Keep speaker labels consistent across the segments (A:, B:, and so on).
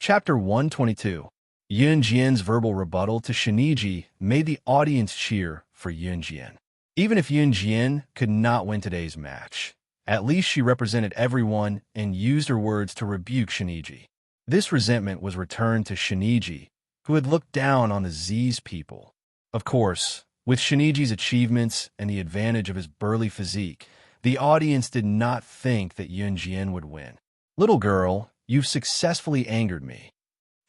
A: Chapter 122. Yunjian's verbal rebuttal to Shiniji made the audience cheer for Yunjian. Even if Yunjian could not win today's match, at least she represented everyone and used her words to rebuke Shiniji. This resentment was returned to Shiniji, who had looked down on the Z's people. Of course, with Shiniji's achievements and the advantage of his burly physique, the audience did not think that Yunjian would win. "Little girl, you've successfully angered me."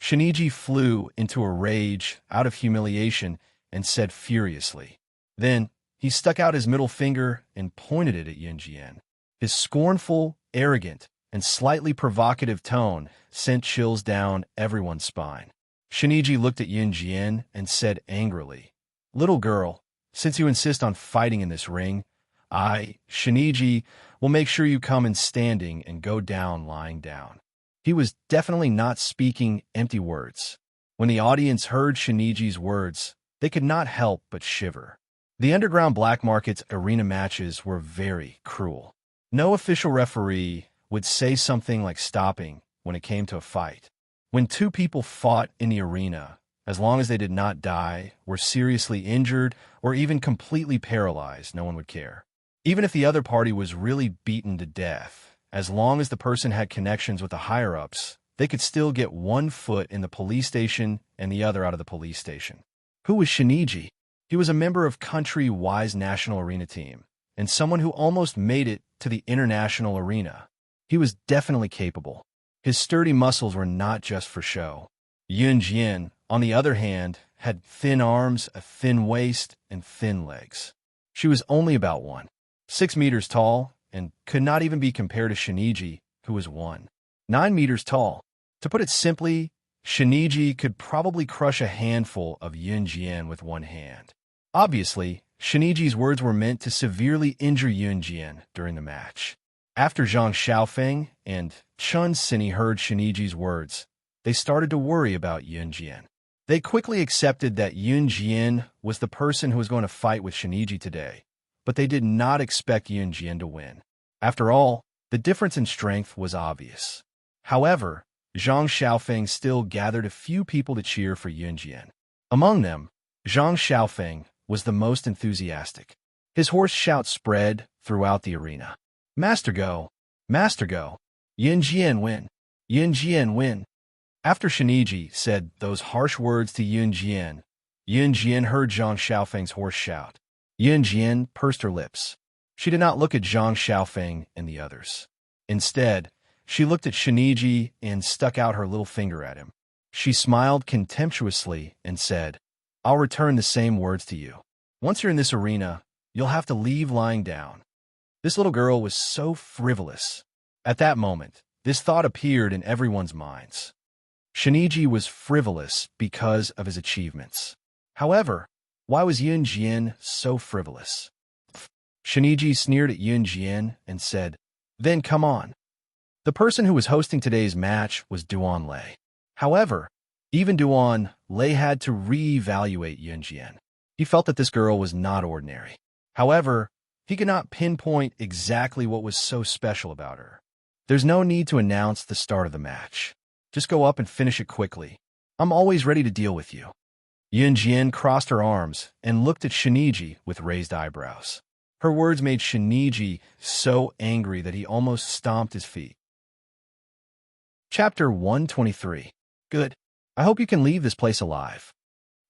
A: Shiniji flew into a rage out of humiliation and said furiously. Then, he stuck out his middle finger and pointed it at Yunjian. His scornful, arrogant, and slightly provocative tone sent chills down everyone's spine. Shiniji looked at Yunjian and said angrily, "Little girl, since you insist on fighting in this ring, I, Shiniji, will make sure you come in standing and go down lying down." He was definitely not speaking empty words. When the audience heard Shiniji's words, they could not help but shiver. The underground black market's arena matches were very cruel. No official referee would say something like stopping when it came to a fight. When two people fought in the arena, as long as they did not die, were seriously injured, or even completely paralyzed, no one would care. Even if the other party was really beaten to death, as long as the person had connections with the higher-ups, they could still get one foot in the police station and the other out of the police station. Who was Shiniji? He was a member of country-wise national arena team, and someone who almost made it to the international arena. He was definitely capable. His sturdy muscles were not just for show. Yunjian, on the other hand, had thin arms, a thin waist, and thin legs. She was only about 1.6 meters tall, and could not even be compared to Shiniji, who was 1.9 meters tall. To put it simply, Shiniji could probably crush a handful of Yunjian with one hand. Obviously, Shiniji's words were meant to severely injure Yunjian during the match. After Zhang Xiaofeng and Chun Sini heard Shiniji's words, they started to worry about Yunjian. They quickly accepted that Yunjian was the person who was going to fight with Shiniji today, but they did not expect Yunjian to win. After all, the difference in strength was obvious. However, Zhang Xiaofeng still gathered a few people to cheer for Yunjian. Among them, Zhang Xiaofeng was the most enthusiastic. His hoarse shout spread throughout the arena. "Master go! Master go! Yunjian win! Yunjian win!" After Shiniji said those harsh words to Yunjian, Yunjian heard Zhang Xiaofeng's hoarse shout. Yunjian pursed her lips. She did not look at Zhang Xiaofeng and the others. Instead, she looked at Shiniji and stuck out her little finger at him. She smiled contemptuously and said, "I'll return the same words to you. Once you're in this arena, you'll have to leave lying down." This little girl was so frivolous. At that moment, this thought appeared in everyone's minds. Shiniji was frivolous because of his achievements. However, why was Yunjian so frivolous? Shiniji sneered at Yunjian and said, "Then come on." The person who was hosting today's match was Duan Lei. However, even Duan Lei had to re-evaluate Yunjian. He felt that this girl was not ordinary. However, he could not pinpoint exactly what was so special about her. "There's no need to announce the start of the match. Just go up and finish it quickly. I'm always ready to deal with you." Yunjian crossed her arms and looked at Shiniji with raised eyebrows. Her words made Shiniji so angry that he almost stomped his feet. Chapter 123. "Good. I hope you can leave this place alive."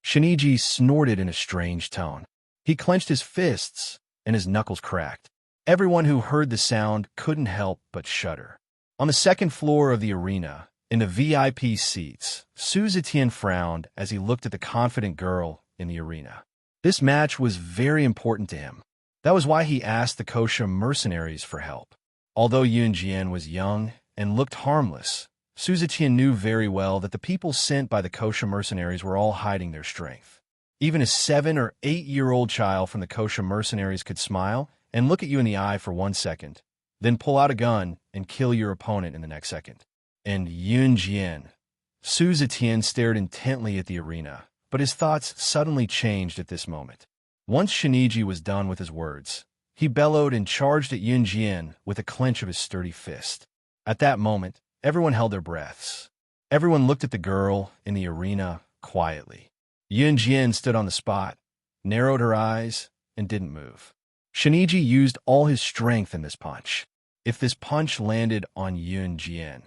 A: Shiniji snorted in a strange tone. He clenched his fists, and his knuckles cracked. Everyone who heard the sound couldn't help but shudder. On the second floor of the arena, in the VIP seats, Su Zetian frowned as he looked at the confident girl in the arena. This match was very important to him. That was why he asked the Kosha mercenaries for help. Although Yunjian was young and looked harmless, Su Zetian knew very well that the people sent by the Kosha mercenaries were all hiding their strength. Even a 7- or 8-year-old child from the Kosha mercenaries could smile and look at you in the eye for 1 second, then pull out a gun and kill your opponent in the next second. And Yunjian. Su Zetian stared intently at the arena, but his thoughts suddenly changed at this moment. Once Shiniji was done with his words, he bellowed and charged at Yunjian with a clench of his sturdy fist. At that moment, everyone held their breaths. Everyone looked at the girl in the arena quietly. Yunjian stood on the spot, narrowed her eyes, and didn't move. Shiniji used all his strength in this punch. If this punch landed on Yunjian,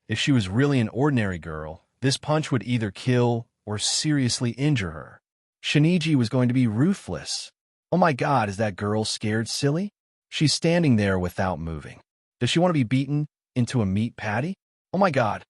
A: if she was really an ordinary girl, this punch would either kill or seriously injure her. Shiniji was going to be ruthless. Oh my God, is that girl scared silly? She's standing there without moving. Does she want to be beaten into a meat patty? Oh my God.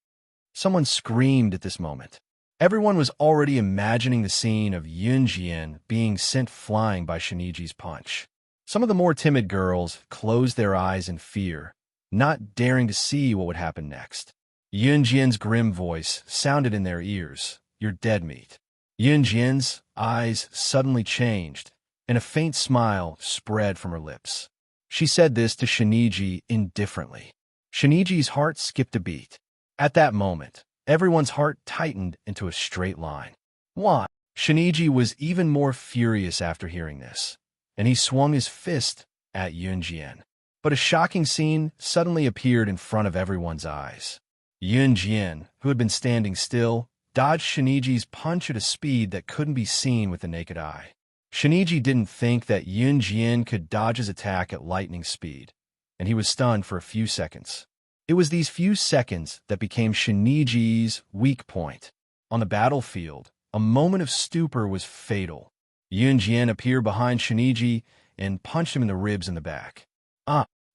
A: Someone screamed at this moment. Everyone was already imagining the scene of Yunjian being sent flying by Shiniji's punch. Some of the more timid girls closed their eyes in fear, not daring to see what would happen next. Yunjian's grim voice sounded in their ears. You're dead meat. Yunjian's eyes suddenly changed, and a faint smile spread from her lips. She said this to Shiniji indifferently. Shiniji's heart skipped a beat. At that moment, everyone's heart tightened into a straight line. Why? Shiniji was even more furious after hearing this, and he swung his fist at Yunjian. But a shocking scene suddenly appeared in front of everyone's eyes. Yunjian, who had been standing still, dodged Shiniji's punch at a speed that couldn't be seen with the naked eye. Shiniji didn't think that Yunjian could dodge his attack at lightning speed, and he was stunned for a few seconds. It was these few seconds that became Shiniji's weak point. On the battlefield, a moment of stupor was fatal. Yunjian appeared behind Shiniji and punched him in the ribs in the back.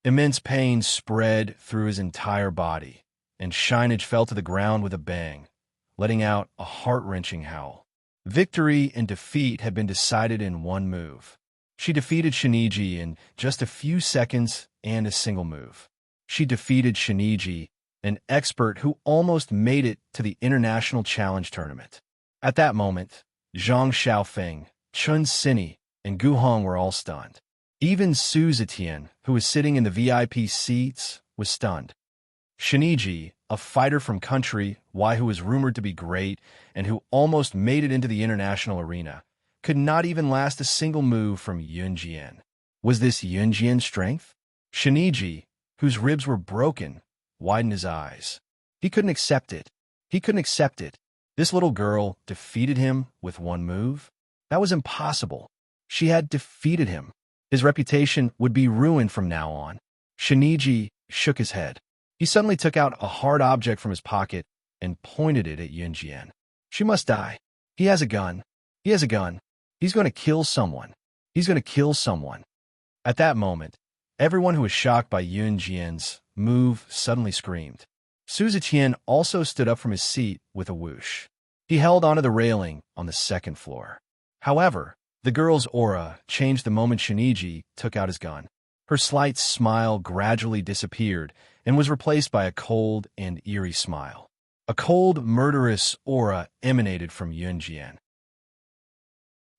A: Immense pain spread through his entire body, and Shiniji fell to the ground with a bang, letting out a heart-wrenching howl. Victory and defeat had been decided in one move. She defeated Shiniji in just a few seconds and a single move. She defeated Shiniji, an expert who almost made it to the International Challenge Tournament. At that moment, Zhang Xiaofeng, Chun Sini, and Gu Hong were all stunned. Even Su Zetian, who was sitting in the VIP seats, was stunned. Shiniji, a fighter from country Y who was rumored to be great and who almost made it into the international arena, could not even last a single move from Yunjian. Was this Yunjian's strength? Shiniji, whose ribs were broken, widened his eyes. He couldn't accept it. He couldn't accept it. This little girl defeated him with one move? That was impossible. She had defeated him. His reputation would be ruined from now on. Shiniji shook his head. He suddenly took out a hard object from his pocket and pointed it at Yunjian. She must die. He has a gun. He has a gun. He's going to kill someone. He's going to kill someone. At that moment, everyone who was shocked by Yunjian's move suddenly screamed. Su Zetian also stood up from his seat with a whoosh. He held onto the railing on the second floor. However, the girl's aura changed the moment Shiniji took out his gun. Her slight smile gradually disappeared and was replaced by a cold and eerie smile. A cold, murderous aura emanated from Yunjian.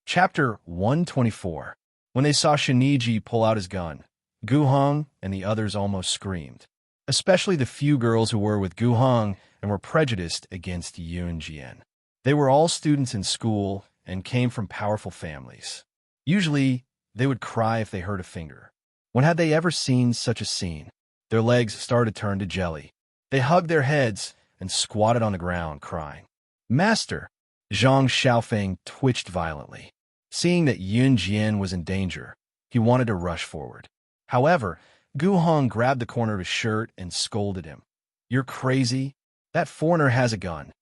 A: Chapter 124. When they saw Shiniji pull out his gun, Gu Hong and the others almost screamed, especially the few girls who were with Gu Hong and were prejudiced against Yunjian. They were all students in school and came from powerful families. Usually, they would cry if they hurt a finger. When had they ever seen such a scene? Their legs started to turn to jelly. They hugged their heads and squatted on the ground, crying. Master! Zhang Xiaofeng twitched violently. Seeing that Yunjian was in danger, he wanted to rush forward. However, Gu Hong grabbed the corner of his shirt and scolded him. You're crazy? That foreigner has a gun.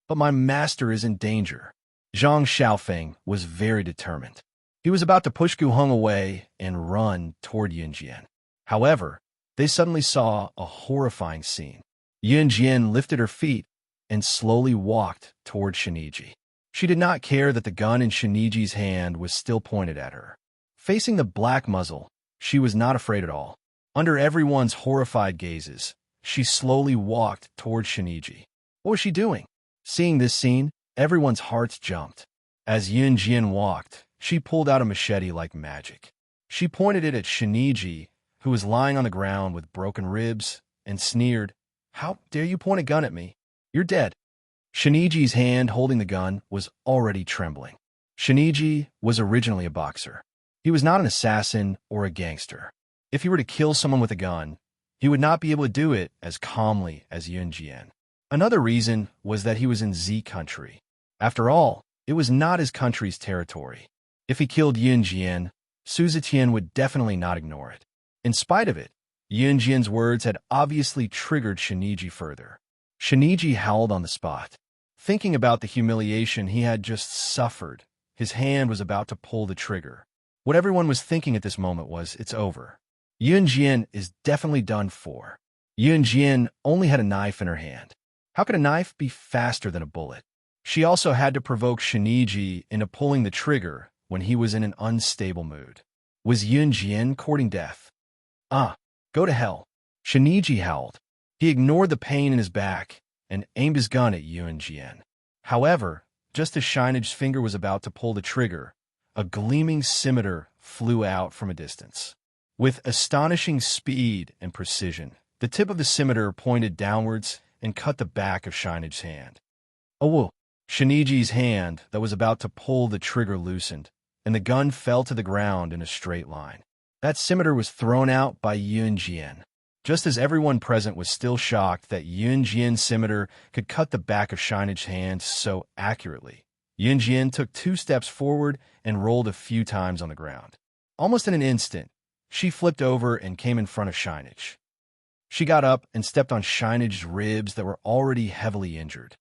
A: But my master is in danger. Zhang Xiaofeng was very determined. He was about to push Gu Hong away and run toward Yunjian. However, they suddenly saw a horrifying scene. Yunjian lifted her feet and slowly walked toward Shiniji. She did not care that the gun in Shiniji's hand was still pointed at her. Facing the black muzzle, she was not afraid at all. Under everyone's horrified gazes, she slowly walked toward Shiniji. What was she doing? Seeing this scene, everyone's hearts jumped. As Yunjian walked, she pulled out a machete like magic. She pointed it at Shiniji, who was lying on the ground with broken ribs, and sneered, How dare you point a gun at me? You're dead. Shiniji's hand holding the gun was already trembling. Shiniji was originally a boxer. He was not an assassin or a gangster. If he were to kill someone with a gun, he would not be able to do it as calmly as Yunjian. Another reason was that he was in Z country. After all, it was not his country's territory. If he killed Yunjian, Su Zetian would definitely not ignore it. In spite of it, Yunjian's words had obviously triggered Shiniji further. Shiniji howled on the spot. Thinking about the humiliation he had just suffered, his hand was about to pull the trigger. What everyone was thinking at this moment was, it's over. Yunjian is definitely done for. Yunjian only had a knife in her hand. How could a knife be faster than a bullet? She also had to provoke Shiniji into pulling the trigger when he was in an unstable mood. Was Yunjian courting death? Go to hell. Shiniji howled. He ignored the pain in his back and aimed his gun at Yunjian. However, just as Shinige's finger was about to pull the trigger, a gleaming scimitar flew out from a distance. With astonishing speed and precision, the tip of the scimitar pointed downwards and cut the back of Shinige's hand. Oh, whoa. Shiniji's hand that was about to pull the trigger loosened, and the gun fell to the ground in a straight line. That scimitar was thrown out by Yunjian. Just as everyone present was still shocked that Yunjian's scimitar could cut the back of Shinige's hand so accurately, Yunjian took 2 steps forward and rolled a few times on the ground. Almost in an instant, she flipped over and came in front of Shinige. She got up and stepped on Shinige's ribs that were already heavily injured.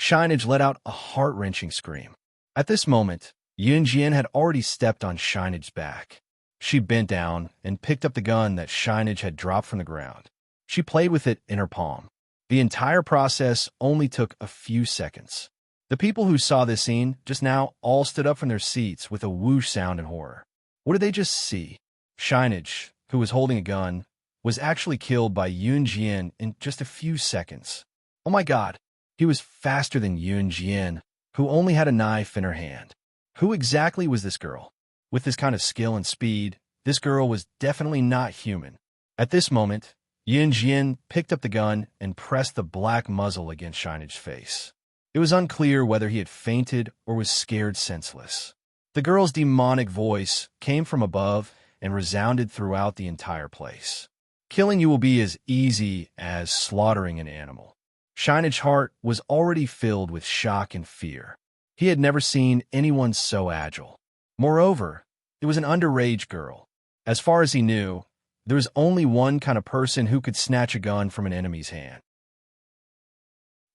A: Shinige let out a heart-wrenching scream. At this moment, Yunjian had already stepped on Shinige's back. She bent down and picked up the gun that Shinige had dropped from the ground. She played with it in her palm. The entire process only took a few seconds. The people who saw this scene just now all stood up from their seats with a whoosh sound in horror. What did they just see? Shinige, who was holding a gun, was actually killed by Yunjian in just a few seconds. Oh my god, he was faster than Yunjian, who only had a knife in her hand. Who exactly was this girl? With this kind of skill and speed, this girl was definitely not human. At this moment, Yunjian picked up the gun and pressed the black muzzle against Shinige's face. It was unclear whether he had fainted or was scared senseless. The girl's demonic voice came from above and resounded throughout the entire place. Killing you will be as easy as slaughtering an animal. Shinige's heart was already filled with shock and fear. He had never seen anyone so agile. Moreover, it was an underage girl. As far as he knew, there was only one kind of person who could snatch a gun from an enemy's hand.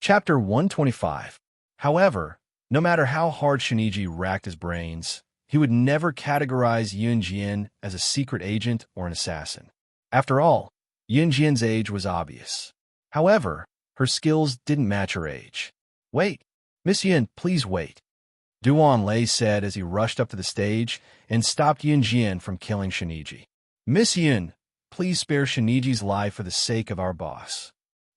A: Chapter 125. However, no matter how hard Shiniji racked his brains, he would never categorize Yunjian as a secret agent or an assassin. After all, Yunjian's age was obvious. However, her skills didn't match her age. Wait, Miss Yun, please wait. Duan Lei said as he rushed up to the stage and stopped Yunjian from killing Shiniji. Miss Yun, please spare Shiniji's life for the sake of our boss.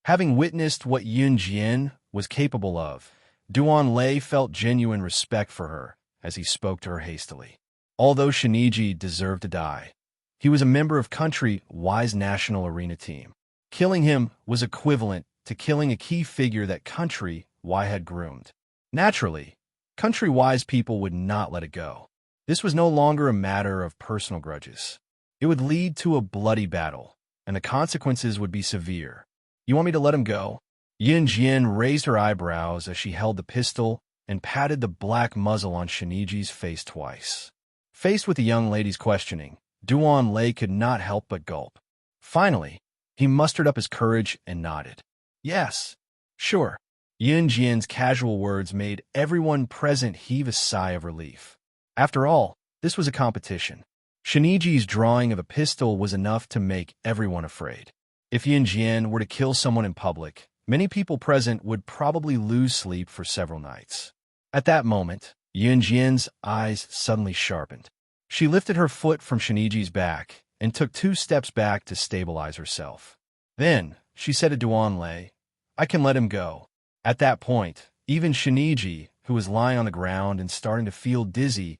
A: Having witnessed what Yunjian was capable of, Duan Lei felt genuine respect for her as he spoke to her hastily. Although Shiniji deserved to die, he was a member of Country Y's national arena team. Killing him was equivalent to killing a key figure that Country Y had groomed. Naturally, Country Y's people would not let it go. This was no longer a matter of personal grudges. It would lead to a bloody battle, and the consequences would be severe. You want me to let him go? Yunjian raised her eyebrows as she held the pistol and patted the black muzzle on Shiniji's face twice. Faced with the young lady's questioning, Duan Lei could not help but gulp. Finally, he mustered up his courage and nodded. Yes, sure. Yunjian's casual words made everyone present heave a sigh of relief. After all, this was a competition. Shiniji's drawing of a pistol was enough to make everyone afraid. If Yunjian were to kill someone in public, many people present would probably lose sleep for several nights. At that moment, Yunjian's eyes suddenly sharpened. She lifted her foot from Shiniji's back and took 2 steps back to stabilize herself. Then, she said to Duan Lei, I can let him go. At that point, even Shiniji, who was lying on the ground and starting to feel dizzy,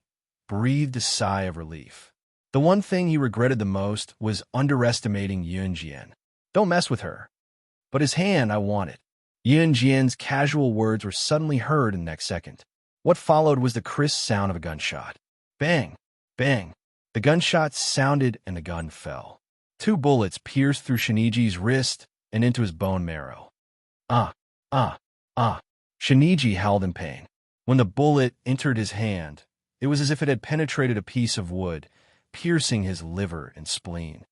A: breathed a sigh of relief. The one thing he regretted the most was underestimating Yunjian. Don't mess with her. But his hand, I want it. Yunjian's casual words were suddenly heard in the next second. What followed was the crisp sound of a gunshot. Bang! Bang! The gunshot sounded and the gun fell. 2 bullets pierced through Shiniji's wrist and into his bone marrow. Ah, ah, ah. Shiniji howled in pain. When the bullet entered his hand, it was as if it had penetrated a piece of wood, piercing his liver and spleen.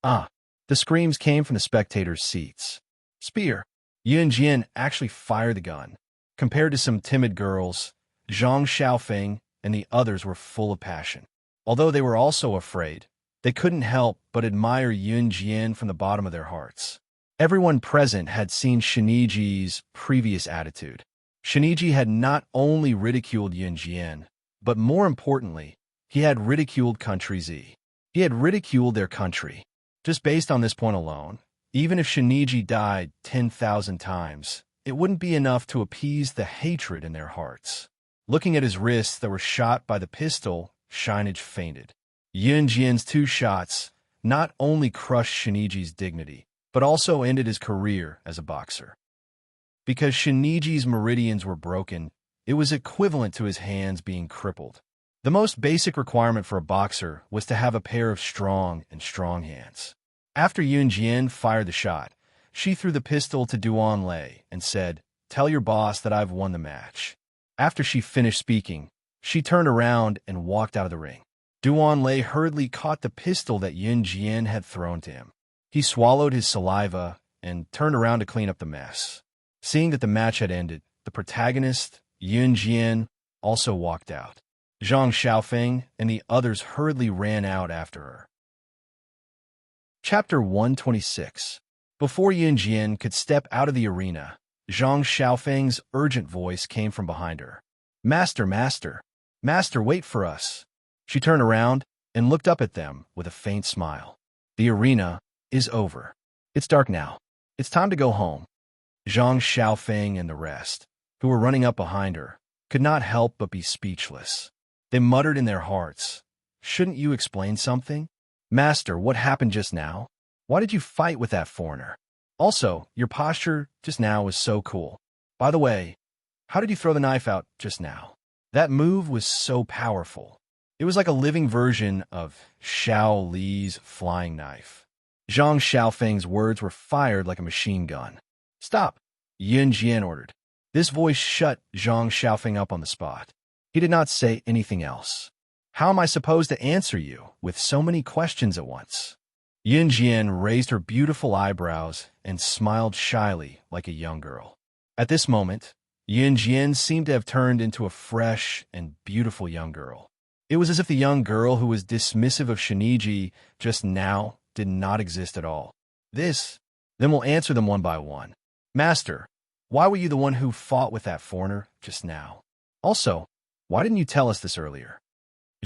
A: Ah! The screams came from the spectators' seats. Spear! Yun Jian actually fired the gun. Compared to some timid girls, Zhang Xiaofeng and the others were full of passion. Although they were also afraid, they couldn't help but admire Yun Jian from the bottom of their hearts. Everyone present had seen Shiniji's previous attitude. Shiniji had not only ridiculed Yun Jian, but more importantly, he had ridiculed Country Z. He had ridiculed their country. Just based on this point alone, even if Shiniji died 10,000 times, it wouldn't be enough to appease the hatred in their hearts. Looking at his wrists that were shot by the pistol, Shiniji fainted. Yun Jian's 2 shots not only crushed Shiniji's dignity, but also ended his career as a boxer. Because Shiniji's meridians were broken, it was equivalent to his hands being crippled. The most basic requirement for a boxer was to have a pair of strong hands. After Yun Jian fired the shot, she threw the pistol to Duan Lei and said, "Tell your boss that I've won the match." After she finished speaking, she turned around and walked out of the ring. Duan Lei hurriedly caught the pistol that Yun Jian had thrown to him. He swallowed his saliva and turned around to clean up the mess. Seeing that the match had ended, the protagonist, Yun Jian, also walked out. Zhang Xiaofeng and the others hurriedly ran out after her. Chapter 126. Before Yun Jian could step out of the arena, Zhang Xiaofeng's urgent voice came from behind her. "Master, master! Master, wait for us!" She turned around and looked up at them with a faint smile. "The arena is over. It's dark now. It's time to go home." Zhang Xiaofeng and the rest, who were running up behind her, could not help but be speechless. They muttered in their hearts, "Shouldn't you explain something? Master, what happened just now? Why did you fight with that foreigner? Also, your posture just now was so cool. By the way, how did you throw the knife out just now? That move was so powerful. It was like a living version of Xiao Li's flying knife." Zhang Xiaofeng's words were fired like a machine gun. "Stop," Yun Jian ordered. This voice shut Zhang Xiaofeng up on the spot. He did not say anything else. "How am I supposed to answer you with so many questions at once?" Yun Jian raised her beautiful eyebrows and smiled shyly like a young girl. At this moment, Yun Jian seemed to have turned into a fresh and beautiful young girl. It was as if the young girl who was dismissive of Shiniji just now did not exist at all. Then we'll answer them one by one. "Master, why were you the one who fought with that foreigner just now? Also, why didn't you tell us this earlier?"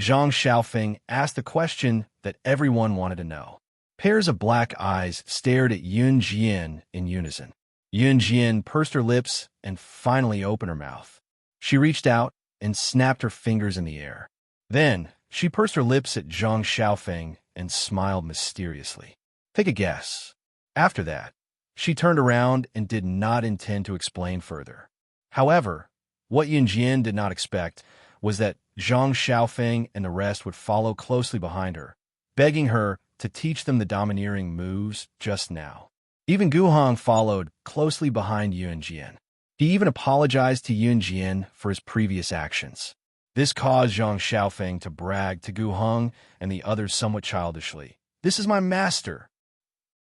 A: Zhang Xiaofeng asked the question that everyone wanted to know. Pairs of black eyes stared at Yun Jian in unison. Yun Jian pursed her lips and finally opened her mouth. She reached out and snapped her fingers in the air. Then, she pursed her lips at Zhang Xiaofeng and smiled mysteriously. "Take a guess." After that, she turned around and did not intend to explain further. However, what Yun Jian did not expect was that Zhang Xiaofeng and the rest would follow closely behind her, begging her to teach them the domineering moves just now. Even Gu Hong followed closely behind Yun Jian. He even apologized to Yun Jian for his previous actions. This caused Zhang Xiaofeng to brag to Gu Hong and the others somewhat childishly. "This is my master."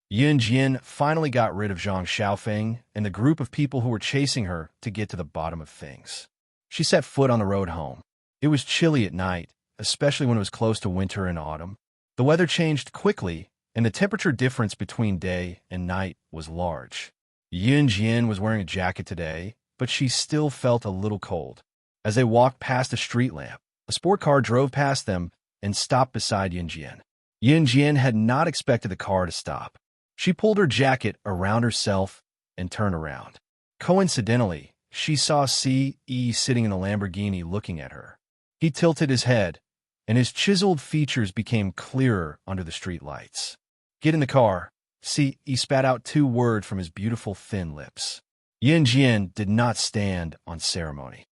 A: Yun Jian finally got rid of Zhang Xiaofeng and the group of people who were chasing her to get to the bottom of things. She set foot on the road home. It was chilly at night, especially when it was close to winter and autumn. The weather changed quickly, and the temperature difference between day and night was large. Yun Jian was wearing a jacket today, but she still felt a little cold. As they walked past a street lamp, a sport car drove past them and stopped beside Yun Jian. Yun Jian had not expected the car to stop. She pulled her jacket around herself and turned around. Coincidentally, she saw C.E. sitting in the Lamborghini looking at her. He tilted his head, and his chiseled features became clearer under the street lights. "Get in the car." C.E. spat out 2 words from his beautiful thin lips. Yun Jian did not stand on ceremony.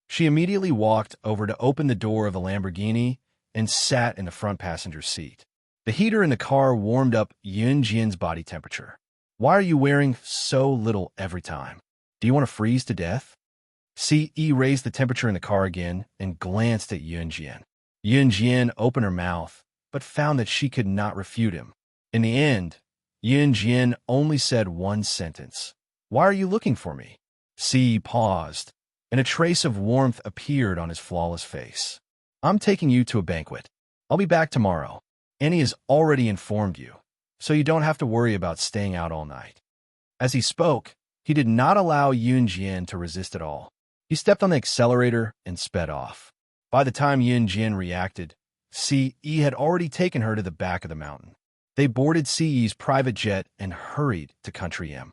A: She immediately walked over to open the door of the Lamborghini and sat in the front passenger seat. The heater in the car warmed up Yun Jian's body temperature. Why are you wearing so little every time? Do you want to freeze to death? Ce raised the temperature in the car again and glanced at Yunjian. Yunjian opened her mouth, but found that she could not refute him. In the end, Yunjian only said one sentence. Why are you looking for me? Ce paused, and a trace of warmth appeared on his flawless face. I'm taking you to a banquet. I'll be back tomorrow. Annie has already informed you, so you don't have to worry about staying out all night. As he spoke, he did not allow Yunjian to resist at all. He stepped on the accelerator and sped off. By the time Yunjian reacted, Ce had already taken her to the back of the mountain. They boarded Ce's private jet and hurried to Country M.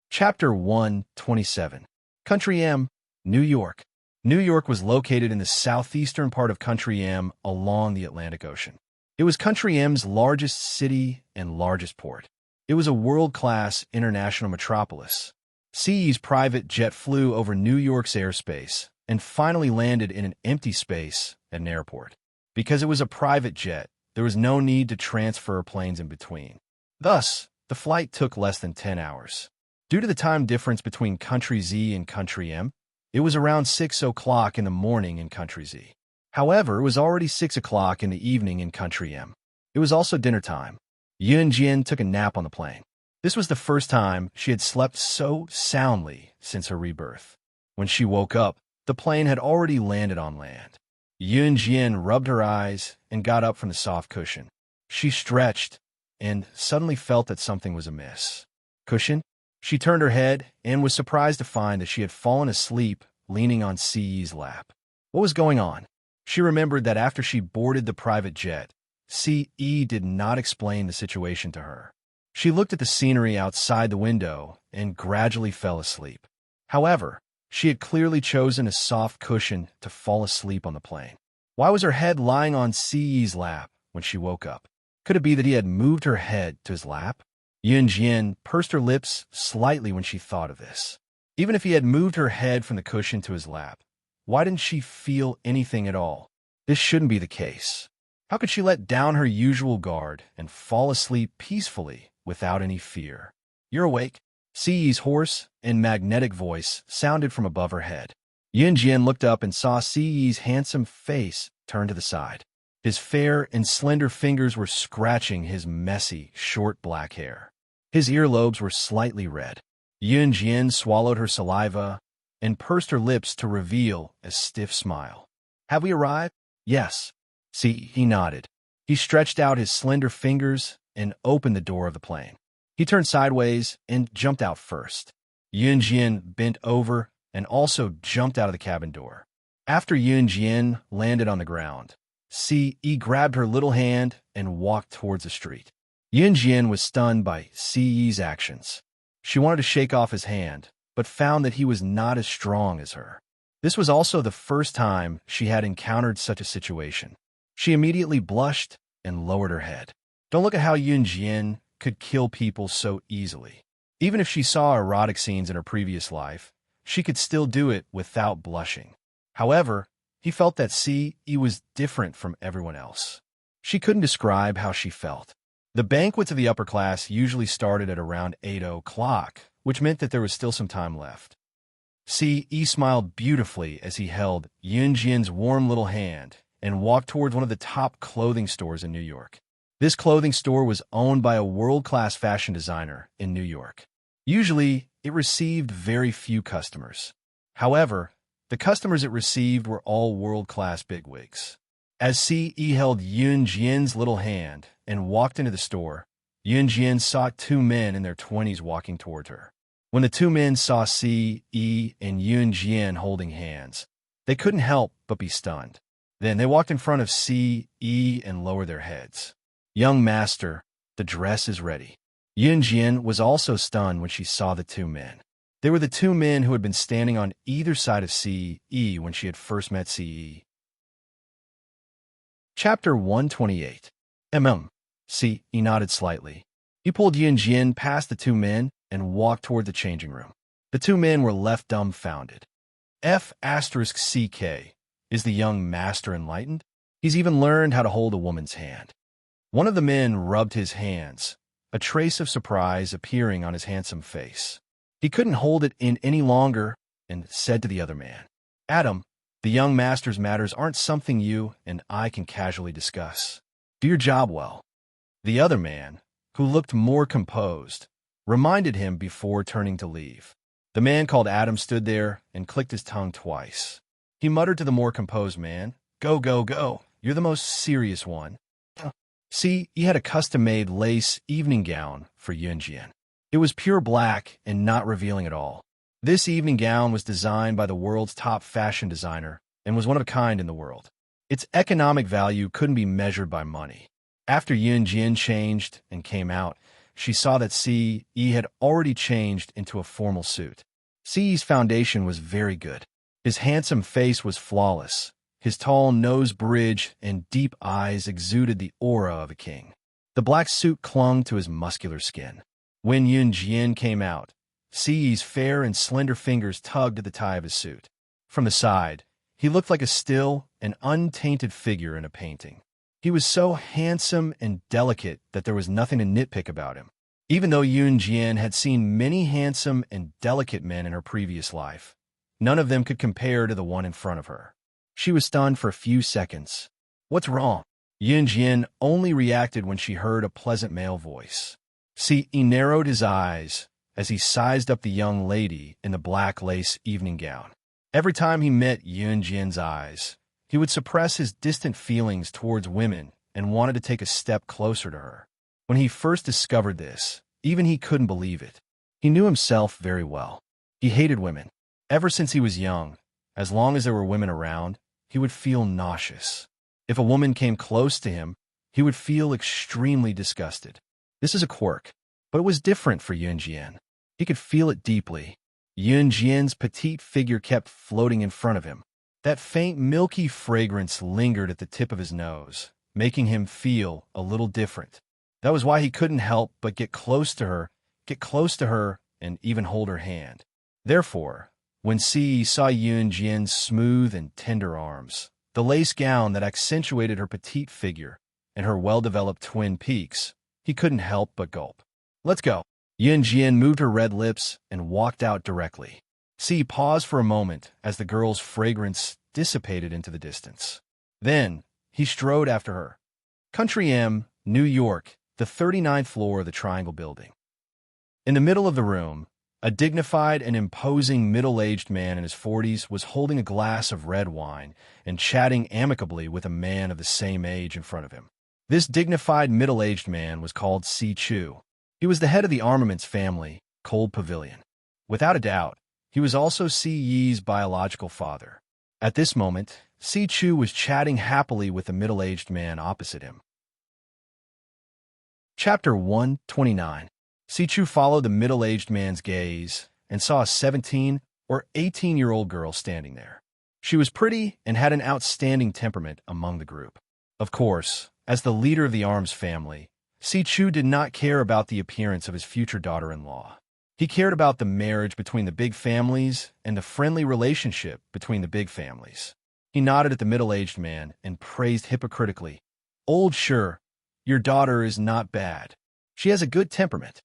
A: Chapter 127. Country M, New York. New York was located in the southeastern part of Country M along the Atlantic Ocean. It was Country M's largest city and largest port. It was a world-class international metropolis. Ce's private jet flew over New York's airspace and finally landed in an empty space at an airport. Because it was a private jet, there was no need to transfer planes in between. Thus, the flight took less than 10 hours. Due to the time difference between Country Z and Country M, it was around 6 o'clock in the morning in Country Z. However, it was already 6 o'clock in the evening in Country M. It was also dinner time. Yunjian took a nap on the plane. This was the first time she had slept so soundly since her rebirth. When she woke up, the plane had already landed on land. Yunjian rubbed her eyes and got up from the soft cushion. She stretched and suddenly felt that something was amiss. Cushion? She turned her head and was surprised to find that she had fallen asleep leaning on Ce's lap. What was going on? She remembered that after she boarded the private jet, Ce did not explain the situation to her. She looked at the scenery outside the window and gradually fell asleep. However, she had clearly chosen a soft cushion to fall asleep on the plane. Why was her head lying on Ce's lap when she woke up? Could it be that he had moved her head to his lap? Yunjian pursed her lips slightly when she thought of this. Even if he had moved her head from the cushion to his lap, why didn't she feel anything at all? This shouldn't be the case. How could she let down her usual guard and fall asleep peacefully without any fear? You're awake? Ce's hoarse and magnetic voice sounded from above her head. Yunjian looked up and saw Ce's handsome face turn to the side. His fair and slender fingers were scratching his messy, short black hair. His earlobes were slightly red. Yunjian swallowed her saliva and pursed her lips to reveal a stiff smile. Have we arrived? Yes. He nodded. He stretched out his slender fingers and opened the door of the plane. He turned sideways and jumped out first. Yunjian bent over and also jumped out of the cabin door. After Yunjian landed on the ground, Ce grabbed her little hand and walked towards the street. Yunjian was stunned by Ce's actions. She wanted to shake off his hand, but found that he was not as strong as her. This was also the first time she had encountered such a situation. She immediately blushed and lowered her head. Don't look at how Yunjian could kill people so easily. Even if she saw erotic scenes in her previous life, she could still do it without blushing. However, he felt that Ce was different from everyone else. She couldn't describe how she felt. The banquets of the upper class usually started at around 8 o'clock, which meant that there was still some time left. Ce smiled beautifully as he held Yunjian's warm little hand and walked towards one of the top clothing stores in New York. This clothing store was owned by a world-class fashion designer in New York. Usually, it received very few customers. However, the customers it received were all world-class bigwigs. As Ce held Yunjian's little hand and walked into the store, Yunjian saw two men in their 20s walking toward her. When the two men saw Ce and Yunjian holding hands, they couldn't help but be stunned. Then they walked in front of Ce and lowered their heads. Young master, the dress is ready. Yunjian was also stunned when she saw the two men. They were the two men who had been standing on either side of Ce when she had first met Ce. Chapter 128. Ce nodded slightly. He pulled Yunjian past the two men and walked toward the changing room. The two men were left dumbfounded. F***CK. Is the young master enlightened? He's even learned how to hold a woman's hand. One of the men rubbed his hands, a trace of surprise appearing on his handsome face. He couldn't hold it in any longer and said to the other man, "Adam, the young master's matters aren't something you and I can casually discuss. Do your job well." The other man, who looked more composed, reminded him before turning to leave. The man called Adam stood there and clicked his tongue twice. He muttered to the more composed man, "Go, go, go. You're the most serious one." See, he had a custom-made lace evening gown for Yunjian. It was pure black and not revealing at all. This evening gown was designed by the world's top fashion designer and was one of a kind in the world. Its economic value couldn't be measured by money. After Yunjian changed and came out, she saw that Ce had already changed into a formal suit. Ce's foundation was very good. His handsome face was flawless. His tall nose bridge and deep eyes exuded the aura of a king. The black suit clung to his muscular skin. When Yunjian came out, Ce's fair and slender fingers tugged at the tie of his suit. From the side, he looked like a still and untainted figure in a painting. He was so handsome and delicate that there was nothing to nitpick about him. Even though Yunjian had seen many handsome and delicate men in her previous life, none of them could compare to the one in front of her. She was stunned for a few seconds. "What's wrong?" Yunjian only reacted when she heard a pleasant male voice. Ce narrowed his eyes as he sized up the young lady in the black lace evening gown. Every time he met Yunjian's eyes, he would suppress his distant feelings towards women and wanted to take a step closer to her. When he first discovered this, even he couldn't believe it. He knew himself very well. He hated women. Ever since he was young, as long as there were women around, he would feel nauseous. If a woman came close to him, he would feel extremely disgusted. This is a quirk, but it was different for Yunjian. He could feel it deeply. Yunjian's petite figure kept floating in front of him. That faint milky fragrance lingered at the tip of his nose, making him feel a little different. That was why he couldn't help but get close to her, and even hold her hand. Therefore, when Ce saw Yunjian's smooth and tender arms, the lace gown that accentuated her petite figure, and her well-developed twin peaks, he couldn't help but gulp. "Let's go." Yunjian moved her red lips and walked out directly. Ce paused for a moment as the girl's fragrance dissipated into the distance. Then, he strode after her. Country M, New York, the 39th floor of the Triangle Building. In the middle of the room, a dignified and imposing middle-aged man in his 40s was holding a glass of red wine and chatting amicably with a man of the same age in front of him. This dignified middle-aged man was called Ce Chu. He was the head of the armaments family, Cold Pavilion. Without a doubt, he was also Ce's biological father. At this moment, Ce Chu was chatting happily with the middle-aged man opposite him. Chapter 129. Ce Chu followed the middle-aged man's gaze and saw a 17 or 18-year-old girl standing there. She was pretty and had an outstanding temperament among the group. Of course, as the leader of the arms family, Ce Chu did not care about the appearance of his future daughter-in-law. He cared about the marriage between the big families and the friendly relationship between the big families. He nodded at the middle-aged man and praised hypocritically, "Old sure, your daughter is not bad. She has a good temperament."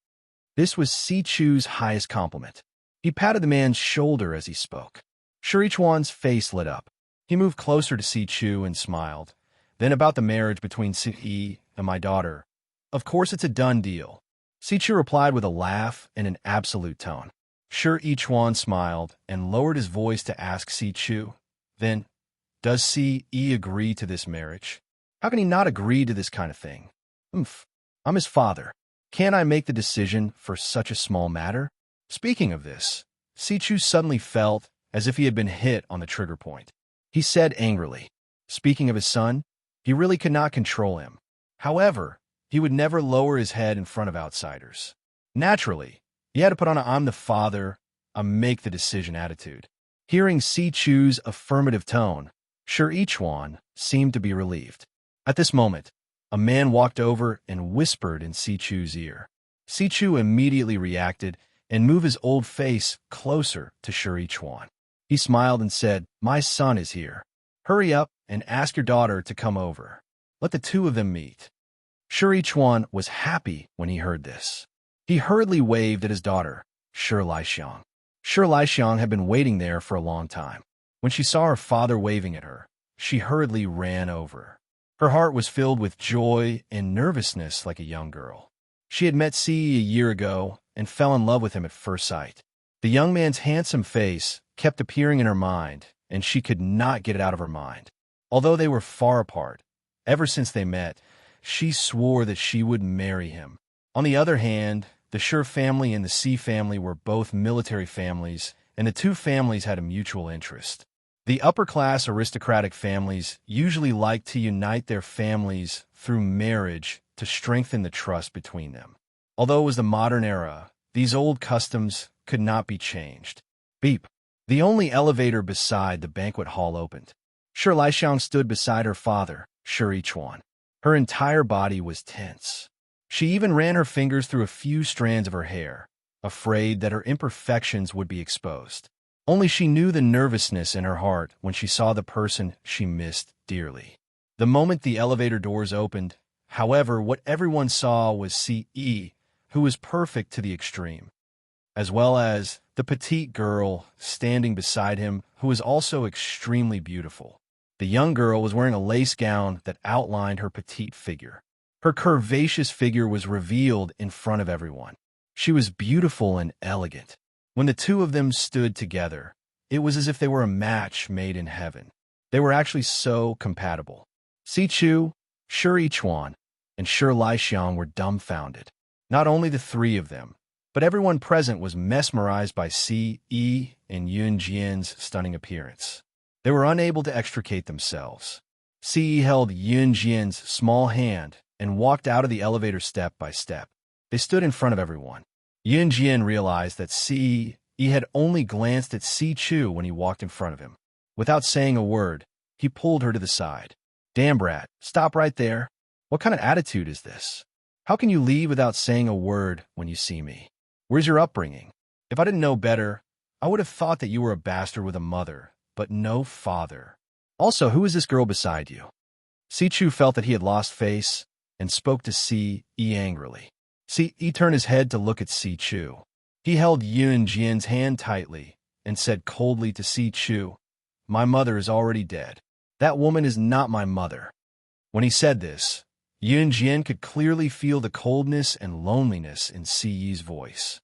A: This was Ce Chu's highest compliment. He patted the man's shoulder as he spoke. Shurichuan's face lit up. He moved closer to Ce Chu and smiled. "Then about the marriage between Ce and my daughter. Of course it's a done deal." Ce Chu replied with a laugh and an absolute tone. Shurichuan smiled and lowered his voice to ask Ce Chu, "Then, does Ce agree to this marriage? How can he not agree to this kind of thing?" I'm his father. Can't I make the decision for such a small matter?" Speaking of this, Ce Chu suddenly felt as if he had been hit on the trigger point. He said angrily, speaking of his son, he really could not control him. However, he would never lower his head in front of outsiders. Naturally, he had to put on a "I'm the father, I make the decision" attitude. Hearing Ce Chu's affirmative tone, Shurichuan seemed to be relieved. At this moment, a man walked over and whispered in Ce Chu's ear. Ce Chu immediately reacted and moved his old face closer to Shurichuan. He smiled and said, "My son is here. Hurry up and ask your daughter to come over. Let the two of them meet." Shi Chuan was happy when he heard this. He hurriedly waved at his daughter, Shi Laixiang. Shi Laixiang had been waiting there for a long time. When she saw her father waving at her, she hurriedly ran over. Her heart was filled with joy and nervousness like a young girl. She had met Si a year ago and fell in love with him at first sight. The young man's handsome face kept appearing in her mind, and she could not get it out of her mind. Although they were far apart, ever since they met, she swore that she would marry him. On the other hand, the Shi family and the Si family were both military families, and the two families had a mutual interest. The upper-class aristocratic families usually like to unite their families through marriage to strengthen the trust between them. Although it was the modern era, these old customs could not be changed. Beep. The only elevator beside the banquet hall opened. Shi Laixiang stood beside her father, Shi Chuan. Her entire body was tense. She even ran her fingers through a few strands of her hair, afraid that her imperfections would be exposed. Only she knew the nervousness in her heart when she saw the person she missed dearly. The moment the elevator doors opened, however, what everyone saw was Ce, who was perfect to the extreme, as well as the petite girl standing beside him, who was also extremely beautiful. The young girl was wearing a lace gown that outlined her petite figure. Her curvaceous figure was revealed in front of everyone. She was beautiful and elegant. When the two of them stood together, it was as if they were a match made in heaven. They were actually so compatible. Si Chu, Shi Chuan, and Shi Laixiang were dumbfounded. Not only the three of them, but everyone present was mesmerized by Ce and Yun Jian's stunning appearance. They were unable to extricate themselves. Ce held Yun Jian's small hand and walked out of the elevator step by step. They stood in front of everyone. Yun Jian realized that Ce had only glanced at Si Chu when he walked in front of him. Without saying a word, he pulled her to the side. "Damn, brat, stop right there. What kind of attitude is this? How can you leave without saying a word when you see me? Where's your upbringing? If I didn't know better, I would have thought that you were a bastard with a mother, but no father. Also, who is this girl beside you?" Si Chu felt that he had lost face and spoke to Ce angrily. Ce turned his head to look at Si Chu. He held Yun Jian's hand tightly and said coldly to Si Chu, "My mother is already dead. That woman is not my mother." When he said this, Yun Jian could clearly feel the coldness and loneliness in Si's voice.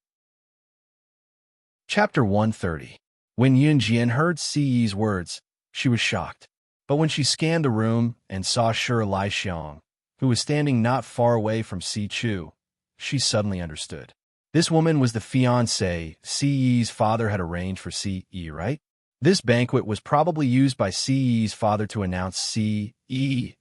A: Chapter 130. When Yun Jian heard Si's words, she was shocked. But when she scanned the room and saw Shi Laixiang, who was standing not far away from Si Chu, she suddenly understood. This woman was the fiancée Si's father had arranged for Ce, right? This banquet was probably used by Si's father to announce Ce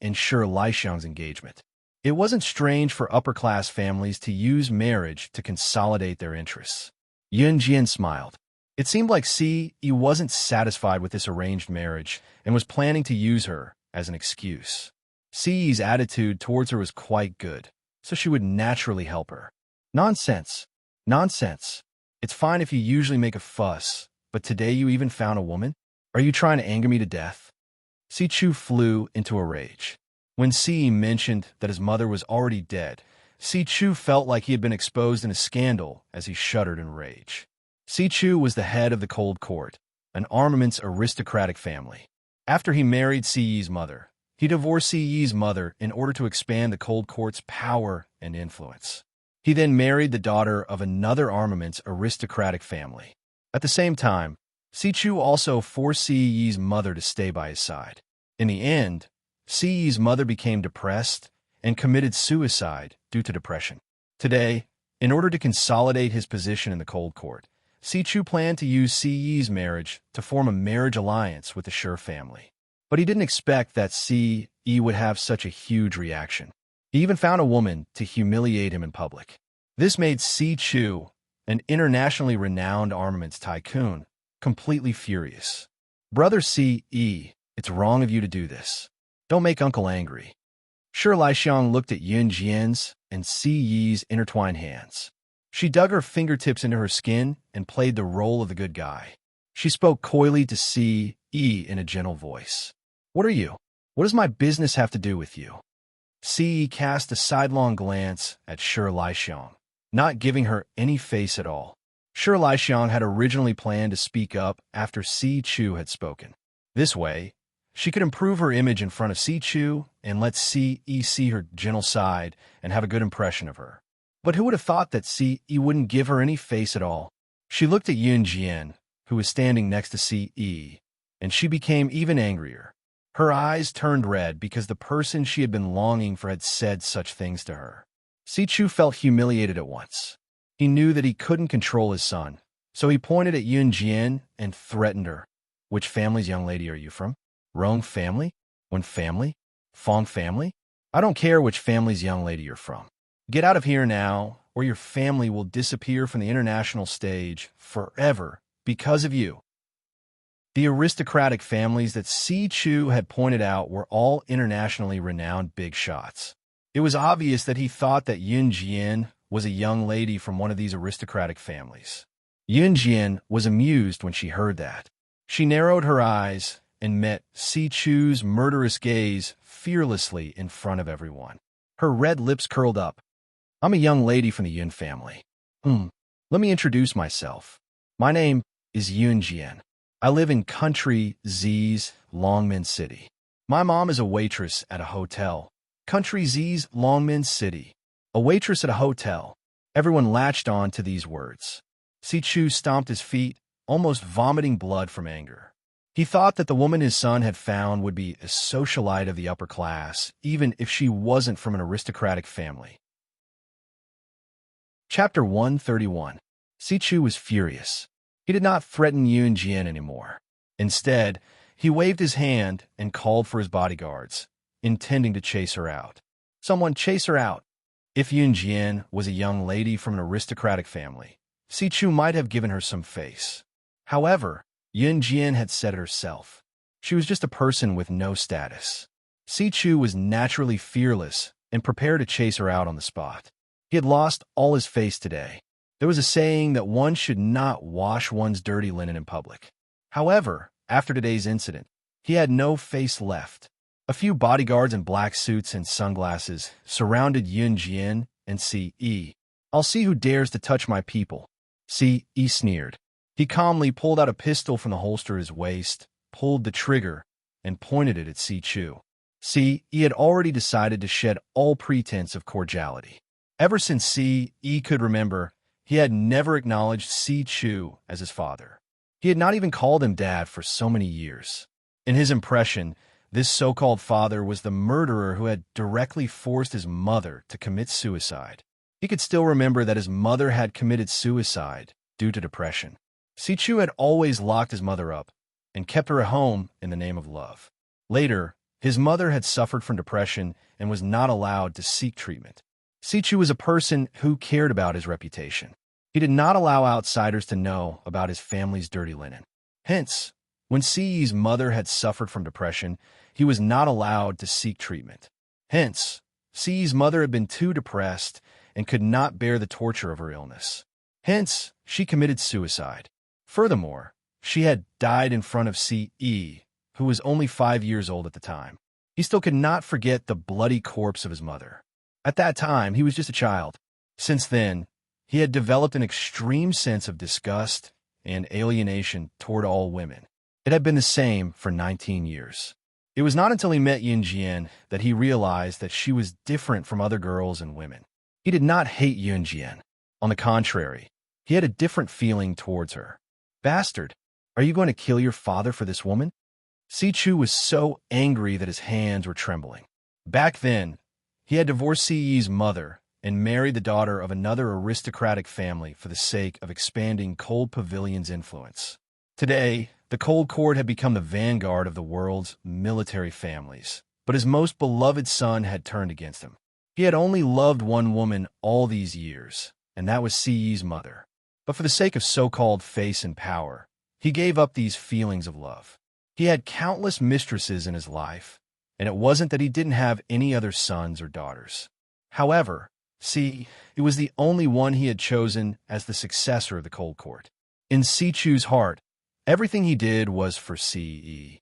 A: and Shi Laixiang's engagement. It wasn't strange for upper-class families to use marriage to consolidate their interests. Yun Jian smiled. It seemed like Ce wasn't satisfied with this arranged marriage and was planning to use her as an excuse. Ce's attitude towards her was quite good, so she would naturally help her. Nonsense. Nonsense. It's fine if you usually make a fuss, but today you even found a woman? Are you trying to anger me to death? Si Chu flew into a rage. When Ce mentioned that his mother was already dead, Si Chu felt like he had been exposed in a scandal as he shuddered in rage. Si Chu was the head of the Cold Court, an armaments aristocratic family. After he married Ce's mother, he divorced Ce's mother in order to expand the Cold Court's power and influence. He then married the daughter of another armaments aristocratic family. At the same time, Si Chu also forced Ce's mother to stay by his side. In the end, Ce's mother became depressed and committed suicide due to depression. Today, in order to consolidate his position in the Cold Court, Si Chu planned to use Ce's marriage to form a marriage alliance with the Shi family. But he didn't expect that Ce would have such a huge reaction. He even found a woman to humiliate him in public. This made Si Chu, an internationally renowned armaments tycoon, completely furious. "Brother Ce, it's wrong of you to do this. Don't make Uncle angry." Shi Laixiang looked at Yun Jian's and Ce's intertwined hands. She dug her fingertips into her skin and played the role of the good guy. She spoke coyly to Ce in a gentle voice. "What are you? What does my business have to do with you?" Ce cast a sidelong glance at Shi Laixiang, not giving her any face at all. Shi Laixiang had originally planned to speak up after Si Chu had spoken. This way, she could improve her image in front of Si Chu and let Ce see her gentle side and have a good impression of her. But who would have thought that Ce wouldn't give her any face at all? She looked at Yunjian, who was standing next to Ce, and she became even angrier. Her eyes turned red because the person she had been longing for had said such things to her. Si Chu felt humiliated at once. He knew that he couldn't control his son, so he pointed at Yunjian and threatened her. Which family's young lady are you from? Rong family? Wen family? Fong family? I don't care which family's young lady you're from. Get out of here now, or your family will disappear from the international stage forever because of you. The aristocratic families that Si Chu had pointed out were all internationally renowned big shots. It was obvious that he thought that Yunjian was a young lady from one of these aristocratic families. Yunjian was amused when she heard that. She narrowed her eyes and met Si Chu's murderous gaze fearlessly in front of everyone. Her red lips curled up. I'm a young lady from the Yun family. Let me introduce myself. My name is Yunjian. I live in Country Z's Longmen City. My mom is a waitress at a hotel. Country Z's Longmen City. A waitress at a hotel. Everyone latched on to these words. Si Chu stomped his feet, almost vomiting blood from anger. He thought that the woman his son had found would be a socialite of the upper class, even if she wasn't from an aristocratic family. Chapter 131. Si Chu was furious. He did not threaten Yunjian anymore. Instead, he waved his hand and called for his bodyguards, intending to chase her out. Someone chase her out. If Yunjian was a young lady from an aristocratic family, Si Chu might have given her some face. However, Yunjian had said it herself. She was just a person with no status. Si Chu was naturally fearless and prepared to chase her out on the spot. He had lost all his face today. There was a saying that one should not wash one's dirty linen in public. However, after today's incident, he had no face left. A few bodyguards in black suits and sunglasses surrounded Yunjian and Ce. I'll see who dares to touch my people. Ce sneered. He calmly pulled out a pistol from the holster at his waist, pulled the trigger, and pointed it at Si Chu. Ce had already decided to shed all pretense of cordiality. Ever since Ce could remember, he had never acknowledged Si Chu as his father. He had not even called him dad for so many years. In his impression, this so-called father was the murderer who had directly forced his mother to commit suicide. He could still remember that his mother had committed suicide due to depression. Si Chu had always locked his mother up and kept her at home in the name of love. Later, his mother had suffered from depression and was not allowed to seek treatment. Si Chu was a person who cared about his reputation. He did not allow outsiders to know about his family's dirty linen. Hence, when Ce's mother had suffered from depression, he was not allowed to seek treatment. Hence, Ce's mother had been too depressed and could not bear the torture of her illness. Hence, she committed suicide. Furthermore, she had died in front of Ce, who was only 5 years old at the time. He still could not forget the bloody corpse of his mother. At that time, he was just a child. Since then, he had developed an extreme sense of disgust and alienation toward all women. It had been the same for 19 years. It was not until he met Yunjian that he realized that she was different from other girls and women. He did not hate Yunjian. On the contrary, he had a different feeling towards her. Bastard, are you going to kill your father for this woman? Si Chu was so angry that his hands were trembling. Back then, he had divorced Ce's mother and married the daughter of another aristocratic family for the sake of expanding Cold Pavilion's influence. Today, the Cold Court had become the vanguard of the world's military families, but his most beloved son had turned against him. He had only loved one woman all these years, and that was Ce's mother. But for the sake of so-called face and power, he gave up these feelings of love. He had countless mistresses in his life, and it wasn't that he didn't have any other sons or daughters. However, it was the only one he had chosen as the successor of the Cold Court. In Si Chu's heart, everything he did was for Ce.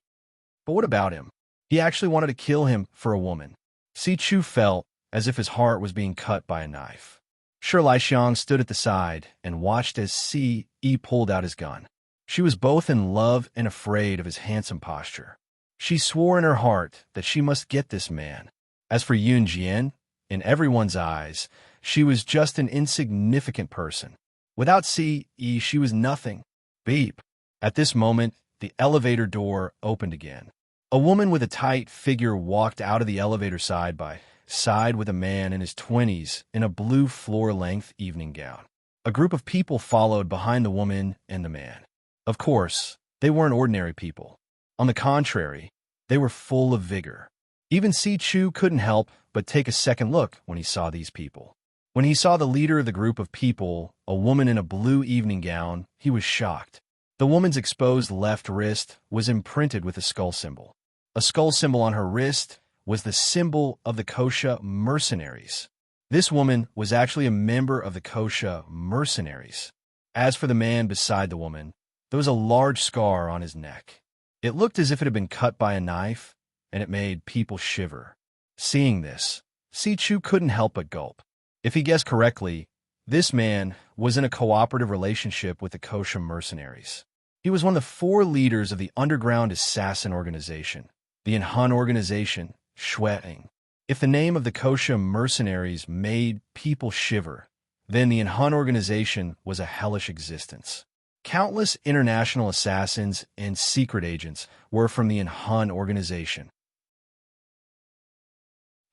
A: But what about him? He actually wanted to kill him for a woman. Si Chu felt as if his heart was being cut by a knife. Shi Laixiang stood at the side and watched as Si Yi pulled out his gun. She was both in love and afraid of his handsome posture. She swore in her heart that she must get this man. As for Yun Jian, in everyone's eyes, she was just an insignificant person. Without Si Yi, she was nothing. Beep. At this moment, the elevator door opened again. A woman with a tight figure walked out of the elevator side by side with a man in his 20s in a blue floor-length evening gown. A group of people followed behind the woman and the man. Of course, they weren't ordinary people. On the contrary, they were full of vigor. Even Si Chu couldn't help but take a second look when he saw these people. When he saw the leader of the group of people, a woman in a blue evening gown, he was shocked. The woman's exposed left wrist was imprinted with a skull symbol. A skull symbol on her wrist was the symbol of the Kosha mercenaries. This woman was actually a member of the Kosha mercenaries. As for the man beside the woman, there was a large scar on his neck. It looked as if it had been cut by a knife, and it made people shiver. Seeing this, Si Chu couldn't help but gulp. If he guessed correctly, this man was in a cooperative relationship with the Kosha mercenaries. He was one of the 4 leaders of the underground assassin organization, the Han organization, Rewritten. If the name of the Kosha mercenaries made people shiver, then the Han organization was a hellish existence. Countless international assassins and secret agents were from the Han organization.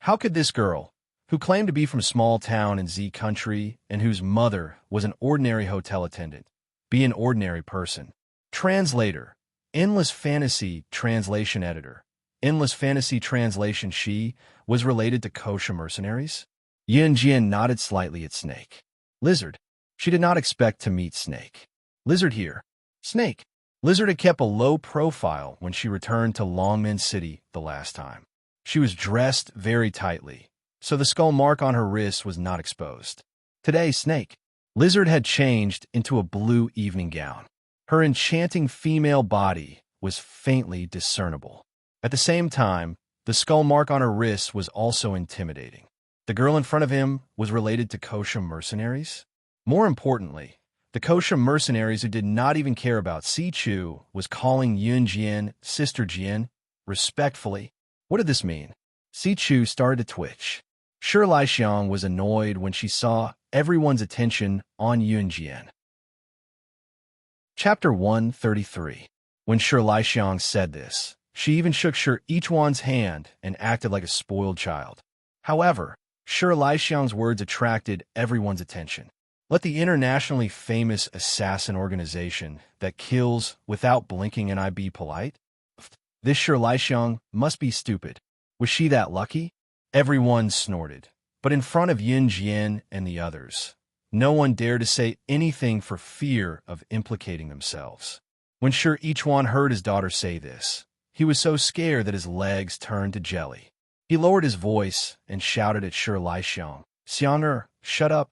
A: How could this girl, who claimed to be from a small town in Z country and whose mother was an ordinary hotel attendant, be an ordinary person? Translator, Endless Fantasy Translation Editor. Endless Fantasy Translation. She was related to Kosha mercenaries? Yin Jian nodded slightly at Snake. Lizard. She did not expect to meet Snake. Lizard here. Snake. Lizard had kept a low profile when she returned to Longmen City the last time. She was dressed very tightly, so the skull mark on her wrist was not exposed. Today, Snake. Lizard had changed into a blue evening gown. Her enchanting female body was faintly discernible. At the same time, the skull mark on her wrist was also intimidating. The girl in front of him was related to Kosha mercenaries? More importantly, the Kosha mercenaries who did not even care about Si Chu was calling Yun Jian Sister Jian respectfully. What did this mean? Si Chu started to twitch. Shi Laixiang was annoyed when she saw everyone's attention on Yun Jian. Chapter 133. When Shi Laixiang said this, she even shook Shi Yichuan's hand and acted like a spoiled child. However, Shi Laixiang's words attracted everyone's attention. Let the internationally famous assassin organization that kills without blinking an eye be polite? This Shi Laixiang must be stupid. Was she that lucky? Everyone snorted. But in front of Yin Jian and the others, no one dared to say anything for fear of implicating themselves. When Shi Yichuan heard his daughter say this, he was so scared that his legs turned to jelly. He lowered his voice and shouted at Shi Laixiang, "Xiang'er, shut up."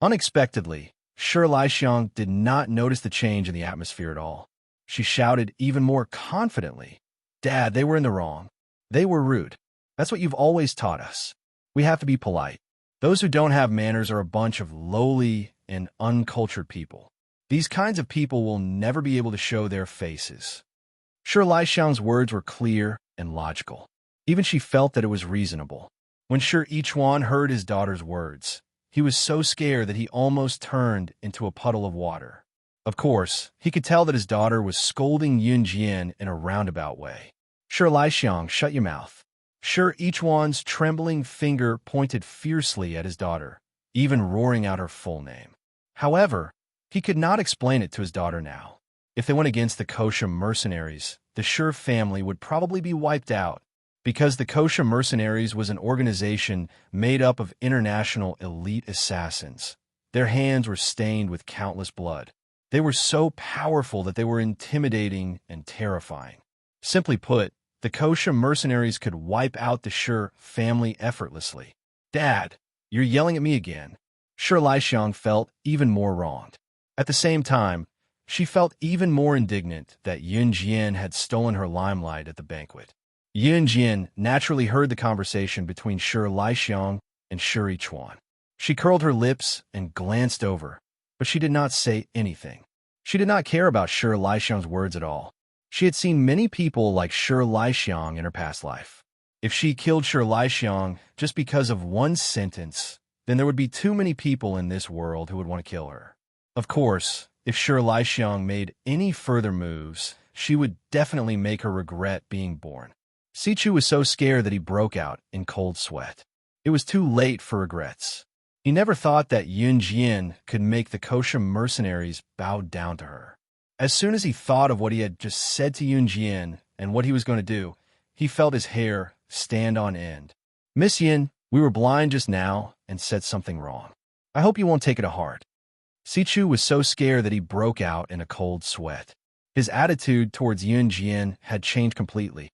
A: Unexpectedly, Shi Laixiang did not notice the change in the atmosphere at all. She shouted even more confidently, "Dad, they were in the wrong. They were rude. That's what you've always taught us. We have to be polite. Those who don't have manners are a bunch of lowly and uncultured people. These kinds of people will never be able to show their faces." Shi Laixiang's words were clear and logical. Even she felt that it was reasonable. When Shi Yichuan heard his daughter's words, he was so scared that he almost turned into a puddle of water. Of course, he could tell that his daughter was scolding Yun Jian in a roundabout way. "Shi Laixiang, shut your mouth." Shi Yichuan's trembling finger pointed fiercely at his daughter, even roaring out her full name. However, he could not explain it to his daughter now. If they went against the Kosha mercenaries, the Shi family would probably be wiped out. Because the Kosha mercenaries was an organization made up of international elite assassins. Their hands were stained with countless blood. They were so powerful that they were intimidating and terrifying. Simply put, the Kosha mercenaries could wipe out the Shi family effortlessly. "Dad, you're yelling at me again." Shi Laixiang felt even more wronged. At the same time, she felt even more indignant that Yun Jian had stolen her limelight at the banquet. Yun Jian naturally heard the conversation between Shi Laixiang and Shi Yichuan. She curled her lips and glanced over, but she did not say anything. She did not care about Shi Laixiang's words at all. She had seen many people like Shi Laixiang in her past life. If she killed Shi Laixiang just because of one sentence, then there would be too many people in this world who would want to kill her. Of course, if Shi Laixiang made any further moves, she would definitely make her regret being born. Sichu was so scared that he broke out in cold sweat. It was too late for regrets. He never thought that Yun Jian could make the kosher mercenaries bow down to her. As soon as he thought of what he had just said to Yun Jian and what he was going to do, he felt his hair stand on end. Miss Yin, we were blind just now and said something wrong. I hope you won't take it to heart. Sichu was so scared that he broke out in a cold sweat. His attitude towards Yun Jian had changed completely.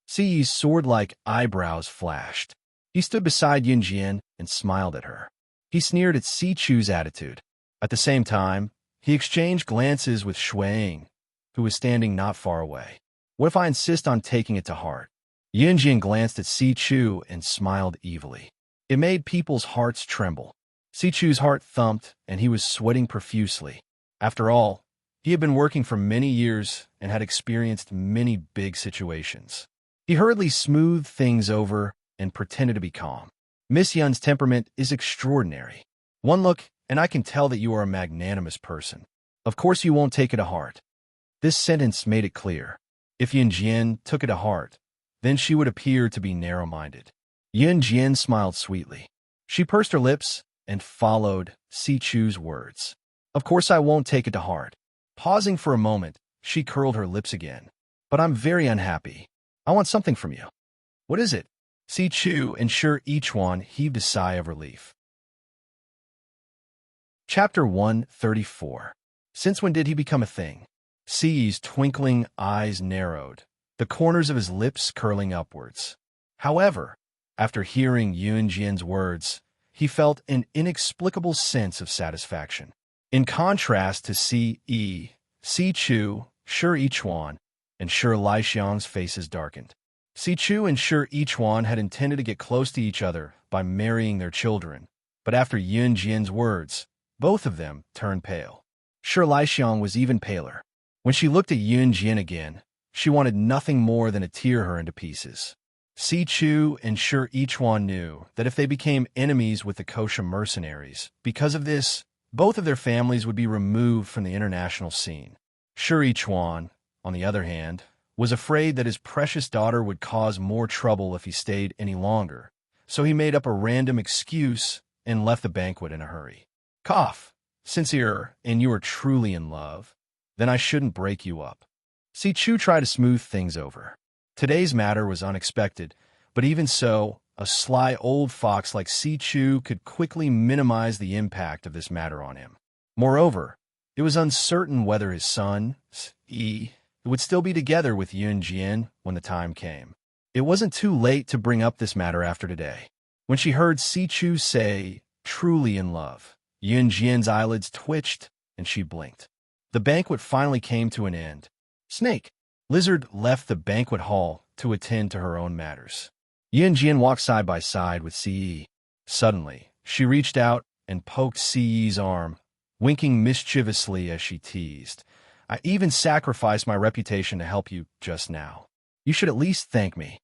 A: Siyi's sword-like eyebrows flashed. He stood beside Yun Jian and smiled at her. He sneered at Sichu's attitude. At the same time, he exchanged glances with Shuang, who was standing not far away. What if I insist on taking it to heart? Yun Jian glanced at Sichu and smiled evilly. It made people's hearts tremble. Sichu's heart thumped, and he was sweating profusely. After all, he had been working for many years and had experienced many big situations. He hurriedly smoothed things over and pretended to be calm. Miss Yun's temperament is extraordinary. One look, and I can tell that you are a magnanimous person. Of course you won't take it to heart. This sentence made it clear. If Yun Jian took it to heart, then she would appear to be narrow-minded. Yun Jian smiled sweetly. She pursed her lips and followed Sichu's words. Of course I won't take it to heart. Pausing for a moment, she curled her lips again. But I'm very unhappy. I want something from you. What is it? Sichu and Shi Yichuan heaved a sigh of relief. Chapter 134. Since when did he become a thing? Siyi's twinkling eyes narrowed, the corners of his lips curling upwards. However, after hearing Yun Jian's words, he felt an inexplicable sense of satisfaction. In contrast to Siyi, Sichu, Shi Yichuan, and Shi Laixiang's faces darkened. Sichu and Shi Yichuan had intended to get close to each other by marrying their children, but after Yun Jian's words, both of them turned pale. Shi Laixiang was even paler. When she looked at Yun Jian again, she wanted nothing more than to tear her into pieces. Sichu and Shi Yichuan knew that if they became enemies with the kosher mercenaries, because of this, both of their families would be removed from the international scene. Shi Yichuan, on the other hand, was afraid that his precious daughter would cause more trouble if he stayed any longer, so he made up a random excuse and left the banquet in a hurry. Cough. Sincere, and you are truly in love, then I shouldn't break you up. Sichu tried to smooth things over. Today's matter was unexpected, but even so, a sly old fox like Sichu could quickly minimize the impact of this matter on him. Moreover, it was uncertain whether his son, Yi, would still be together with Yun Jian when the time came. It wasn't too late to bring up this matter after today. When she heard Sichu say, truly in love, Yun Jian's eyelids twitched and she blinked. The banquet finally came to an end. Snake Lizard left the banquet hall to attend to her own matters. Yun Jian walked side by side with Siyi. Suddenly, she reached out and poked Siyi's arm, winking mischievously as she teased. I even sacrificed my reputation to help you just now. You should at least thank me.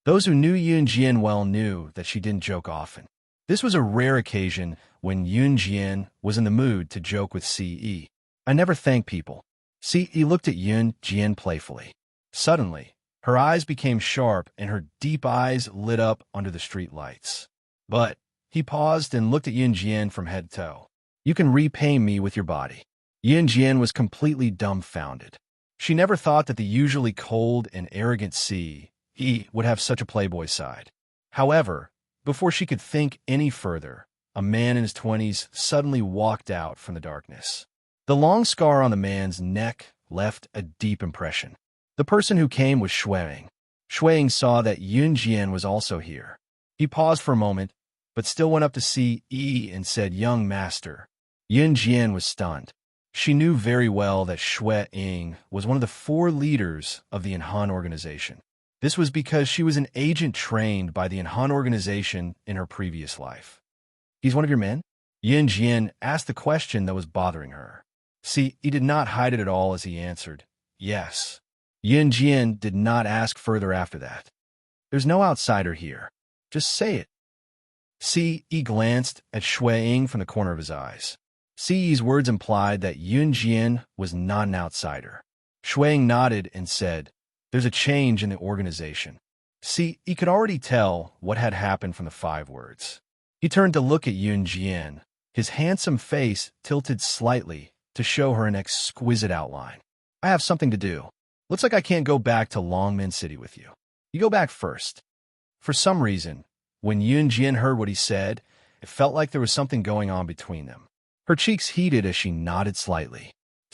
A: Those who knew Yun Jian well knew that she didn't joke often. This was a rare occasion when Yun Jian was in the mood to joke with Siyi. I never thank people. Siyi looked at Yun Jian playfully. Suddenly, her eyes became sharp and her deep eyes lit up under the street lights. But he paused and looked at Yun Jian from head to toe. You can repay me with your body. Yun Jian was completely dumbfounded. She never thought that the usually cold and arrogant Siyi would have such a playboy side. However, before she could think any further, a man in his 20s suddenly walked out from the darkness. The long scar on the man's neck left a deep impression. The person who came was Shuang. Shuang saw that Yun Jian was also here. He paused for a moment, but still went up to Siyi and said, Young master. Yun Jian was stunned. She knew very well that Shuang was one of the 4 leaders of the Enhan organization. This was because she was an agent trained by the Han organization in her previous life. He's one of your men? Yin Jian asked the question that was bothering her. See, he did not hide it at all as he answered, yes. Yin Jian did not ask further after that. There's no outsider here. Just say it. He glanced at Shui Ying from the corner of his eyes. Yi's words implied that Yun Jian was not an outsider. Shui Ying nodded and said, there's a change in the organization. He could already tell what had happened from the 5 words. He turned to look at Yun Jian, his handsome face tilted slightly to show her an exquisite outline. I have something to do. Looks like I can't go back to Longmen City with you. You go back first. For some reason, when Yun Jian heard what he said, it felt like there was something going on between them. Her cheeks heated as she nodded slightly.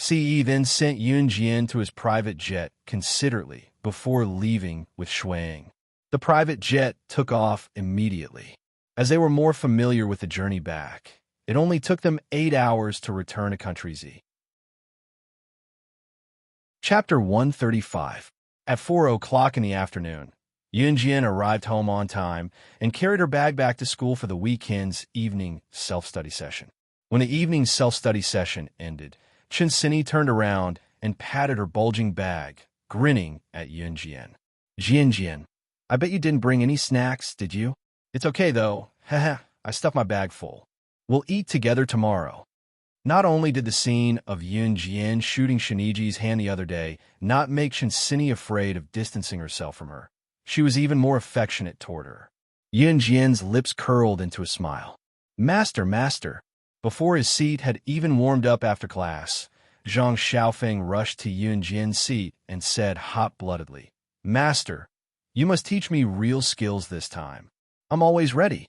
A: Yi then sent Yun Jian to his private jet considerately before leaving with Shui Ying. The private jet took off immediately. As they were more familiar with the journey back, it only took them 8 hours to return to Country Z. Chapter 135. At 4 o'clock in the afternoon, Yun Jian arrived home on time and carried her bag back to school for the weekend's evening self-study session. When the evening self-study session ended, Chen Sini turned around and patted her bulging bag, grinning at Yun Jian. Jian, I bet you didn't bring any snacks, did you? It's okay, though. Haha, I stuffed my bag full. We'll eat together tomorrow. Not only did the scene of Yun Jian shooting Shiniji's hand the other day not make Chen Sini afraid of distancing herself from her, she was even more affectionate toward her. Yun Jian's lips curled into a smile. Master. Before his seat had even warmed up after class, Zhang Xiaofeng rushed to Yun Jian's seat and said hot-bloodedly, Master, you must teach me real skills this time. I'm always ready.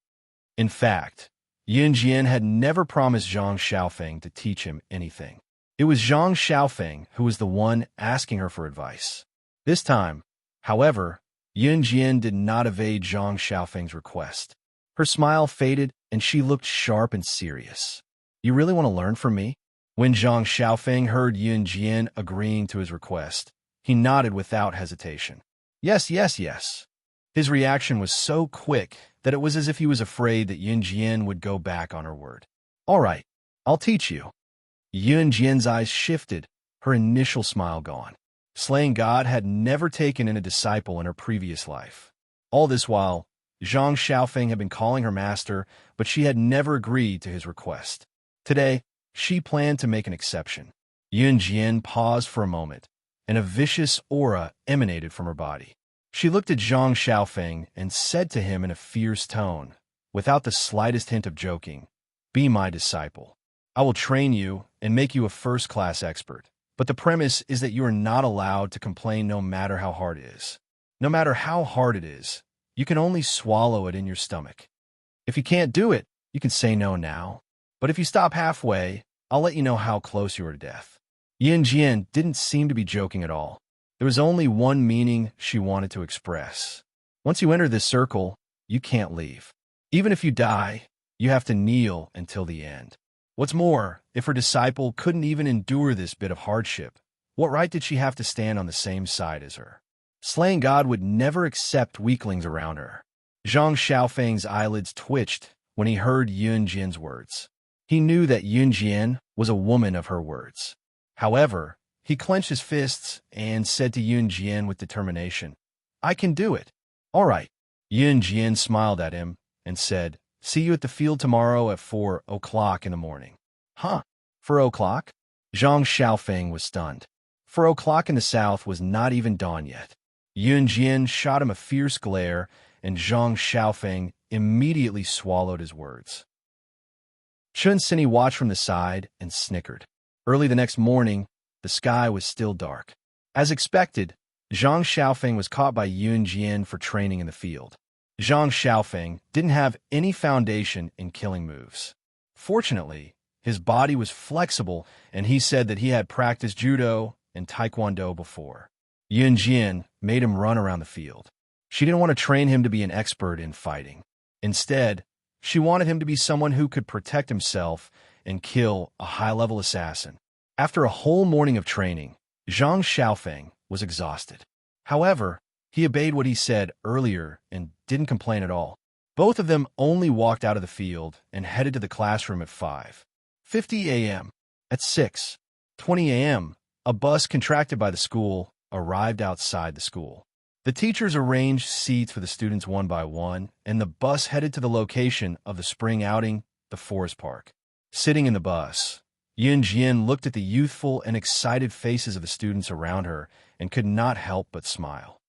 A: In fact, Yun Jian had never promised Zhang Xiaofeng to teach him anything. It was Zhang Xiaofeng who was the one asking her for advice. This time, however, Yun Jian did not evade Zhang Xiaofeng's request. Her smile faded and she looked sharp and serious. You really want to learn from me? When Zhang Xiaofeng heard Yun Jian agreeing to his request, he nodded without hesitation. Yes. His reaction was so quick that it was as if he was afraid that Yun Jian would go back on her word. All right, I'll teach you. Yun Jian's eyes shifted, her initial smile gone. Slaying God had never taken in a disciple in her previous life. All this while, Zhang Xiaofeng had been calling her master, but she had never agreed to his request. Today, she planned to make an exception. Yun Jian paused for a moment, and a vicious aura emanated from her body. She looked at Zhang Xiaofeng and said to him in a fierce tone, without the slightest hint of joking, Be my disciple. I will train you and make you a first-class expert. But the premise is that you are not allowed to complain no matter how hard it is. No matter how hard it is, you can only swallow it in your stomach. If you can't do it, you can say no now. But if you stop halfway, I'll let you know how close you are to death. Yun Jian didn't seem to be joking at all. There was only one meaning she wanted to express. Once you enter this circle, you can't leave. Even if you die, you have to kneel until the end. What's more, if her disciple couldn't even endure this bit of hardship, what right did she have to stand on the same side as her? Slaying God would never accept weaklings around her. Zhang Xiaofeng's eyelids twitched when he heard Yun Jian's words. He knew that Yun Jian was a woman of her words. However, he clenched his fists and said to Yun Jian with determination, I can do it. All right. Yun Jian smiled at him and said, See you at the field tomorrow at 4 o'clock in the morning. Huh? 4 o'clock? Zhang Xiaofeng was stunned. 4 o'clock in the south was not even dawn yet. Yun Jian shot him a fierce glare, and Zhang Xiaofeng immediately swallowed his words. Chen Sini watched from the side and snickered. Early the next morning, the sky was still dark. As expected, Zhang Xiaofeng was caught by Yun Jian for training in the field. Zhang Xiaofeng didn't have any foundation in killing moves. Fortunately, his body was flexible, and he said that he had practiced judo and taekwondo before. Yun Jian made him run around the field. She didn't want to train him to be an expert in fighting. Instead, she wanted him to be someone who could protect himself and kill a high-level assassin. After a whole morning of training, Zhang Xiaofeng was exhausted. However, He obeyed what he said earlier and didn't complain at all. Both of them only walked out of the field and headed to the classroom at 5:50 a.m. At 6:20 a.m., a bus contracted by the school arrived outside the school. The teachers arranged seats for the students one by one, and the bus headed to the location of the spring outing, the forest park. Sitting in the bus, Yunjian looked at the youthful and excited faces of the students around her and could not help but smile.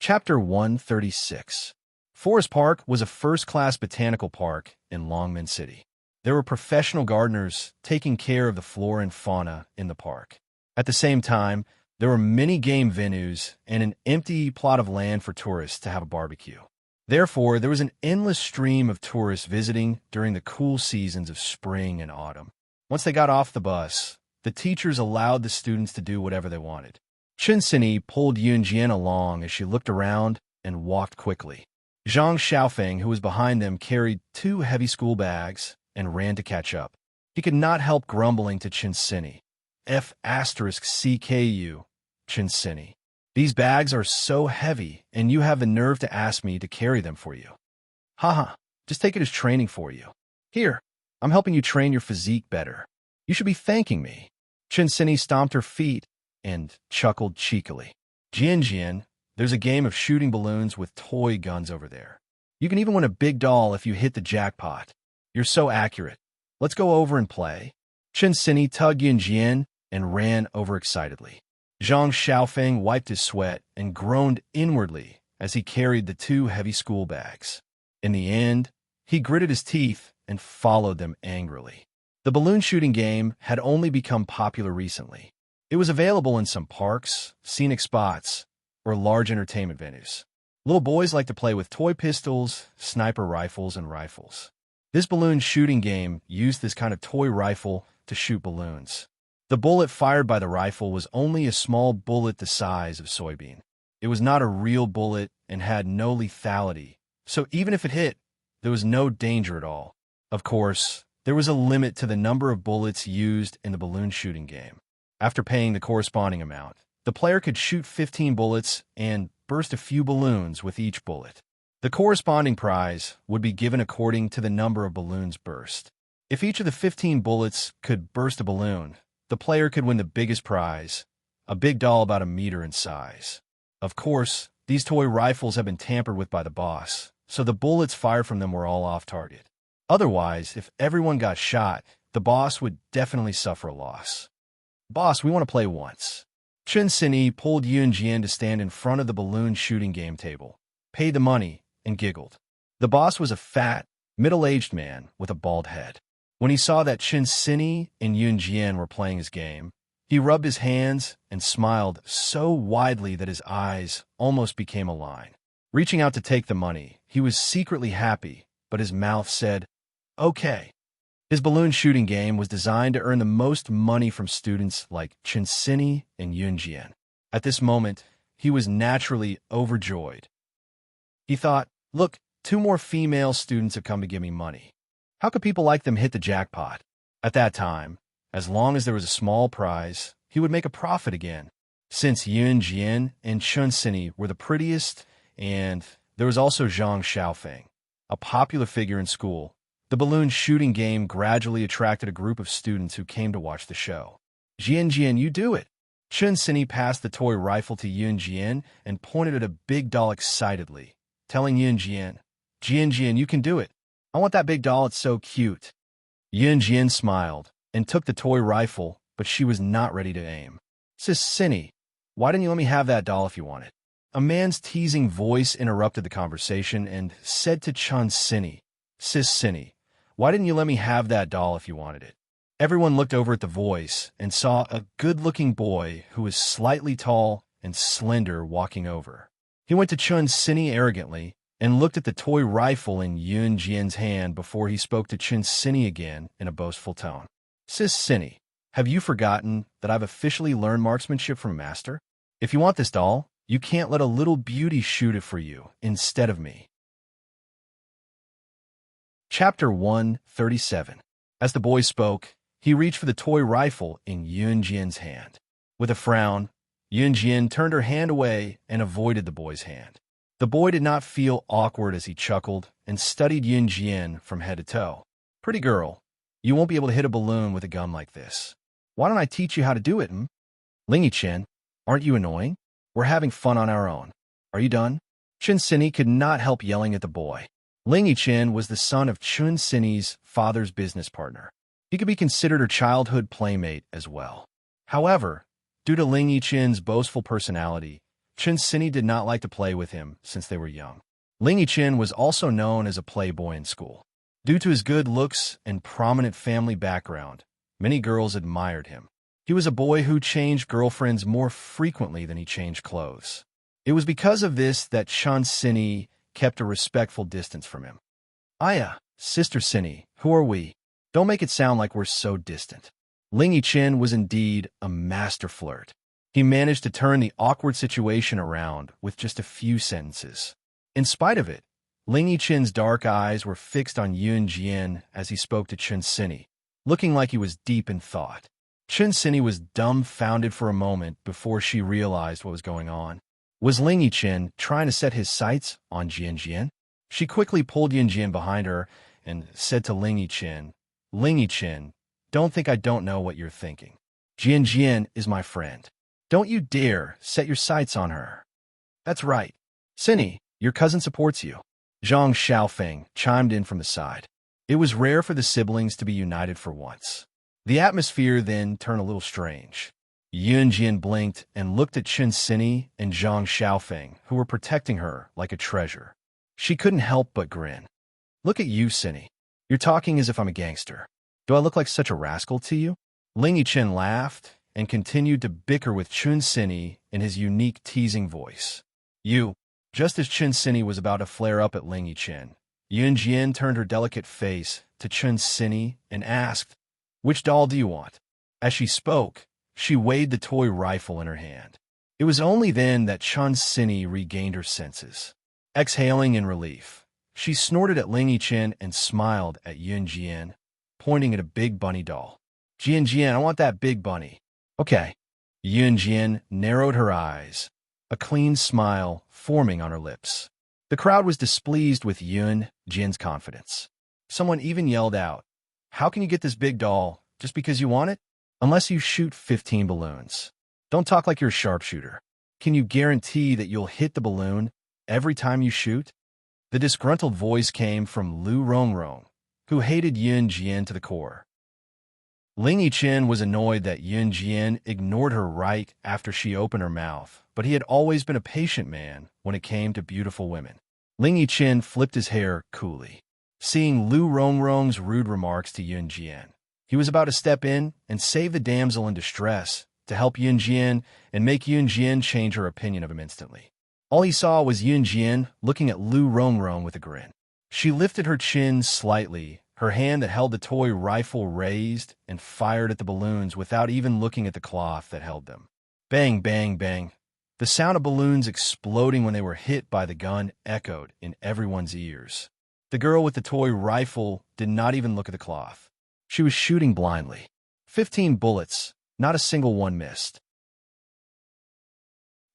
A: Chapter 136. Forest Park was a first-class botanical park in Longmen City. There were professional gardeners taking care of the flora and fauna in the park. At the same time, there were many game venues and an empty plot of land for tourists to have a barbecue. Therefore, there was an endless stream of tourists visiting during the cool seasons of spring and autumn. Once they got off the bus, the teachers allowed the students to do whatever they wanted. Chinsini pulled Yunjian along as she looked around and walked quickly. Zhang Xiaofeng, who was behind them, carried 2 heavy school bags and ran to catch up. He could not help grumbling to Chinsini. F***CKU, Chinsini. These bags are so heavy, and you have the nerve to ask me to carry them for you. Haha, just take it as training for you. Here, I'm helping you train your physique better. You should be thanking me. Chinsini stomped her feet and chuckled cheekily. Jian, there's a game of shooting balloons with toy guns over there. You can even win a big doll if you hit the jackpot. You're so accurate. Let's go over and play. Chinsini tugged Yunjian and ran over excitedly. Zhang Xiaofeng wiped his sweat and groaned inwardly as he carried the 2 heavy school bags. In the end, he gritted his teeth and followed them angrily. The balloon shooting game had only become popular recently. It was available in some parks, scenic spots, or large entertainment venues. Little boys like to play with toy pistols, sniper rifles, and rifles. This balloon shooting game used this kind of toy rifle to shoot balloons. The bullet fired by the rifle was only a small bullet the size of soybean. It was not a real bullet and had no lethality, so even if it hit, there was no danger at all. Of course, there was a limit to the number of bullets used in the balloon shooting game. After paying the corresponding amount, the player could shoot 15 bullets and burst a few balloons with each bullet. The corresponding prize would be given according to the number of balloons burst. If each of the 15 bullets could burst a balloon, the player could win the biggest prize, a big doll about a meter in size. Of course, these toy rifles have been tampered with by the boss, so the bullets fired from them were all off target. Otherwise, if everyone got shot, the boss would definitely suffer a loss. Boss, we want to play once. Chinsini pulled Yunjian to stand in front of the balloon shooting game table, paid the money, and giggled. The boss was a fat, middle-aged man with a bald head. When he saw that Chinsini and Yunjian were playing his game, he rubbed his hands and smiled so widely that his eyes almost became a line. Reaching out to take the money, he was secretly happy, but his mouth said, "Okay." His balloon shooting game was designed to earn the most money from students like Chinsini and Yunjian. At this moment, he was naturally overjoyed. He thought, look, 2 more female students have come to give me money. How could people like them hit the jackpot? At that time, as long as there was a small prize, he would make a profit again. Since Yunjian and Chinsini were the prettiest, and there was also Zhang Xiaofeng, a popular figure in school, the balloon shooting game gradually attracted a group of students who came to watch the show. Jian, you do it. Chinsini passed the toy rifle to Yunjian and pointed at a big doll excitedly, telling Jian, you can do it. I want that big doll, it's so cute. Yunjian smiled and took the toy rifle, but she was not ready to aim. Chinsini, why didn't you let me have that doll if you want it? A man's teasing voice interrupted the conversation and said to Chinsini, why didn't you let me have that doll if you wanted it? Everyone looked over at the voice and saw a good-looking boy who was slightly tall and slender walking over. He went to Chinsini arrogantly and looked at the toy rifle in Yunjian's hand before he spoke to Chinsini again in a boastful tone. Chinsini, have you forgotten that I've officially learned marksmanship from Master? If you want this doll, you can't let a little beauty shoot it for you instead of me. Chapter 137. As the boy spoke, he reached for the toy rifle in Yunjian's hand. With a frown, Yunjian turned her hand away and avoided the boy's hand. The boy did not feel awkward as he chuckled and studied Yunjian from head to toe. Pretty girl, you won't be able to hit a balloon with a gun like this. Why don't I teach you how to do it, hmm? Lingy Chen, aren't you annoying? We're having fun on our own. Are you done? Chun Sini could not help yelling at the boy. Lingy Chen was the son of Chun Sini's father's business partner. He could be considered her childhood playmate as well. However, due to Lingy Chen's boastful personality, Chun Sini did not like to play with him since they were young. Lingy Chen was also known as a playboy in school. Due to his good looks and prominent family background, many girls admired him. He was a boy who changed girlfriends more frequently than he changed clothes. It was because of this that Chun Sini kept a respectful distance from him. Aya, Sister Sini, who are we? Don't make it sound like we're so distant. Lingy Chen was indeed a master flirt. He managed to turn the awkward situation around with just a few sentences. In spite of it, Lingy Chen's dark eyes were fixed on Yun Jian as he spoke to Chun Sini, looking like he was deep in thought. Chun Sini was dumbfounded for a moment before she realized what was going on. Was Lingy Chen trying to set his sights on Jian Jian? She quickly pulled Yun Jian behind her and said to Lingy Chen, don't think I don't know what you're thinking. Jian Jian is my friend. Don't you dare set your sights on her. That's right. Sini, your cousin supports you. Zhang Xiaofeng chimed in from the side. It was rare for the siblings to be united for once. The atmosphere then turned a little strange. Yun Jian blinked and looked at Chun Sini and Zhang Xiaofeng, who were protecting her like a treasure. She couldn't help but grin. Look at you, Sini. You're talking as if I'm a gangster. Do I look like such a rascal to you? Lingy Chen laughed and continued to bicker with Chun Sini in his unique teasing voice. You. Just as Chun Sini was about to flare up at Lingy Chen, Yun Jian turned her delicate face to Chun Sini and asked, which doll do you want? As she spoke, she weighed the toy rifle in her hand. It was only then that Chun Sini regained her senses. Exhaling in relief, she snorted at Lingy Chen and smiled at Yun Jian, pointing at a big bunny doll. Jian Jian, I want that big bunny. Okay. Yun Jian narrowed her eyes, a clean smile forming on her lips. The crowd was displeased with Yun Jian's confidence. Someone even yelled out, how can you get this big doll just because you want it? Unless you shoot 15 balloons. Don't talk like you're a sharpshooter. Can you guarantee that you'll hit the balloon every time you shoot? The disgruntled voice came from Lu Rongrong, who hated Yun Jian to the core. Lingy Chen was annoyed that Yun Jian ignored her right after she opened her mouth, but he had always been a patient man when it came to beautiful women. Lingy Chen flipped his hair coolly. Seeing Lu Rongrong's rude remarks to Yun Jian, he was about to step in and save the damsel in distress to help Yun Jian and make Yun Jian change her opinion of him instantly. All he saw was Yun Jian looking at Lu Rongrong with a grin. She lifted her chin slightly, her hand that held the toy rifle raised, and fired at the balloons without even looking at the cloth that held them. Bang, bang, bang. The sound of balloons exploding when they were hit by the gun echoed in everyone's ears. The girl with the toy rifle did not even look at the cloth. She was shooting blindly. 15 bullets, not a single one missed.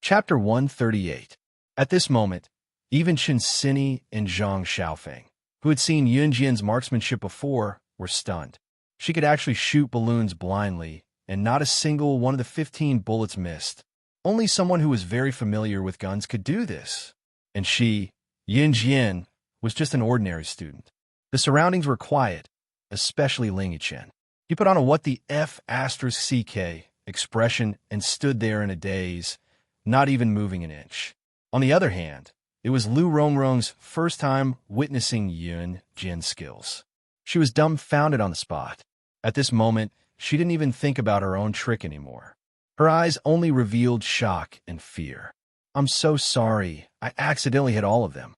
A: Chapter 138. At this moment, even Chun Sini and Zhang Xiaofeng, who had seen Yun Jian's marksmanship before, were stunned. She could actually shoot balloons blindly, and not a single one of the 15 bullets missed. Only someone who was very familiar with guns could do this. And she, Yun Jian, was just an ordinary student. The surroundings were quiet, especially Lingy Chen. He put on a what the F asterisk CK expression and stood there in a daze, not even moving an inch. On the other hand, it was Lu Rongrong's first time witnessing Yun Jian's skills. She was dumbfounded on the spot. At this moment, she didn't even think about her own trick anymore. Her eyes only revealed shock and fear. I'm so sorry. I accidentally hit all of them.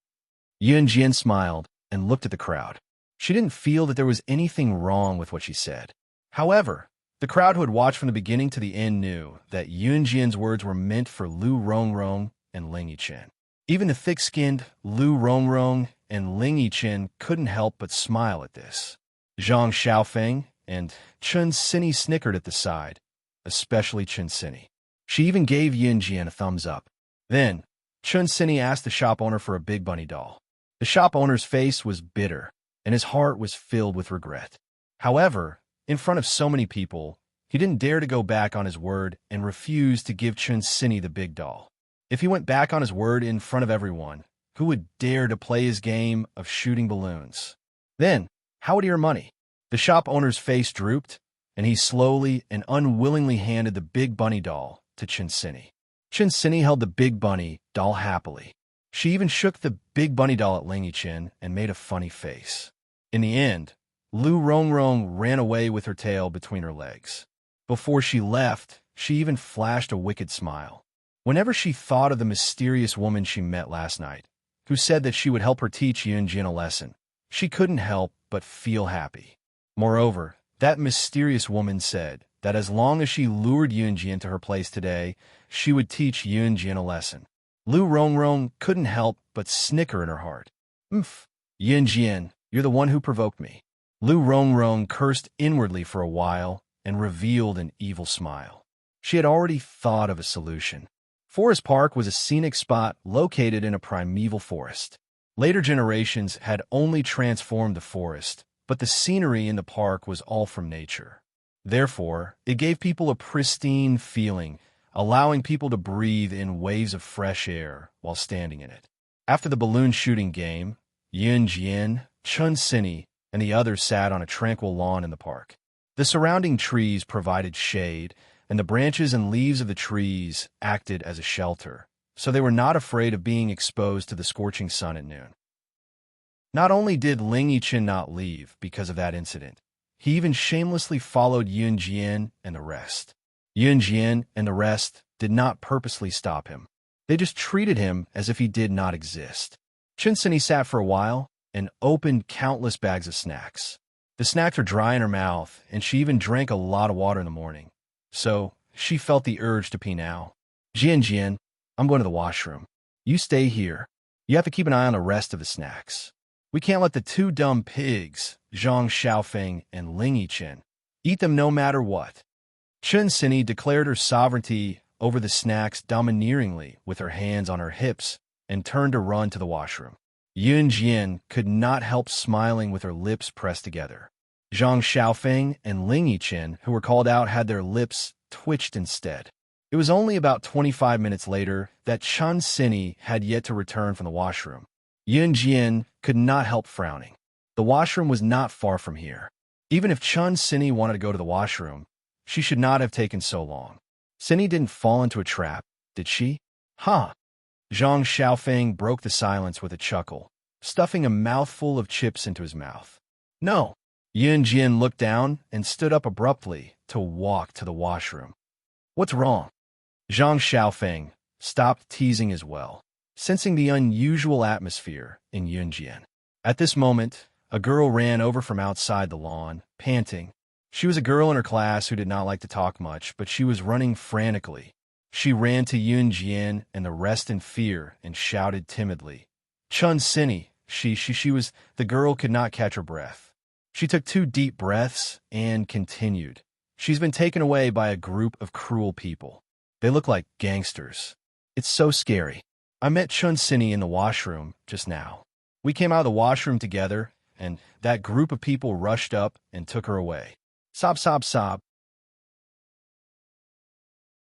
A: Yun Jian smiled and looked at the crowd. She didn't feel that there was anything wrong with what she said. However, the crowd who had watched from the beginning to the end knew that Yun Jian's words were meant for Lu Rongrong and Lingy Chen. Even the thick-skinned Lu Rongrong and Lingy Chen couldn't help but smile at this. Zhang Xiaofeng and Chun Sini snickered at the side, especially Chun Sini. She even gave Yunjian a thumbs up. Then, Chun Sini asked the shop owner for a big bunny doll. The shop owner's face was bitter, and his heart was filled with regret. However, in front of so many people, he didn't dare to go back on his word and refused to give Chun Sini the big doll. If he went back on his word in front of everyone, who would dare to play his game of shooting balloons? Then, how would he earn money? The shop owner's face drooped, and he slowly and unwillingly handed the big bunny doll to Chun Sini. Chun Sini held the big bunny doll happily. She even shook the big bunny doll at Ling Yichin and made a funny face. In the end, Lu Rongrong ran away with her tail between her legs. Before she left, she even flashed a wicked smile. Whenever she thought of the mysterious woman she met last night, who said that she would help her teach Yunjian a lesson, she couldn't help but feel happy. Moreover, that mysterious woman said that as long as she lured Yunjian to her place today, she would teach Yunjian a lesson. Lu Rongrong couldn't help but snicker in her heart. Umph, Yunjian, you're the one who provoked me. Lu Rongrong cursed inwardly for a while and revealed an evil smile. She had already thought of a solution. Forest Park was a scenic spot located in a primeval forest. Later generations had only transformed the forest, but the scenery in the park was all from nature. Therefore, it gave people a pristine feeling, allowing people to breathe in waves of fresh air while standing in it. After the balloon shooting game, Yunjian, Chun Sini, and the others sat on a tranquil lawn in the park. The surrounding trees provided shade, and the branches and leaves of the trees acted as a shelter, so they were not afraid of being exposed to the scorching sun at noon. Not only did Ling Yichin not leave because of that incident, he even shamelessly followed Yunjian and the rest. Yunjian and the rest did not purposely stop him. They just treated him as if he did not exist. Chun Sini sat for a while and opened countless bags of snacks. The snacks were dry in her mouth, and she even drank a lot of water in the morning. So, she felt the urge to pee now. Jian, I'm going to the washroom. You stay here. You have to keep an eye on the rest of the snacks. We can't let the two dumb pigs, Zhang Xiaofeng and Ling Yichin, eat them no matter what. Chun Sini declared her sovereignty over the snacks domineeringly with her hands on her hips and turned to run to the washroom. Yunjian could not help smiling with her lips pressed together. Zhang Xiaofeng and Ling Yichin, who were called out, had their lips twitched instead. It was only about 25 minutes later that Chun Sini had yet to return from the washroom. Yunjian could not help frowning. The washroom was not far from here. Even if Chun Sini wanted to go to the washroom, she should not have taken so long. Sini didn't fall into a trap, did she? Huh. Zhang Xiaofeng broke the silence with a chuckle, stuffing a mouthful of chips into his mouth. No. Yunjian looked down and stood up abruptly to walk to the washroom. What's wrong? Zhang Xiaofeng stopped teasing as well, sensing the unusual atmosphere in Yunjian. At this moment, a girl ran over from outside the lawn, panting. She was a girl in her class who did not like to talk much, but she was running frantically. She ran to Yunjian and the rest in fear and shouted timidly. Chun Sini, she was... The girl could not catch her breath. She took 2 deep breaths and continued. She's been taken away by a group of cruel people. They look like gangsters. It's so scary. I met Chun Sini in the washroom just now. We came out of the washroom together, and that group of people rushed up and took her away. Sob, sob, sob.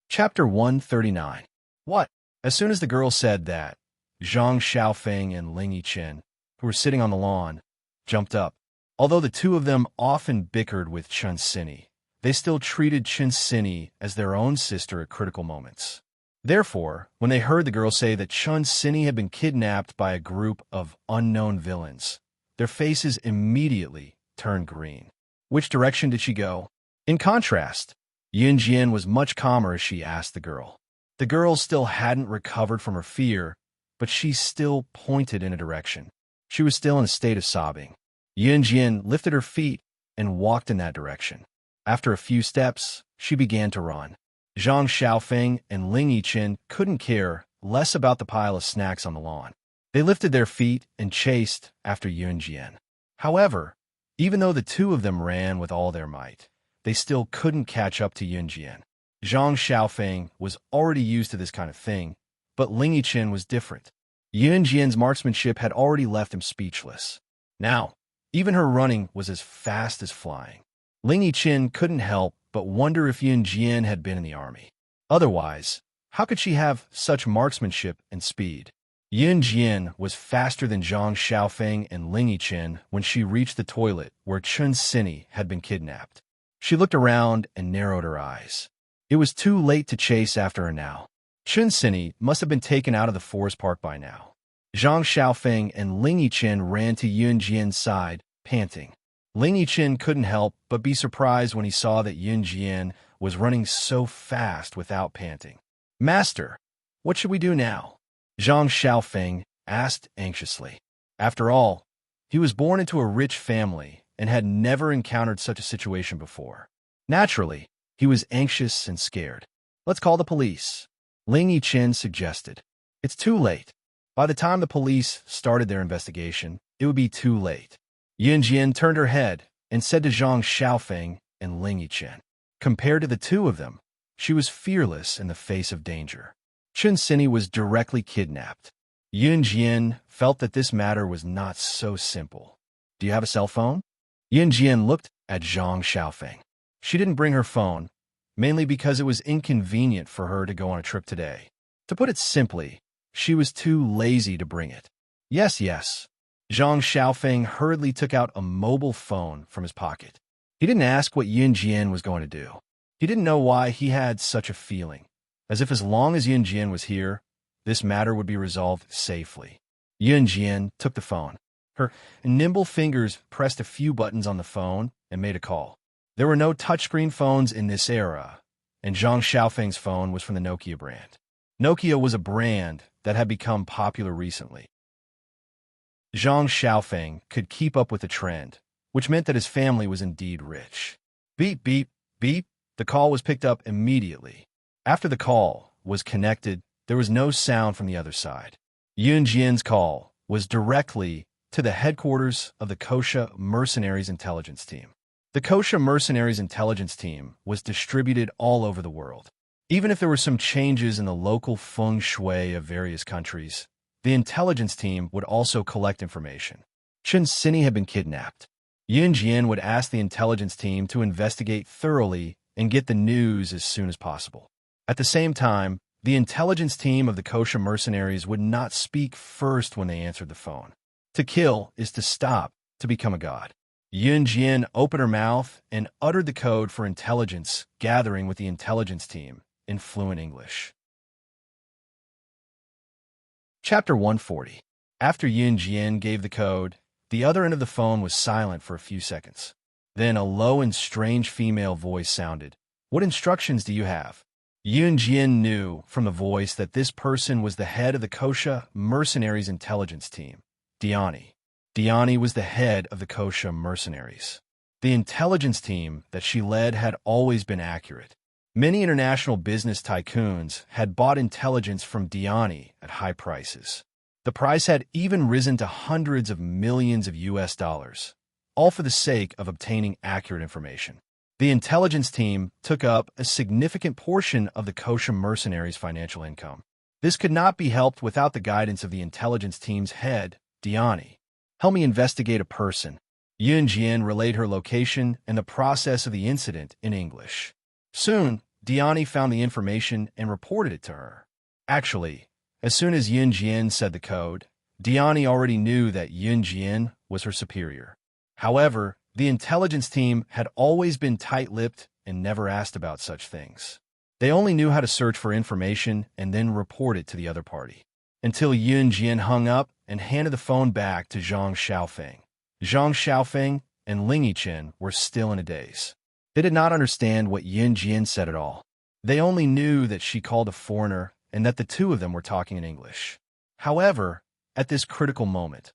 A: Chapter 139. What? As soon as the girl said that, Zhang Xiaofeng and Ling Yichin, who were sitting on the lawn, jumped up. Although the two of them often bickered with Chun Sini, they still treated Chun Sini as their own sister at critical moments. Therefore, when they heard the girl say that Chun Sini had been kidnapped by a group of unknown villains, their faces immediately turned green. Which direction did she go? In contrast, Yunjian was much calmer as she asked the girl. The girl still hadn't recovered from her fear, but she still pointed in a direction. She was still in a state of sobbing. Yunjian lifted her feet and walked in that direction. After a few steps, she began to run. Zhang Xiaofeng and Ling Yichin couldn't care less about the pile of snacks on the lawn. They lifted their feet and chased after Yunjian. However, even though the two of them ran with all their might, they still couldn't catch up to Yunjian. Zhang Xiaofeng was already used to this kind of thing, but Ling Yiqian was different. Yun Jian's marksmanship had already left him speechless. Now, even her running was as fast as flying. Ling Yiqian couldn't help but wonder if Yun Jian had been in the army. Otherwise, how could she have such marksmanship and speed? Yun Jian was faster than Zhang Xiaofeng and Ling Yiqian when she reached the toilet where Chun Sini had been kidnapped. She looked around and narrowed her eyes. It was too late to chase after her now. Chun Sini must have been taken out of the forest park by now. Zhang Xiaofeng and Ling Yiqian ran to Yun Jian's side, panting. Ling Yiqian couldn't help but be surprised when he saw that Yun Jian was running so fast without panting. "Master, what should we do now?" Zhang Xiaofeng asked anxiously. After all, he was born into a rich family and had never encountered such a situation before. Naturally, he was anxious and scared. "Let's call the police," Ling Yiqian suggested. "It's too late. By the time the police started their investigation, it would be too late." Yun Jian turned her head and said to Zhang Xiaofeng and Ling Yiqian. Compared to the two of them, she was fearless in the face of danger. Chun Sini was directly kidnapped. Yun Jian felt that this matter was not so simple. "Do you have a cell phone?" Yun Jian looked at Zhang Xiaofeng. She didn't bring her phone, mainly because it was inconvenient for her to go on a trip today. To put it simply, she was too lazy to bring it. Yes. Zhang Xiaofeng hurriedly took out a mobile phone from his pocket. He didn't ask what Yun Jian was going to do. He didn't know why he had such a feeling, as if as long as Yun Jian was here, this matter would be resolved safely. Yun Jian took the phone. Her nimble fingers pressed a few buttons on the phone and made a call. There were no touchscreen phones in this era, and Zhang Xiaofeng's phone was from the Nokia brand. Nokia was a brand that had become popular recently. Zhang Xiaofeng could keep up with the trend, which meant that his family was indeed rich. Beep, beep, beep. The call was picked up immediately. After the call was connected, there was no sound from the other side. Yun Jian's call was directly to the headquarters of the Kosha Mercenaries Intelligence Team. The Kosha Mercenaries Intelligence Team was distributed all over the world. Even if there were some changes in the local feng shui of various countries, the intelligence team would also collect information. Chun Sini had been kidnapped. Yun Jian would ask the intelligence team to investigate thoroughly and get the news as soon as possible. At the same time, the intelligence team of the Kosha mercenaries would not speak first when they answered the phone. To kill is to stop, to become a god. Yun Jian opened her mouth and uttered the code for intelligence gathering with the intelligence team in fluent English. Chapter 140. After Yun Jian gave the code, the other end of the phone was silent for a few seconds. Then a low and strange female voice sounded. "What instructions do you have?" Yun Jian knew from the voice that this person was the head of the Kosha Mercenaries Intelligence Team, Diani. Diani was the head of the Kosha Mercenaries. The intelligence team that she led had always been accurate. Many international business tycoons had bought intelligence from Diani at high prices. The price had even risen to hundreds of millions of US dollars, all for the sake of obtaining accurate information. The intelligence team took up a significant portion of the Kosha mercenaries' financial income. This could not be helped without the guidance of the intelligence team's head, Diani. "Help me investigate a person." Yun Jian relayed her location and the process of the incident in English. Soon, Diani found the information and reported it to her. Actually, as soon as Yun Jian said the code, Diani already knew that Yun Jian was her superior. However, the intelligence team had always been tight-lipped and never asked about such things. They only knew how to search for information and then report it to the other party. Until Yun Jian hung up and handed the phone back to Zhang Xiaofeng. Zhang Xiaofeng and Ling Yiqian were still in a daze. They did not understand what Yun Jian said at all. They only knew that she called a foreigner and that the two of them were talking in English. However, at this critical moment,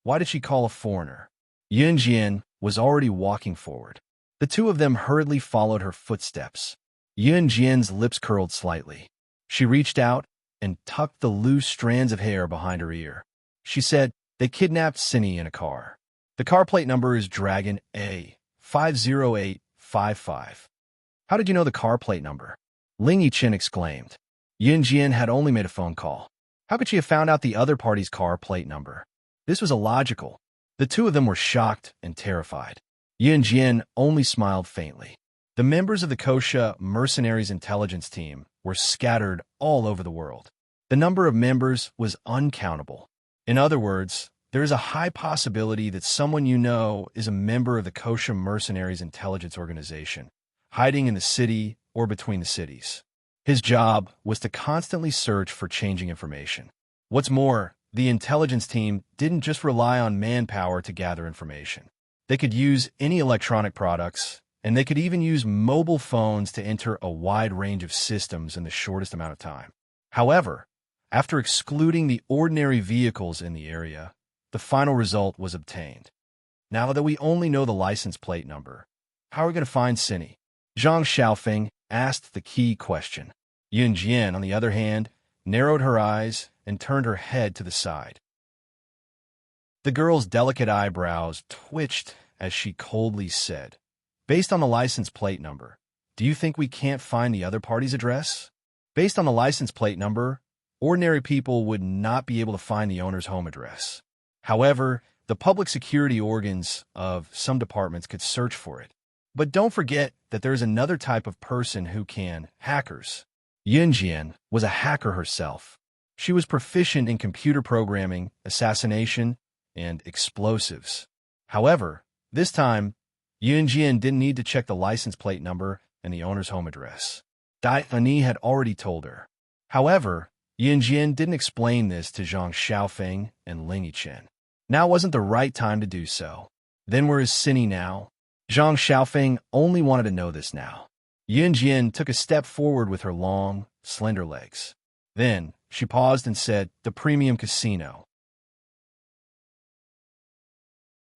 A: why did she call a foreigner? Yun Jian was already walking forward. The two of them hurriedly followed her footsteps. Yun Jian's lips curled slightly. She reached out and tucked the loose strands of hair behind her ear. She said, "They kidnapped Sini in a car. The car plate number is Dragon A 50855. "How did you know the car plate number?" Ling Yichen exclaimed. Yun Jian had only made a phone call. How could she have found out the other party's car plate number? This was illogical. The two of them were shocked and terrified. Yun Jian only smiled faintly. The members of the Kosha mercenaries intelligence team were scattered all over the world. The number of members was uncountable. In other words, there is a high possibility that someone you know is a member of the Kosha mercenaries intelligence organization, hiding in the city or between the cities. His job was to constantly search for changing information. What's more, the intelligence team didn't just rely on manpower to gather information. They could use any electronic products, and they could even use mobile phones to enter a wide range of systems in the shortest amount of time. However, after excluding the ordinary vehicles in the area, the final result was obtained. Now that we only know the license plate number, how are we going to find Cindy? Zhang Xiaofeng asked the key question. Yun Jian, on the other hand, narrowed her eyes and turned her head to the side. The girl's delicate eyebrows twitched as she coldly said, "Based on the license plate number, do you think we can't find the other party's address? Based on the license plate number, ordinary people would not be able to find the owner's home address. However, the public security organs of some departments could search for it. But don't forget that there is another type of person who can, hackers." Yun Jian was a hacker herself. She was proficient in computer programming, assassination, and explosives. However, this time, Yun Jian didn't need to check the license plate number and the owner's home address. Dai Ani had already told her. However, Yun Jian didn't explain this to Zhang Xiaofeng and Ling Yichen. Now wasn't the right time to do so. Then where is Cindy now? Zhang Xiaofeng only wanted to know this now. Yun Jian took a step forward with her long, slender legs. Then, she paused and said, "The Premium Casino."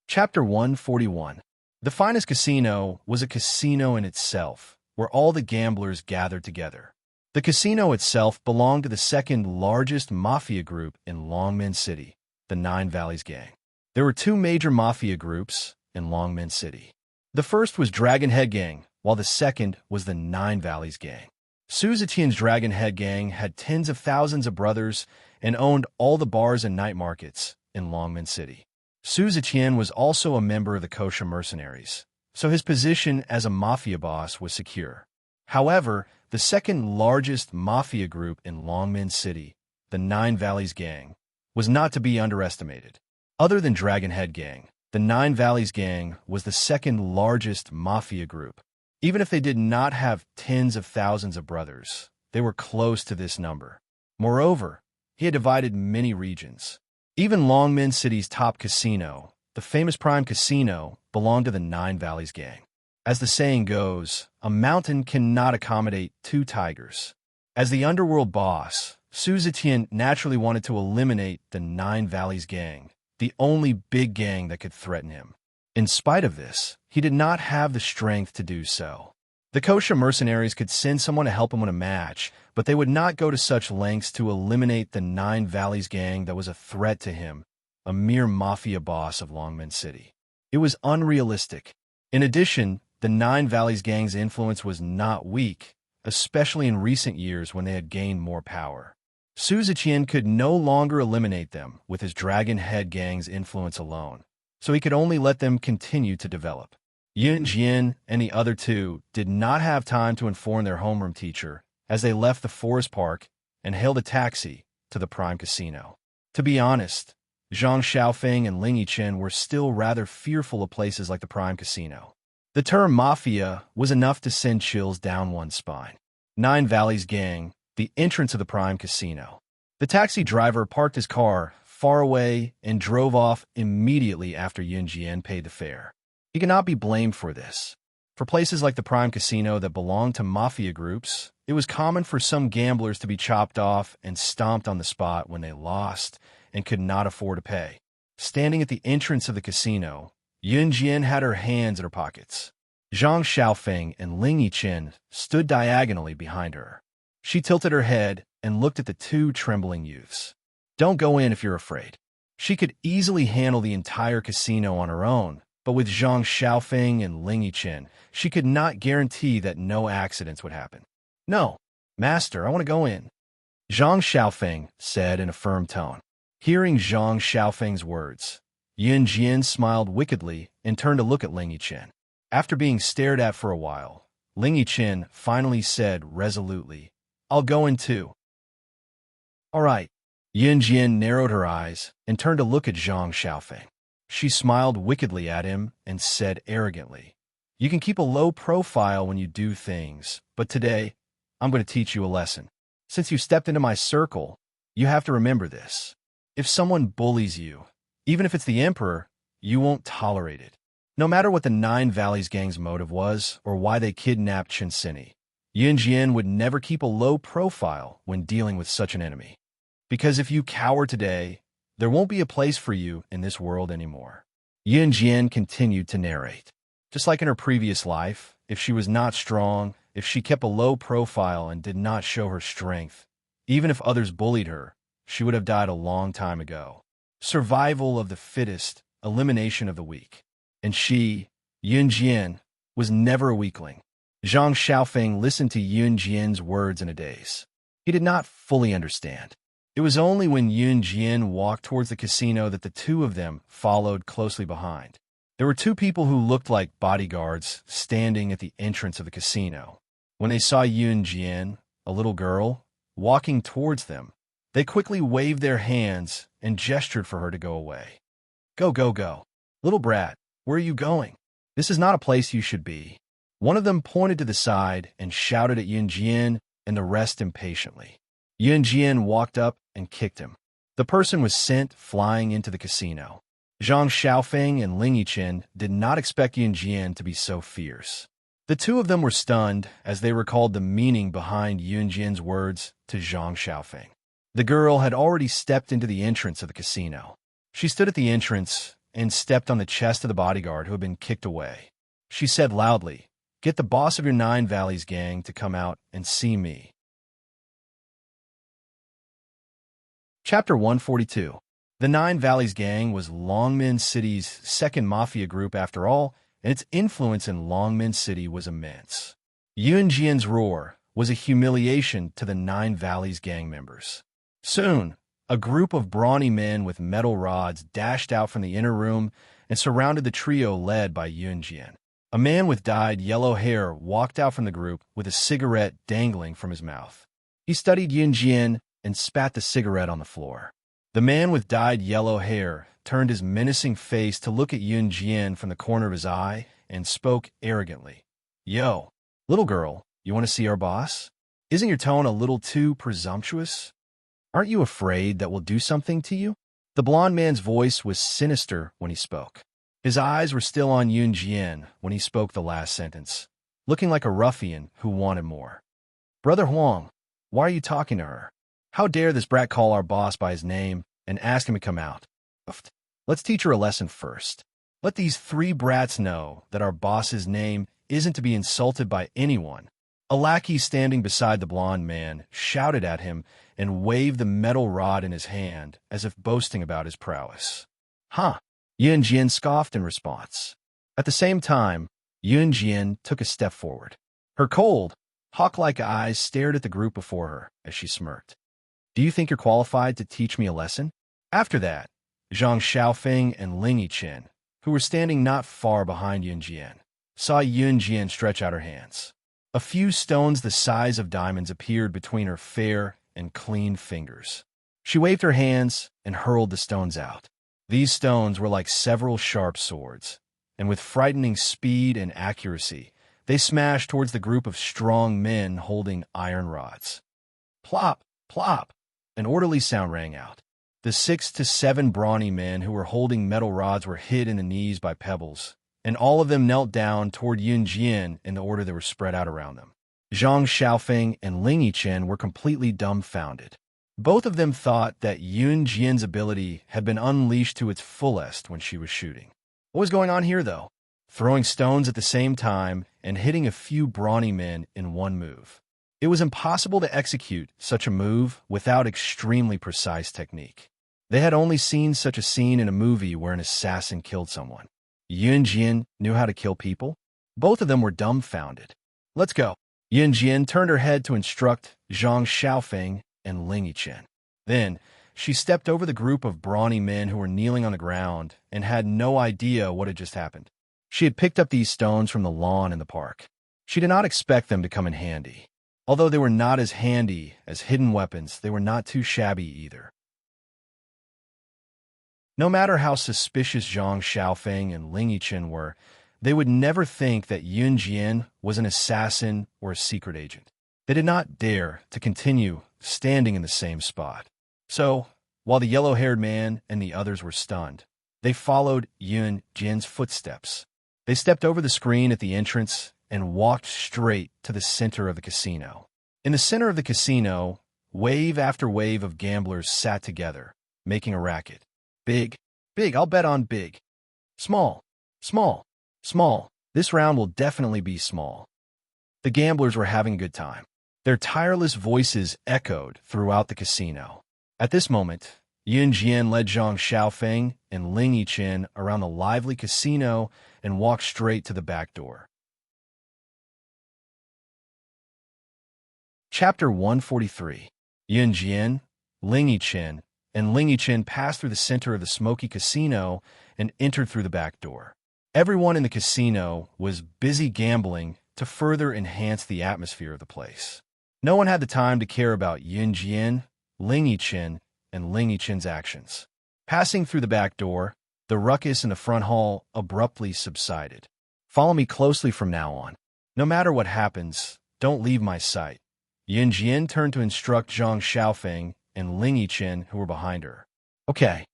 A: Chapter 141. The finest casino was a casino in itself, where all the gamblers gathered together. The casino itself belonged to the second largest mafia group in Longmen City, the Nine Valleys Gang. There were two major mafia groups in Longmen City. The first was Dragon Head Gang, while the second was the Nine Valleys Gang. Su Zetian's Dragon Head Gang had tens of thousands of brothers and owned all the bars and night markets in Longmen City. Su Zetian was also a member of the Kosha mercenaries, so his position as a mafia boss was secure. However, the second largest mafia group in Longmen City, the Nine Valleys Gang, was not to be underestimated. Other than Dragon Head Gang, the Nine Valleys Gang was the second largest mafia group. Even if they did not have tens of thousands of brothers, they were close to this number. Moreover, he had divided many regions. Even Longmen City's top casino, the famous Prime Casino, belonged to the Nine Valleys Gang. As the saying goes, a mountain cannot accommodate two tigers. As the underworld boss, Su Zetian naturally wanted to eliminate the Nine Valleys Gang, the only big gang that could threaten him. In spite of this, he did not have the strength to do so. The Kosha mercenaries could send someone to help him win a match, but they would not go to such lengths to eliminate the Nine Valleys Gang that was a threat to him, a mere mafia boss of Longmen City. It was unrealistic. In addition, the Nine Valleys Gang's influence was not weak, especially in recent years when they had gained more power. Su Zetian could no longer eliminate them with his Dragon Head Gang's influence alone, so he could only let them continue to develop. Yun Jian and the other two did not have time to inform their homeroom teacher as they left the forest park and hailed a taxi to the Prime Casino. To be honest, Zhang Xiaofeng and Ling Yichen were still rather fearful of places like the Prime Casino. The term mafia was enough to send chills down one's spine. Nine Valleys Gang, the entrance of the Prime Casino. The taxi driver parked his car far away and drove off immediately after Yun Jian paid the fare. He cannot be blamed for this. For places like the Prime Casino that belonged to mafia groups, it was common for some gamblers to be chopped off and stomped on the spot when they lost and could not afford to pay. Standing at the entrance of the casino, Yun Jian had her hands in her pockets. Zhang Xiaofeng and Ling Yichen stood diagonally behind her. She tilted her head and looked at the two trembling youths. "Don't go in if you're afraid." She could easily handle the entire casino on her own, but with Zhang Xiaofeng and Ling Yichen, she could not guarantee that no accidents would happen. "No, Master, I want to go in, Zhang Xiaofeng said in a firm tone. Hearing Zhang Xiaofeng's words, Yun Jian smiled wickedly and turned to look at Ling Yichen. After being stared at for a while, Ling Yichen finally said resolutely, I'll go in too. All right. Yun Jian narrowed her eyes and turned to look at Zhang Xiaofeng. She smiled wickedly at him and said arrogantly, You can keep a low profile when you do things, but today, I'm going to teach you a lesson. Since you stepped into my circle, you have to remember this. If someone bullies you, even if it's the Emperor, you won't tolerate it. No matter what the Nine Valleys gang's motive was or why they kidnapped Chinsini, Yun Jian would never keep a low profile when dealing with such an enemy. Because if you cower today, there won't be a place for you in this world anymore. Yun Jian continued to narrate. Just like in her previous life, if she was not strong, if she kept a low profile and did not show her strength, even if others bullied her, she would have died a long time ago. Survival of the fittest, elimination of the weak. And she, Yun Jian, was never a weakling. Zhang Xiaofeng listened to Yun Jian's words in a daze. He did not fully understand. It was only when Yun Jian walked towards the casino that the two of them followed closely behind. There were two people who looked like bodyguards standing at the entrance of the casino. When they saw Yun Jian, a little girl, walking towards them, they quickly waved their hands and gestured for her to go away. Go, go, go. Little brat, where are you going? This is not a place you should be. One of them pointed to the side and shouted at Yun Jian and the rest impatiently. Yun Jian walked up and kicked him. The person was sent flying into the casino. Zhang Xiaofeng and Ling Yichen did not expect Yun Jian to be so fierce. The two of them were stunned as they recalled the meaning behind Yun Jian's words to Zhang Xiaofeng. The girl had already stepped into the entrance of the casino. She stood at the entrance and stepped on the chest of the bodyguard who had been kicked away. She said loudly, Get the boss of your Nine Valleys gang to come out and see me. Chapter 142. The Nine Valleys gang was Longmen City's second mafia group after all, and its influence in Longmen City was immense. Yun Jian's roar was a humiliation to the Nine Valleys gang members. Soon, a group of brawny men with metal rods dashed out from the inner room and surrounded the trio led by Yun Jian. A man with dyed yellow hair walked out from the group with a cigarette dangling from his mouth. He studied Yun Jian and spat the cigarette on the floor. The man with dyed yellow hair turned his menacing face to look at Yun Jian from the corner of his eye and spoke arrogantly. Yo, little girl, you want to see our boss? Isn't your tone a little too presumptuous? Aren't you afraid that we'll do something to you? The blond man's voice was sinister when he spoke. His eyes were still on Yun Jian when he spoke the last sentence, looking like a ruffian who wanted more. Brother Huang, why are you talking to her? How dare this brat call our boss by his name and ask him to come out? Let's teach her a lesson first. Let these three brats know that our boss's name isn't to be insulted by anyone. A lackey standing beside the blond man shouted at him and waved the metal rod in his hand as if boasting about his prowess. Huh? Yun Jian scoffed in response. At the same time, Yun Jian took a step forward. Her cold, hawk-like eyes stared at the group before her as she smirked. Do you think you're qualified to teach me a lesson? After that, Zhang Xiaofeng and Ling Yichen, who were standing not far behind Yun Jian, saw Yun Jian stretch out her hands. A few stones the size of diamonds appeared between her fair and clean fingers. She waved her hands and hurled the stones out. These stones were like several sharp swords, and with frightening speed and accuracy, they smashed towards the group of strong men holding iron rods. Plop, plop, an orderly sound rang out. The 6 to 7 brawny men who were holding metal rods were hit in the knees by pebbles, and all of them knelt down toward Yun Jian in the order they were spread out around them. Zhang Xiaofeng and Ling Yichen were completely dumbfounded. Both of them thought that Yun Jian's ability had been unleashed to its fullest when she was shooting. What was going on here, though? Throwing stones at the same time and hitting a few brawny men in one move. It was impossible to execute such a move without extremely precise technique. They had only seen such a scene in a movie where an assassin killed someone. Yun Jian knew how to kill people? Both of them were dumbfounded. Let's go. Yin Jian turned her head to instruct Zhang Xiaofeng and Ling Yichen. Then, she stepped over the group of brawny men who were kneeling on the ground and had no idea what had just happened. She had picked up these stones from the lawn in the park. She did not expect them to come in handy. Although they were not as handy as hidden weapons, they were not too shabby either. No matter how suspicious Zhang Xiaofeng and Ling Yichen were, they would never think that Yun Jian was an assassin or a secret agent. They did not dare to continue standing in the same spot. So, while the yellow-haired man and the others were stunned, they followed Yun Jian's footsteps. They stepped over the screen at the entrance and walked straight to the center of the casino. In the center of the casino, wave after wave of gamblers sat together, making a racket. Big, big, I'll bet on big. Small, small, small. This round will definitely be small. The gamblers were having a good time. Their tireless voices echoed throughout the casino. At this moment, Yun Jian led Zhang Xiaofeng and Ling Yichen around the lively casino and walked straight to the back door. Chapter 143. Yun Jian, Ling Yichen, and Ling Yichen passed through the center of the smoky casino and entered through the back door. Everyone in the casino was busy gambling to further enhance the atmosphere of the place. No one had the time to care about Yun Jian, Ling Yichen, and Ling Yichen's actions. Passing through the back door, the ruckus in the front hall abruptly subsided. Follow me closely from now on. No matter what happens, don't leave my sight. Yun Jian turned to instruct Zhang Xiaofeng and Ling Yichen, who were behind her. Okay.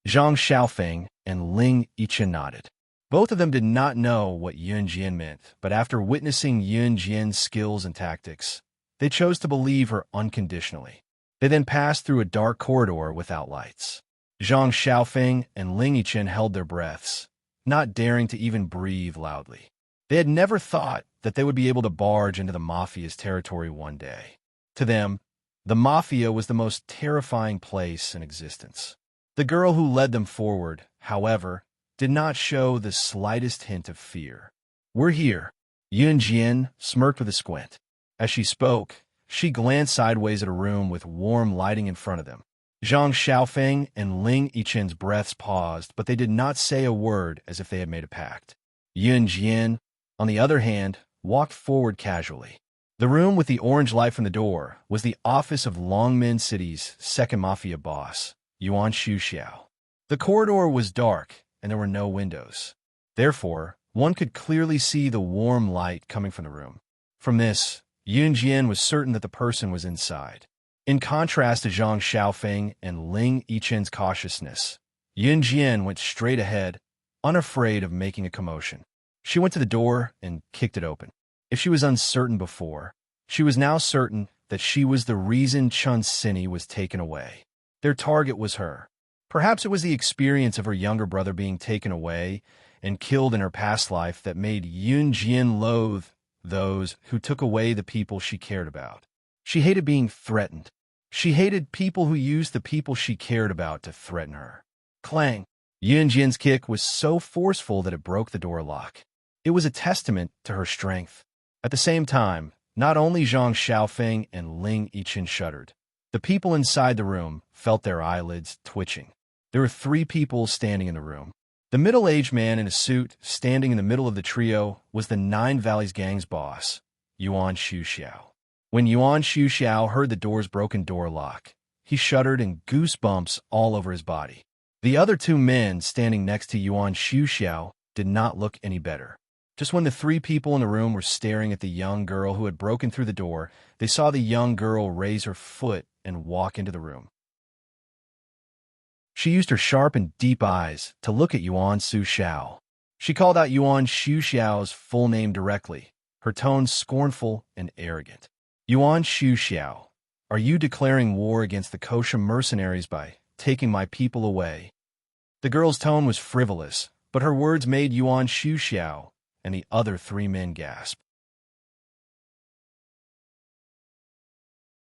A: Zhang Xiaofeng and Ling Yichen nodded. Both of them did not know what Yun Jian meant, but after witnessing Yun Jian's skills and tactics, they chose to believe her unconditionally. They then passed through a dark corridor without lights. Zhang Xiaofeng and Ling Yichen held their breaths, not daring to even breathe loudly. They had never thought that they would be able to barge into the Mafia's territory one day. To them, the Mafia was the most terrifying place in existence. The girl who led them forward, however, did not show the slightest hint of fear. We're here. Yun Jian smirked with a squint. As she spoke, she glanced sideways at a room with warm lighting in front of them. Zhang Xiaofeng and Ling Yichen's breaths paused, but they did not say a word as if they had made a pact. Yun Jian, on the other hand, walked forward casually. The room with the orange light from the door was the office of Longmen City's second mafia boss, Yuan Xuxiao. The corridor was dark, and there were no windows. Therefore, one could clearly see the warm light coming from the room. From this, Yun Jian was certain that the person was inside. In contrast to Zhang Xiaofeng and Ling Yichen's cautiousness, Yun Jian went straight ahead, unafraid of making a commotion. She went to the door and kicked it open. If she was uncertain before, she was now certain that she was the reason Chun Sini was taken away. Their target was her. Perhaps it was the experience of her younger brother being taken away and killed in her past life that made Yun Jian loathe those who took away the people she cared about. She hated being threatened. She hated people who used the people she cared about to threaten her. Clang! Yun Jian's kick was so forceful that it broke the door lock. It was a testament to her strength. At the same time, not only Zhang Xiaofeng and Ling Yichen shuddered. The people inside the room felt their eyelids twitching. There were 3 people standing in the room. The middle-aged man in a suit standing in the middle of the trio was the Nine Valleys Gang's boss, Yuan Xuxiao. When Yuan Xuxiao heard the door's broken door lock, he shuddered and goosebumps all over his body. The other 2 men standing next to Yuan Xuxiao did not look any better. Just when the 3 people in the room were staring at the young girl who had broken through the door, they saw the young girl raise her foot and walk into the room. She used her sharp and deep eyes to look at Yuan Xuxiao. She called out Yuan Xuxiao's full name directly, her tone scornful and arrogant. Yuan Xuxiao, are you declaring war against the kosher mercenaries by taking my people away? The girl's tone was frivolous, but her words made Yuan Xuxiao and the other 3 men gasp.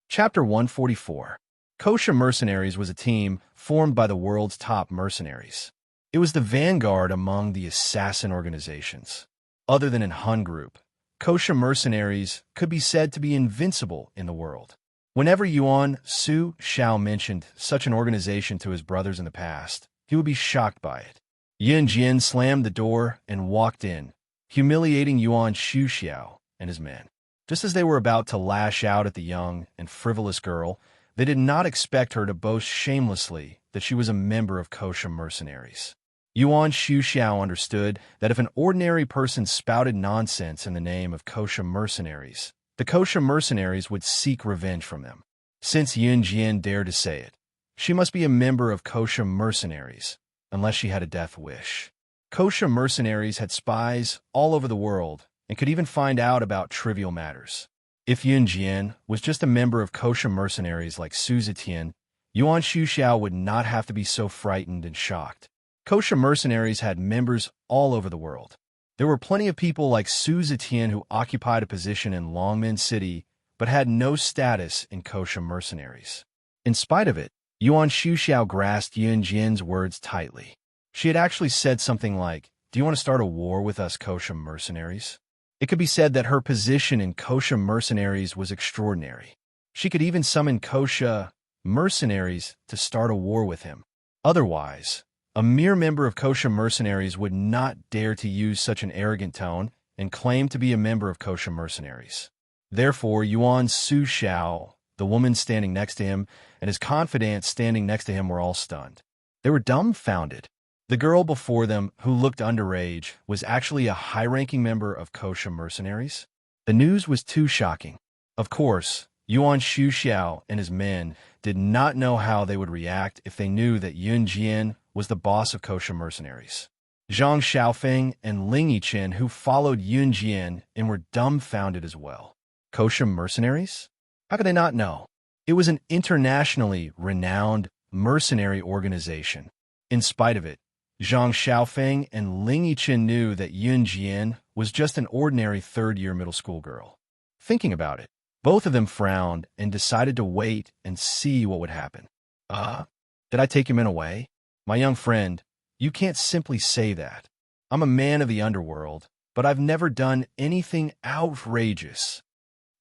A: Chapter 144. Kosher Mercenaries was a team formed by the world's top mercenaries. It was the vanguard among the assassin organizations. Other than in Hun Group, Kosha mercenaries could be said to be invincible in the world. Whenever Yuan Su Xiao mentioned such an organization to his brothers in the past, he would be shocked by it. Yun Jian slammed the door and walked in, humiliating Yuan Shu Xiao and his men. Just as they were about to lash out at the young and frivolous girl, they did not expect her to boast shamelessly that she was a member of Kosha mercenaries. Yuan Shu Xiao understood that if an ordinary person spouted nonsense in the name of Kosha mercenaries, the Kosha mercenaries would seek revenge from them. Since Yun Jian dared to say it, she must be a member of Kosha mercenaries, unless she had a death wish. Kosha mercenaries had spies all over the world and could even find out about trivial matters. If Yun Jian was just a member of Kosha mercenaries like Su Zetian, Yuan Shu Xiao would not have to be so frightened and shocked. Kosha mercenaries had members all over the world. There were plenty of people like Su Zetian who occupied a position in Longmen City but had no status in Kosha mercenaries. In spite of it, Yuan Shu Xiao grasped Yun Jian's words tightly. She had actually said something like, "Do you want to start a war with us Kosha mercenaries?" It could be said that her position in Kosha mercenaries was extraordinary. She could even summon Kosha mercenaries to start a war with him. Otherwise, a mere member of Kosha mercenaries would not dare to use such an arrogant tone and claim to be a member of Kosha mercenaries. Therefore, Yuan Su Xiao, the woman standing next to him, and his confidant standing next to him were all stunned. They were dumbfounded. The girl before them, who looked underage, was actually a high-ranking member of Kosha mercenaries. The news was too shocking. Of course, Yuan Shu Xiao and his men did not know how they would react if they knew that Yun Jian was the boss of Kosha mercenaries. Zhang Xiaofeng and Ling Yichen, who followed Yun Jian and were dumbfounded as well. Kosha mercenaries? How could they not know? It was an internationally renowned mercenary organization. In spite of it, Zhang Xiaofeng and Ling Yichen knew that Yun Jian was just an ordinary third-year middle school girl. Thinking about it, both of them frowned and decided to wait and see what would happen. Did I take your men away? My young friend, you can't simply say that. I'm a man of the underworld, but I've never done anything outrageous.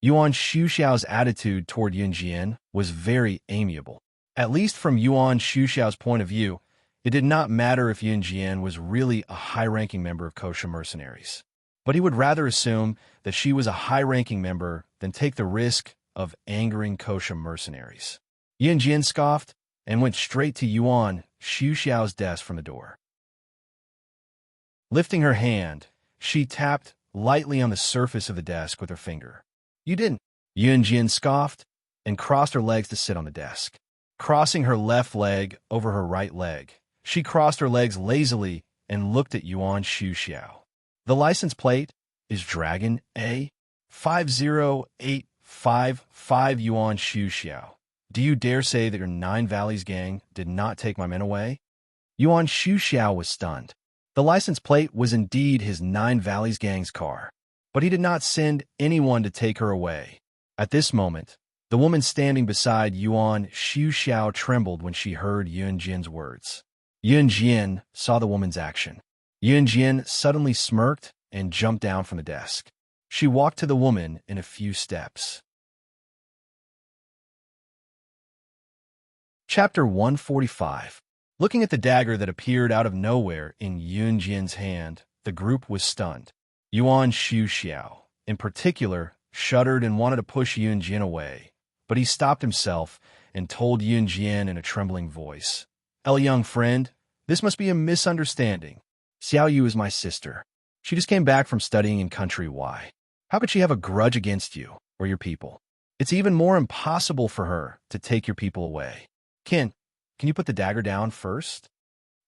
A: Yuan Shu Xiao's attitude toward Yun Jian was very amiable. At least from Yuan Shu Xiao's point of view, it did not matter if Yun Jian was really a high-ranking member of Kosha mercenaries. But he would rather assume that she was a high-ranking member than take the risk of angering Kosha mercenaries. Yun Jian scoffed and went straight to Yuan Shu Xiao's desk from the door. Lifting her hand, she tapped lightly on the surface of the desk with her finger. "You didn't." Yun Jian scoffed and crossed her legs to sit on the desk. Crossing her left leg over her right leg, she crossed her legs lazily and looked at Yuan Shu Xiao. "The license plate is Dragon A 50855 Yuan Shu Xiao. Do you dare say that your Nine Valleys gang did not take my men away?" Yuan Shu Xiao was stunned. The license plate was indeed his Nine Valleys gang's car, but he did not send anyone to take her away. At this moment, the woman standing beside Yuan Shu Xiao trembled when she heard Yun Jian's words. Yun Jian saw the woman's action. Yun Jian suddenly smirked and jumped down from the desk. She walked to the woman in a few steps. Chapter 145. Looking at the dagger that appeared out of nowhere in Yun Jian's hand, the group was stunned. Yuan Shu Xiao, in particular, shuddered and wanted to push Yun Jian away, but he stopped himself and told Yun Jian in a trembling voice, young friend, this must be a misunderstanding. Xiao Yu is my sister. She just came back from studying in country Y. How could she have a grudge against you or your people? It's even more impossible for her to take your people away. Can you put the dagger down first?"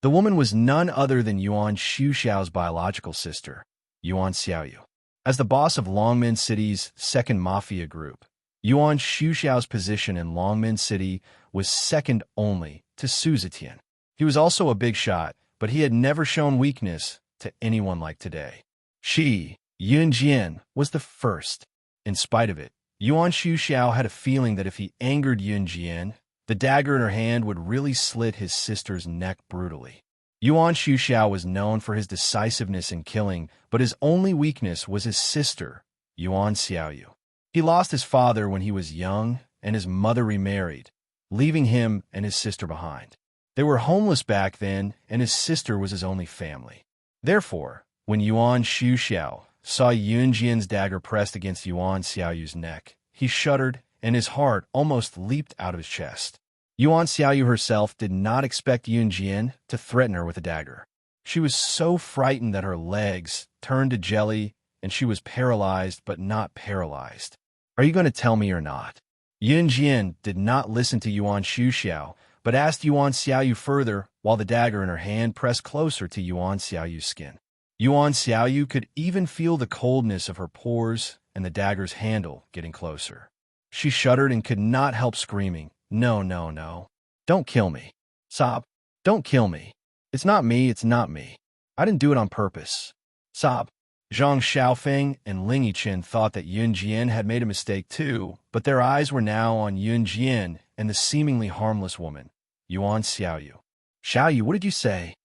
A: The woman was none other than Yuan Shu Xiao's biological sister, Yuan Xiaoyu. As the boss of Longmen City's second mafia group, Yuan Shu Xiao's position in Longmen City was second only to Su Zetian. He was also a big shot, but he had never shown weakness to anyone like today. She, Yun Jian, was the first. In spite of it, Yuan Shu Xiao had a feeling that if he angered Yun Jian, the dagger in her hand would really slit his sister's neck brutally. Yuan Shu Xiao was known for his decisiveness in killing, but his only weakness was his sister, Yuan Xiaoyu. He lost his father when he was young, and his mother remarried, leaving him and his sister behind. They were homeless back then, and his sister was his only family. Therefore, when Yuan Xiao saw Yun Jian's dagger pressed against Yuan Xiaoyu's neck, he shuddered, and his heart almost leaped out of his chest. Yuan Xiaoyu herself did not expect Yun Jian to threaten her with a dagger. She was so frightened that her legs turned to jelly, and she was paralyzed but not paralyzed. Are you going to tell me or not? Yun Jian did not listen to Yuan Xiao, but asked Yuan Xiaoyu further while the dagger in her hand pressed closer to Yuan Xiaoyu's skin. Yuan Xiaoyu could even feel the coldness of her pores and the dagger's handle getting closer. She shuddered and could not help screaming, "No, no, no. Don't kill me. Sob. Don't kill me. It's not me, it's not me. I didn't do it on purpose." Sob. Zhang Xiaofeng and Ling Yichen thought that Yun Jian had made a mistake too, but their eyes were now on Yun Jian and the seemingly harmless woman, Yuan Xiaoyu. "Xiaoyu, what did you say?"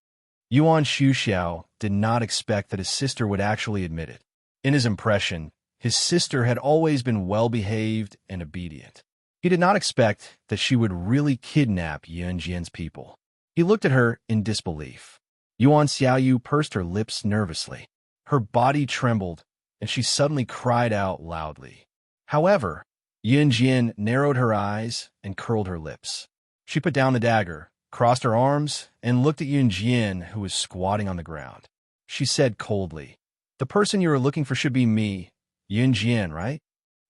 A: Yuan Xiao did not expect that his sister would actually admit it. In his impression, his sister had always been well-behaved and obedient. He did not expect that she would really kidnap Yun Jian's people. He looked at her in disbelief. Yuan Xiaoyu pursed her lips nervously. Her body trembled, and she suddenly cried out loudly. However, Yun Jian narrowed her eyes and curled her lips. She put down the dagger, crossed her arms, and looked at Yun Jian, who was squatting on the ground. She said coldly, "The person you are looking for should be me, Yun Jian, right?"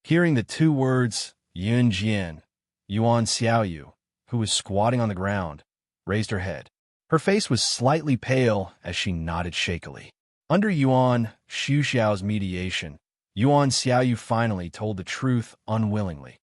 A: Hearing the two words, Yun Jian, Yuan Xiaoyu, who was squatting on the ground, raised her head. Her face was slightly pale as she nodded shakily. Under Yuan Xiao's mediation, Yuan Xiaoyu finally told the truth unwillingly.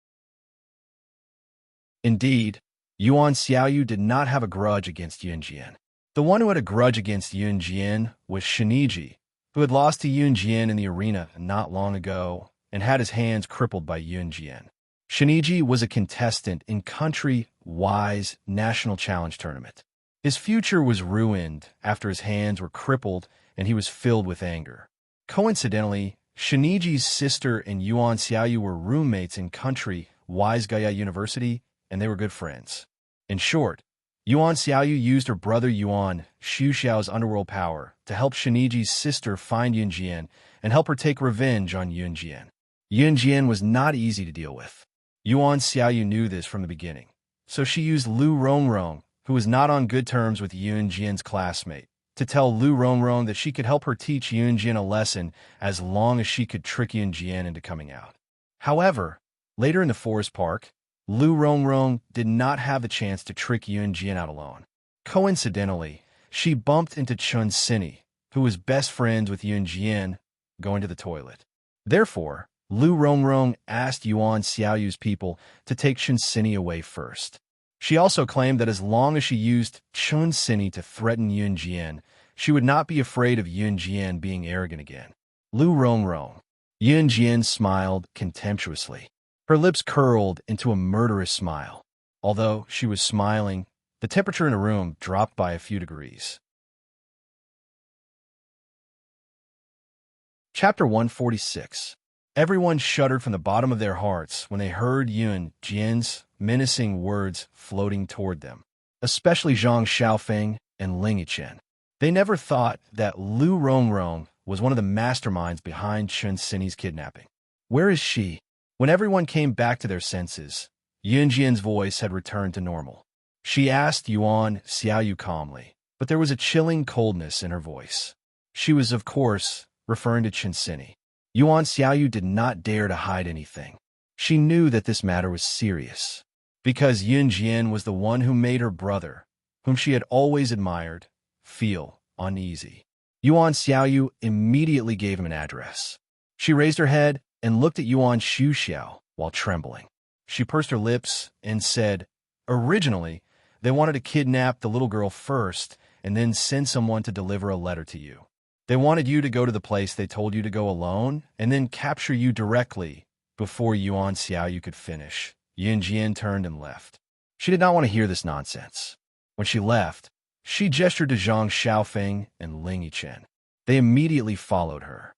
A: Indeed, Yuan Xiaoyu did not have a grudge against Yun Jian. The one who had a grudge against Yun Jian was Shiniji, who had lost to Yun Jian in the arena not long ago and had his hands crippled by Yun Jian. Shiniji was a contestant in country-wise national challenge tournament. His future was ruined after his hands were crippled and he was filled with anger. Coincidentally, Shiniji's sister and Yuan Xiaoyu were roommates in country-wise Gaia University, and they were good friends. In short, Yuan Xiaoyu used her brother Yuan Xiao's underworld power to help Shiniji's sister find Yun Jian and help her take revenge on Yun Jian. Yun Jian was not easy to deal with. Yuan Xiaoyu knew this from the beginning, so she used Lu Rongrong, who was not on good terms with Yun Jian's classmate, to tell Lu Rongrong that she could help her teach Yun Jian a lesson as long as she could trick Yun Jian into coming out. However, later in the forest park, Lu Rongrong did not have the chance to trick Yun Jian out alone. Coincidentally, she bumped into Chun Sini, who was best friends with Yun Jian, going to the toilet. Therefore, Lu Rongrong asked Yuan Xiaoyu's people to take Chun Sini away first. She also claimed that as long as she used Chun Sini to threaten Yun Jian, she would not be afraid of Yun Jian being arrogant again. Lu Rongrong. Yun Jian smiled contemptuously. Her lips curled into a murderous smile. Although she was smiling, the temperature in the room dropped by a few degrees. Chapter 146. Everyone shuddered from the bottom of their hearts when they heard Yun Jian's menacing words floating toward them, especially Zhang Xiaofeng and Ling Yichen. They never thought that Lu Rongrong was one of the masterminds behind Chun Sini's kidnapping. Where is she? When everyone came back to their senses, Yun Jian's voice had returned to normal. She asked Yuan Xiaoyu calmly, but there was a chilling coldness in her voice. She was, of course, referring to Chun Sini. Yuan Xiaoyu did not dare to hide anything. She knew that this matter was serious, because Yun Jian was the one who made her brother, whom she had always admired, feel uneasy. Yuan Xiaoyu immediately gave him an address. She raised her head and looked at Yuan Xiao while trembling. She pursed her lips and said, "Originally, they wanted to kidnap the little girl first and then send someone to deliver a letter to you. They wanted you to go to the place they told you to go alone and then capture you directly before Yuan Xiaoyu could finish." Yun Jian turned and left. She did not want to hear this nonsense. When she left, she gestured to Zhang Xiaofeng and Ling Yichen. They immediately followed her.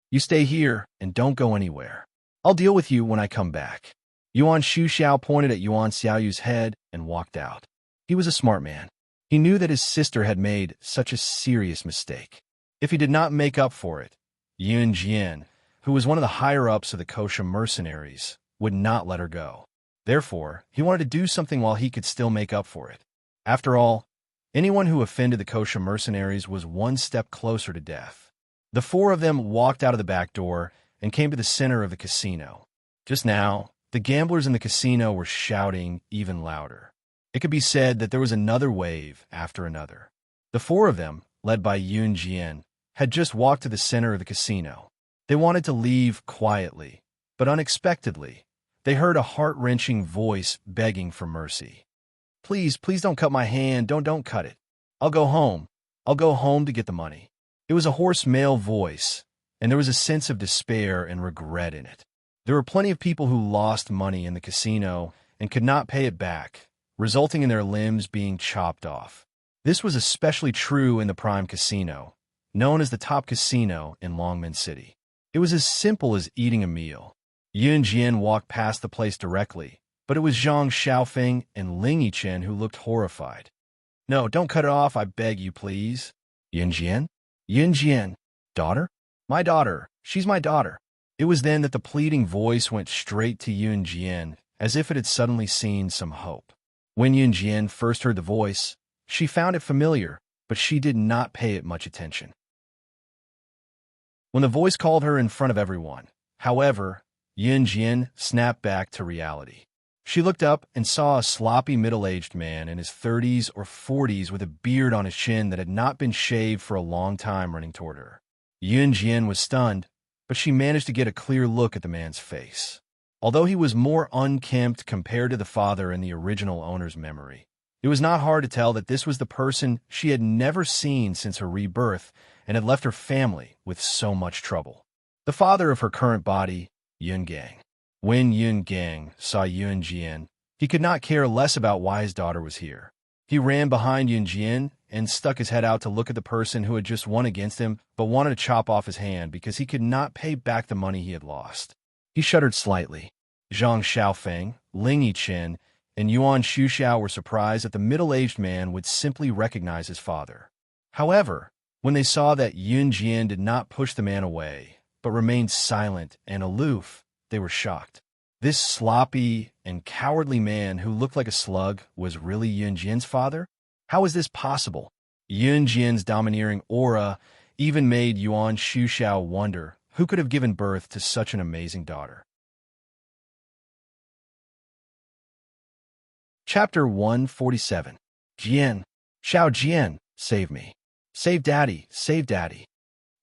A: You stay here and don't go anywhere. I'll deal with you when I come back. Yuan Shuxiao pointed at Yuan Xiaoyu's head and walked out. He was a smart man. He knew that his sister had made such a serious mistake. If he did not make up for it, Yun Jian, who was one of the higher-ups of the kosher mercenaries, would not let her go. Therefore, he wanted to do something while he could still make up for it. After all, anyone who offended the kosher mercenaries was one step closer to death. The four of them walked out of the back door and came to the center of the casino. Just now, the gamblers in the casino were shouting even louder. It could be said that there was another wave after another. The four of them, led by Yun Jian, had just walked to the center of the casino. They wanted to leave quietly, but unexpectedly, they heard a heart-wrenching voice begging for mercy. Please, please don't cut my hand. Don't cut it. I'll go home. I'll go home to get the money. It was a hoarse male voice, and there was a sense of despair and regret in it. There were plenty of people who lost money in the casino and could not pay it back, resulting in their limbs being chopped off. This was especially true in the Prime Casino, known as the top casino in Longmen City. It was as simple as eating a meal. Yun Jian walked past the place directly, but it was Zhang Xiaofeng and Ling Yichen who looked horrified. No, don't cut it off, I beg you, please. Yun Jian? Yun Jian. Daughter? My daughter. She's my daughter. It was then that the pleading voice went straight to Yun Jian, as if it had suddenly seen some hope. When Yun Jian first heard the voice, she found it familiar, but she did not pay it much attention. When the voice called her in front of everyone, however, Yun Jian snapped back to reality. She looked up and saw a sloppy middle-aged man in his 30s or 40s with a beard on his chin that had not been shaved for a long time running toward her. Yun Jian was stunned, but she managed to get a clear look at the man's face. Although he was more unkempt compared to the father in the original owner's memory, it was not hard to tell that this was the person she had never seen since her rebirth and had left her family with so much trouble. The father of her current body, Yun Gang. When Yun Gang saw Yun Jian, he could not care less about why his daughter was here. He ran behind Yun Jian and stuck his head out to look at the person who had just won against him but wanted to chop off his hand because he could not pay back the money he had lost. He shuddered slightly. Zhang Xiaofeng, Ling Yichen, and Yuan Shuxiao were surprised that the middle-aged man would simply recognize his father. However, when they saw that Yun Jian did not push the man away, but remained silent and aloof, they were shocked. This sloppy and cowardly man who looked like a slug was really Yun Jian's father? How is this possible? Yun Jian's domineering aura even made Yuan Shuxiao wonder who could have given birth to such an amazing daughter. Chapter 147. Jian. Xiao Jian, save me. Save Daddy, save Daddy.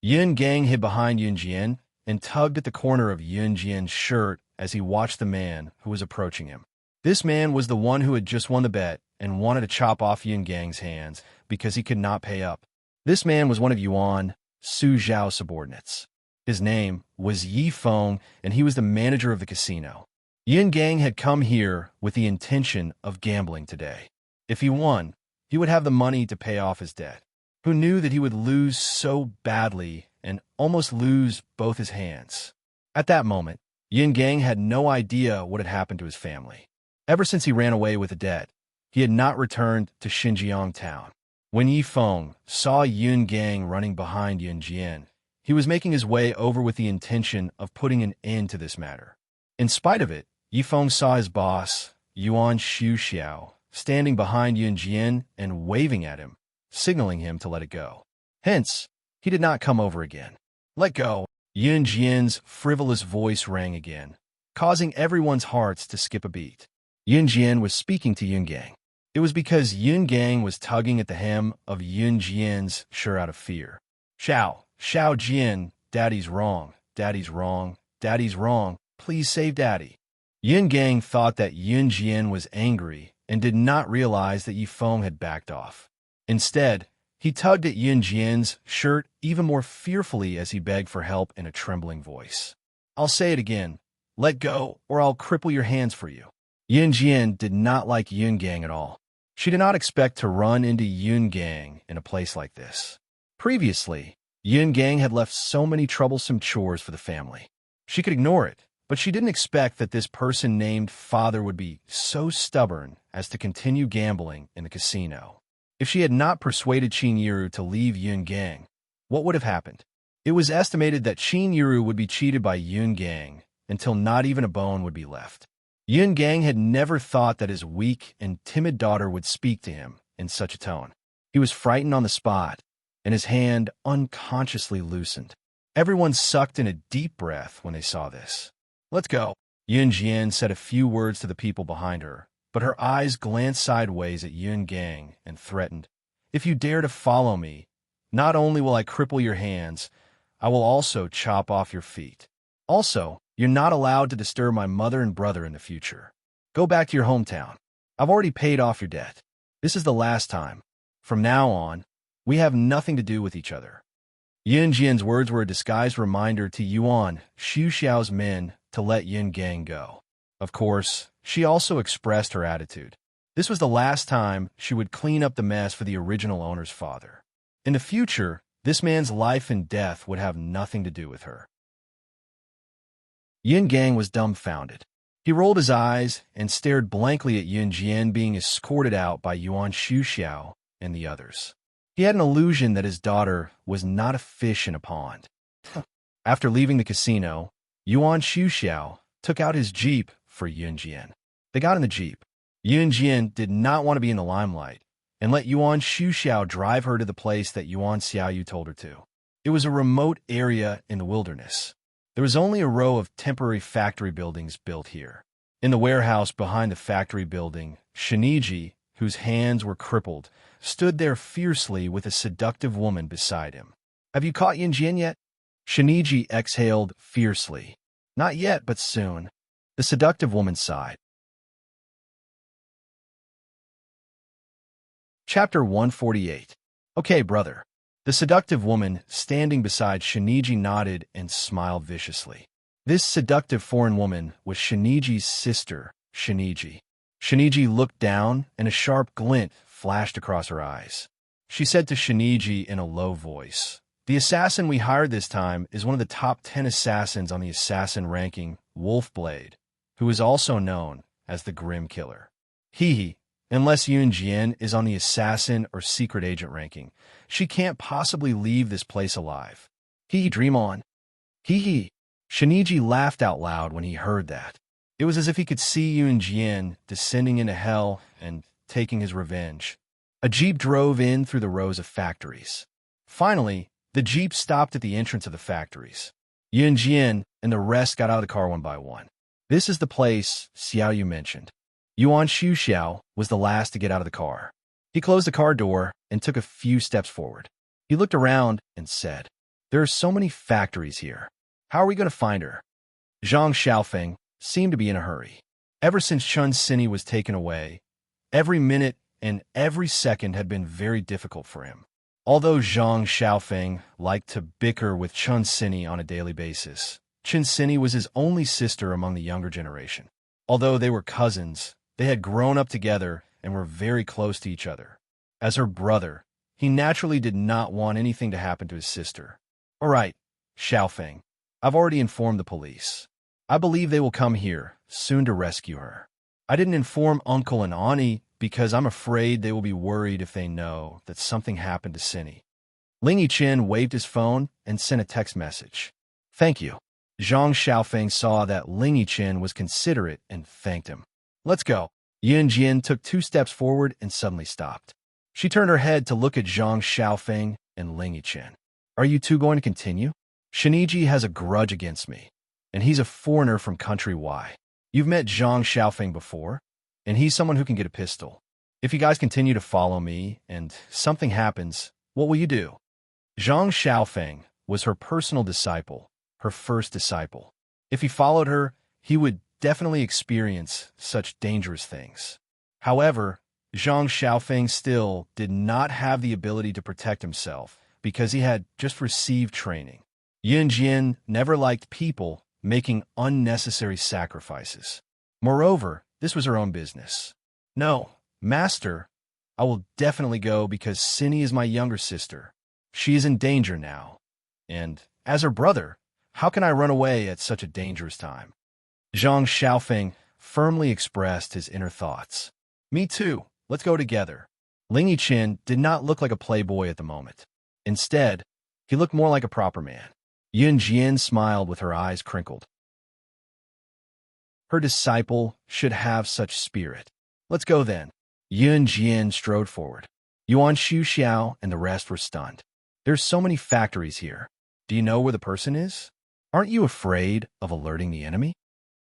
A: Yun Gang hid behind Yun Jian and tugged at the corner of Yun Jian's shirt as he watched the man who was approaching him. This man was the one who had just won the bet and wanted to chop off Yun Gang's hands because he could not pay up. This man was one of Yuan Su Zhao's subordinates. His name was Yi Feng, and he was the manager of the casino. Yun Gang had come here with the intention of gambling today. If he won, he would have the money to pay off his debt. Who knew that he would lose so badly and almost lose both his hands? At that moment, Yun Gang had no idea what had happened to his family. Ever since he ran away with a debt, he had not returned to Xinjiang town. When Yi Feng saw Yun Gang running behind Yun Jian, he was making his way over with the intention of putting an end to this matter. In spite of it, Yi Feng saw his boss, Yuan Shuxiao, standing behind Yun Jian and waving at him, signaling him to let it go. Hence, he did not come over again. Let go. Yun Jian's frivolous voice rang again, causing everyone's hearts to skip a beat. Yun Jian was speaking to Yun Gang. It was because Yun Gang was tugging at the hem of Yun Jian's shirt out of fear. Xiao Jian, Daddy's wrong, Daddy's wrong, Daddy's wrong, please save Daddy. Yun Gang thought that Yun Jian was angry and did not realize that Yi Feng had backed off. Instead, he tugged at Yun Jian's shirt even more fearfully as he begged for help in a trembling voice. I'll say it again. Let go, or I'll cripple your hands for you. Yun Jian did not like Yun Gang at all. She did not expect to run into Yun Gang in a place like this. Previously, Yin Gang had left so many troublesome chores for the family. She could ignore it, but she didn't expect that this person named Father would be so stubborn as to continue gambling in the casino. If she had not persuaded Qin Yiru to leave Yin Gang, what would have happened? It was estimated that Qin Yiru would be cheated by Yin Gang until not even a bone would be left. Yin Gang had never thought that his weak and timid daughter would speak to him in such a tone. He was frightened on the spot, and his hand unconsciously loosened. Everyone sucked in a deep breath when they saw this. "Let's go." Yin Jian said a few words to the people behind her, but her eyes glanced sideways at Yin Gang and threatened, "If you dare to follow me, not only will I cripple your hands, I will also chop off your feet. Also, you're not allowed to disturb my mother and brother in the future. Go back to your hometown. I've already paid off your debt. This is the last time. From now on, we have nothing to do with each other." Yin Jian's words were a disguised reminder to Yuan Xiao's men to let Yin Gang go. Of course, she also expressed her attitude. This was the last time she would clean up the mess for the original owner's father. In the future, this man's life and death would have nothing to do with her. Yin Gang was dumbfounded. He rolled his eyes and stared blankly at Yin Jian being escorted out by Yuan Xiao and the others. He had an illusion that his daughter was not a fish in a pond. After leaving the casino, Yuan Xiao took out his jeep for Yin Jian. They got in the jeep. Yin Jian did not want to be in the limelight and let Yuan Xiao drive her to the place that Yuan Xiaoyu told her to. It was a remote area in the wilderness. There was only a row of temporary factory buildings built here. In the warehouse behind the factory building, Shiniji, whose hands were crippled, stood there fiercely with a seductive woman beside him. "Have you caught Yin Jian yet?" Shiniji exhaled fiercely. "Not yet, but soon." The seductive woman sighed. Chapter 148. "Okay, brother." The seductive woman standing beside Shiniji nodded and smiled viciously. This seductive foreign woman was Shiniji's sister, Shiniji. Shiniji looked down, and a sharp glint flashed across her eyes. She said to Shiniji in a low voice, "The assassin we hired this time is one of the top 10 assassins on the assassin ranking, Wolfblade, who is also known as the Grim Killer. Unless Yun Jian is on the assassin or secret agent ranking, she can't possibly leave this place alive. Dream on." Shiniji laughed out loud when he heard that. It was as if he could see Yun Jian descending into hell and taking his revenge. A jeep drove in through the rows of factories. Finally, the jeep stopped at the entrance of the factories. Yun Jian and the rest got out of the car one by one. "This is the place Xiaoyu mentioned." Yuan Xiao was the last to get out of the car. He closed the car door and took a few steps forward. He looked around and said, "There are so many factories here. How are we going to find her?" Zhang Xiaofeng seemed to be in a hurry. Ever since Chun Sini was taken away, every minute and every second had been very difficult for him. Although Zhang Xiaofeng liked to bicker with Chun Sini on a daily basis, Chun Sini was his only sister among the younger generation. Although they were cousins, they had grown up together and were very close to each other. As her brother, he naturally did not want anything to happen to his sister. "All right, Xiaofeng, I've already informed the police. I believe they will come here soon to rescue her. I didn't inform Uncle and Ani because I'm afraid they will be worried if they know that something happened to Sini." Ling Yichen waved his phone and sent a text message. "Thank you." Zhang Xiaofeng saw that Ling Yichen was considerate and thanked him. "Let's go." Yin Jian took 2 steps forward and suddenly stopped. She turned her head to look at Zhang Xiaofeng and Ling Yichen. "Are you two going to continue? Shiniji has a grudge against me, and he's a foreigner from country Y. You've met Zhang Xiaofeng before, and he's someone who can get a pistol. If you guys continue to follow me and something happens, what will you do?" Zhang Xiaofeng was her personal disciple, her first disciple. If he followed her, he would definitely experience such dangerous things. However, Zhang Xiaofeng still did not have the ability to protect himself because he had just received training. Yin Jian never liked people making unnecessary sacrifices. Moreover, this was her own business. "No, master, I will definitely go because Sini is my younger sister. She is in danger now. And, as her brother, how can I run away at such a dangerous time? Zhang Xiaofeng firmly expressed his inner thoughts. Me too, let's go together. Ling Yiqian did not look like a playboy at the moment. Instead, he looked more like a proper man. Yun Jian smiled with her eyes crinkled. Her disciple should have such spirit. Let's go then. Yun Jian strode forward. Yuan Xiao and the rest were stunned. There's so many factories here. Do you know where the person is? Aren't you afraid of alerting the enemy?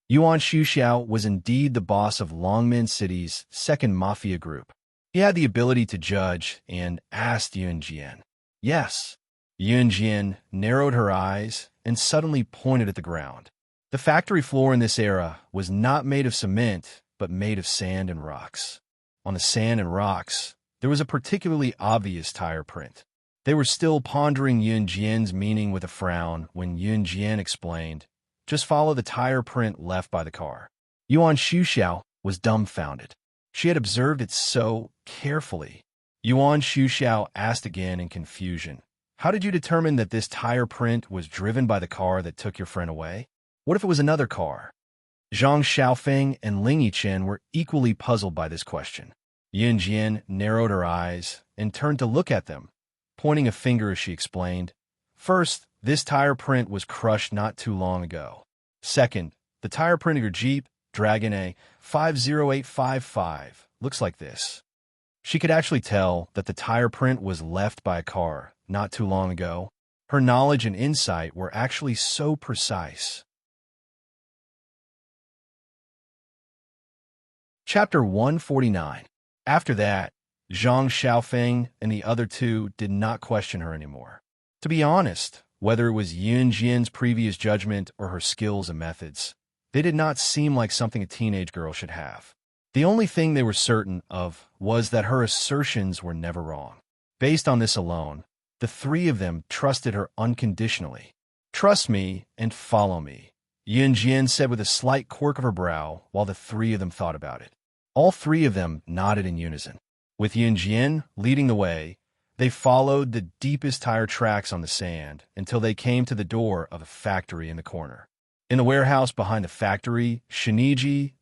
A: Yuan Xiao was indeed the boss of Longmen City's second mafia group. He had the ability to judge and asked Yun Jian. Yes. Yun Jian narrowed her eyes and suddenly pointed at the ground. The factory floor in this era was not made of cement, but made of sand and rocks. On the sand and rocks, there was a particularly obvious tire print. They were still pondering Yun Jian's meaning with a frown when Yun Jian explained, just follow the tire print left by the car. Yuan Xiao was dumbfounded. She had observed it so carefully. Yuan Xiao asked again in confusion, how did you determine that this tire print was driven by the car that took your friend away? What if it was another car? Zhang Xiaofeng and Ling Yiqian were equally puzzled by this question. Yun Jian narrowed her eyes and turned to look at them, pointing a finger as she explained. First, this tire print was crushed not too long ago. Second, the tire print of your Jeep, Dragon A 50855, looks like this. She could actually tell that the tire print was left by a car not too long ago. Her knowledge and insight were actually so precise. Chapter 149. After that, Zhang Xiaofeng and the other two did not question her anymore. To be honest, whether it was Yun Jian's previous judgment or her skills and methods, they did not seem like something a teenage girl should have. The only thing they were certain of was that her assertions were never wrong. Based on this alone, the three of them trusted her unconditionally. Trust me and follow me, Yun Jian said with a slight quirk of her brow while the three of them thought about it. All three of them nodded in unison. With Yun Jian leading the way, they followed the deepest tire tracks on the sand until they came to the door of a factory in the corner. In the warehouse behind the factory, Shinji,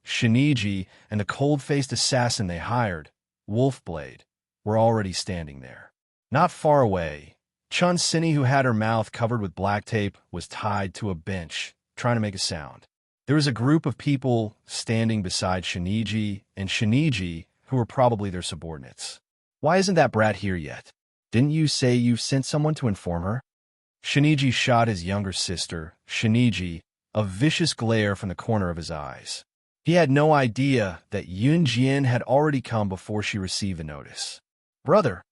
A: and the cold-faced assassin they hired, Wolfblade, were already standing there. Not far away, Chun Sinny, who had her mouth covered with black tape, was tied to a bench, trying to make a sound. There was a group of people standing beside Shinji, who were probably their subordinates. Why isn't that brat here yet? Didn't you say you sent someone to inform her? Shinji shot his younger sister, Shinji, a vicious glare from the corner of his eyes. He had no idea that Yun Jian had already come before she received the notice. Brother,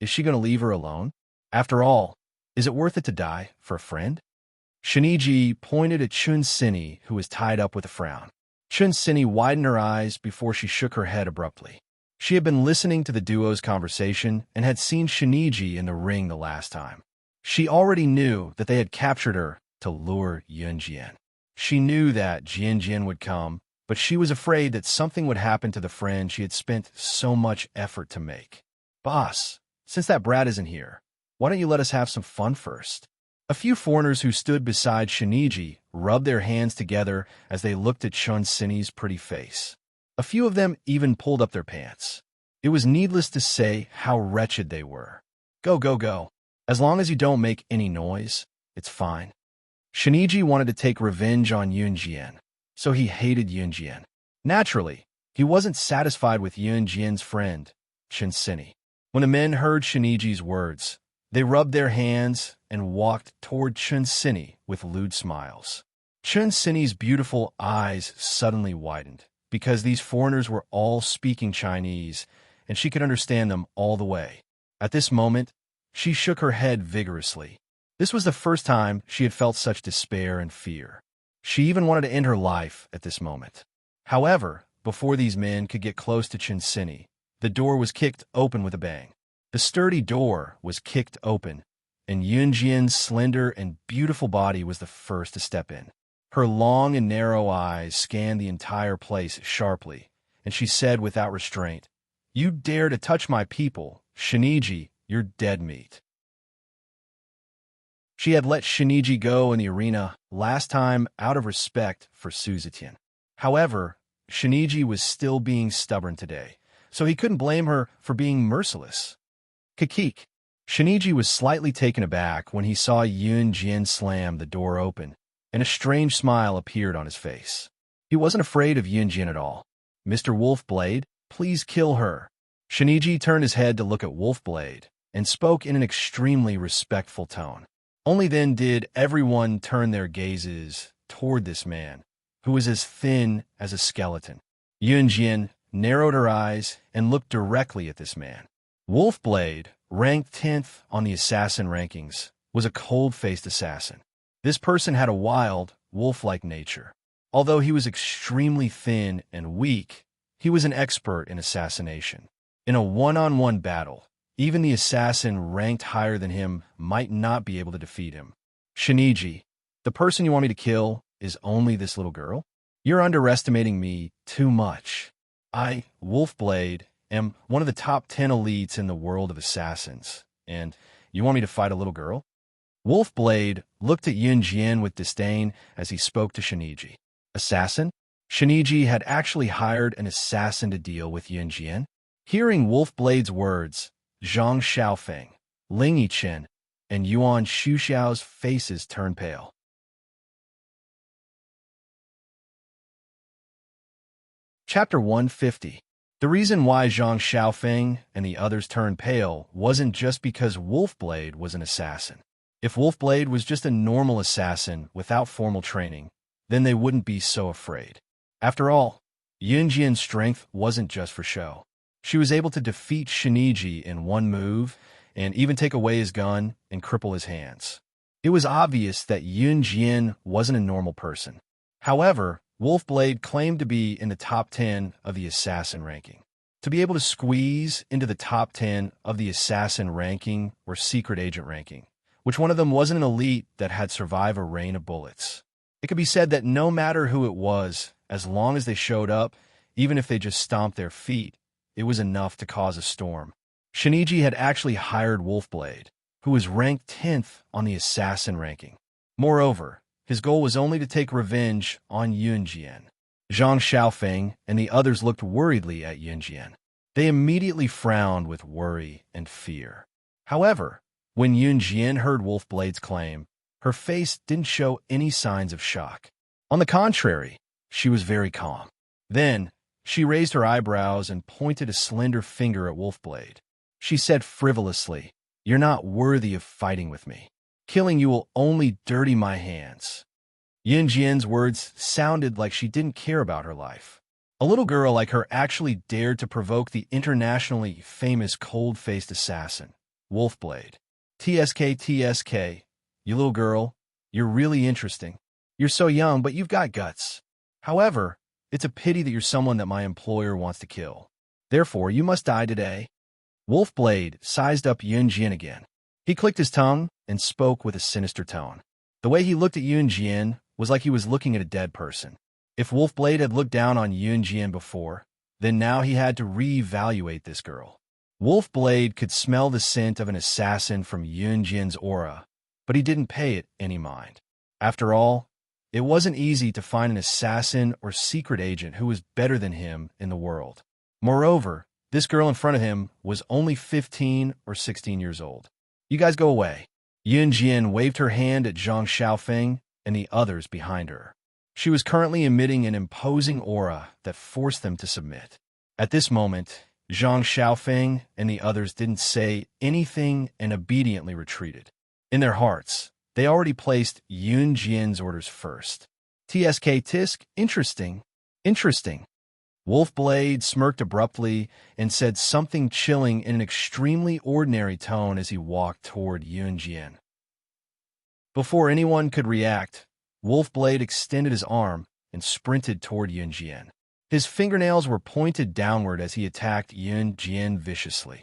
A: is she going to leave her alone? After all, is it worth it to die for a friend? Shinji pointed at Chun Sinny, who was tied up with a frown. Chun Sinny widened her eyes before she shook her head abruptly. She had been listening to the duo's conversation and had seen Shinji in the ring the last time. She already knew that they had captured her to lure Yun Jian. She knew that Jian would come, but she was afraid that something would happen to the friend she had spent so much effort to make. Boss, since that brat isn't here, why don't you let us have some fun first? A few foreigners who stood beside Shinji rubbed their hands together as they looked at Chun Sinny's pretty face. A few of them even pulled up their pants. It was needless to say how wretched they were. Go. As long as you don't make any noise, it's fine. Shinji wanted to take revenge on Yun Jian, so he hated Yun Jian. Naturally, he wasn't satisfied with Yun Jian's friend, Chun Sinny. When the men heard Shinji's words, they rubbed their hands and walked toward Chun Sinny with lewd smiles. Chun Sinny's beautiful eyes suddenly widened, because these foreigners were all speaking Chinese, and she could understand them all the way. At this moment, she shook her head vigorously. This was the first time she had felt such despair and fear. She even wanted to end her life at this moment. However, before these men could get close to Chun Sinny, the door was kicked open with a bang. The sturdy door was kicked open, and Yun Jian's slender and beautiful body was the first to step in. Her long and narrow eyes scanned the entire place sharply, and she said without restraint, "You dare to touch my people, Shinji, you're dead meat." She had let Shinji go in the arena last time out of respect for Suzetian. However, Shinji was still being stubborn today, so he couldn't blame her for being merciless. Kakik. Shinji was slightly taken aback when he saw Yun Jin slam the door open, and a strange smile appeared on his face. He wasn't afraid of Yun Jin at all. "Mr. Wolfblade, please kill her." Shinji turned his head to look at Wolfblade and spoke in an extremely respectful tone. Only then did everyone turn their gazes toward this man, who was as thin as a skeleton. Yun Jin narrowed her eyes and looked directly at this man. Wolfblade, ranked 10th on the assassin rankings, was a cold-faced assassin. This person had a wild, wolf-like nature. Although he was extremely thin and weak, he was an expert in assassination. In a one-on-one battle, even the assassin ranked higher than him might not be able to defeat him. "Shinji, the person you want me to kill is only this little girl? You're underestimating me too much. I, Wolfblade, am one of the top 10 elites in the world of assassins, and you want me to fight a little girl?" Wolfblade looked at Yun Jin with disdain as he spoke to Shinji. Assassin? Shinji had actually hired an assassin to deal with Yun Jin. Hearing Wolfblade's words, Zhang Xiaofeng, Ling Yichen, and Yuan Xuxiao's faces turned pale. Chapter 150. The reason why Zhang Xiaofeng and the others turned pale wasn't just because Wolfblade was an assassin. If Wolfblade was just a normal assassin without formal training, then they wouldn't be so afraid. After all, Yun Jin's strength wasn't just for show. She was able to defeat Shinji in one move and even take away his gun and cripple his hands. It was obvious that Yun Jin wasn't a normal person. However, Wolfblade claimed to be in the top 10 of the assassin ranking. To be able to squeeze into the top 10 of the assassin ranking or secret agent ranking, which one of them wasn't an elite that had survived a rain of bullets. It could be said that no matter who it was, as long as they showed up, even if they just stomped their feet, it was enough to cause a storm. Shinji had actually hired Wolfblade, who was ranked 10th on the assassin ranking. Moreover, his goal was only to take revenge on Yun Jin. Zhang Xiaofeng and the others looked worriedly at Yun Jin. They immediately frowned with worry and fear. However, when Yun Jin heard Wolfblade's claim, her face didn't show any signs of shock. On the contrary, she was very calm. Then, she raised her eyebrows and pointed a slender finger at Wolfblade. She said frivolously, "You're not worthy of fighting with me. Killing you will only dirty my hands." Yun Jin's words sounded like she didn't care about her life. A little girl like her actually dared to provoke the internationally famous cold-faced assassin, Wolfblade. TSK, you little girl, you're really interesting. You're so young, but you've got guts. However, it's a pity that you're someone that my employer wants to kill. Therefore, you must die today. Wolfblade sized up Yun Jin again. He clicked his tongue and spoke with a sinister tone. The way he looked at Yun Jin was like he was looking at a dead person. If Wolfblade had looked down on Yun Jin before, then now he had to reevaluate this girl. Wolfblade could smell the scent of an assassin from Yun Jin's aura, but he didn't pay it any mind. After all, it wasn't easy to find an assassin or secret agent who was better than him in the world. Moreover, this girl in front of him was only 15 or 16 years old. "You guys go away." Yun Jin waved her hand at Zhang Xiaofeng and the others behind her. She was currently emitting an imposing aura that forced them to submit. At this moment, Zhang Xiaofeng and the others didn't say anything and obediently retreated. In their hearts, they already placed Yun Jin's orders first. Tisk, interesting. Wolfblade smirked abruptly and said something chilling in an extremely ordinary tone as he walked toward Yun Jin. Before anyone could react, Wolfblade extended his arm and sprinted toward Yun Jin. His fingernails were pointed downward as he attacked Yun Jin viciously.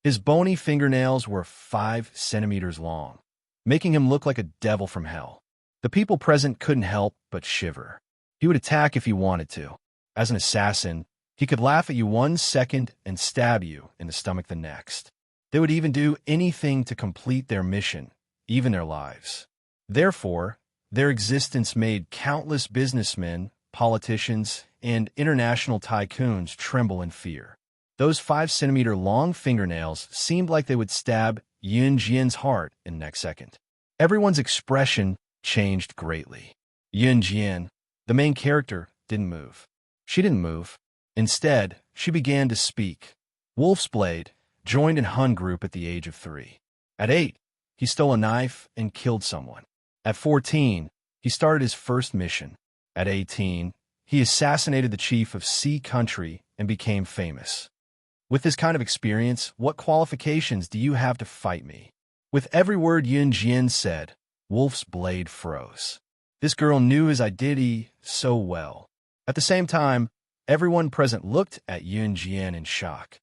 A: His bony fingernails were 5 centimeters long, making him look like a devil from hell. The people present couldn't help but shiver. He would attack if he wanted to. As an assassin, he could laugh at you 1 second and stab you in the stomach the next. They would even do anything to complete their mission, even their lives. Therefore, their existence made countless businessmen, politicians, and international tycoons tremble in fear. Those 5-centimeter-long fingernails seemed like they would stab Yun Jian's heart in the next second. Everyone's expression changed greatly. Yun Jian, the main character, didn't move. She didn't move. Instead, she began to speak. Wolf's Blade joined in Hun group at the age of 3. At 8, he stole a knife and killed someone. At 14, he started his first mission. At 18, he assassinated the chief of Sea Country and became famous. With this kind of experience, what qualifications do you have to fight me? With every word Yun Jian said, Wolf's Blade froze. This girl knew his identity so well. At the same time, everyone present looked at Yun Jian in shock.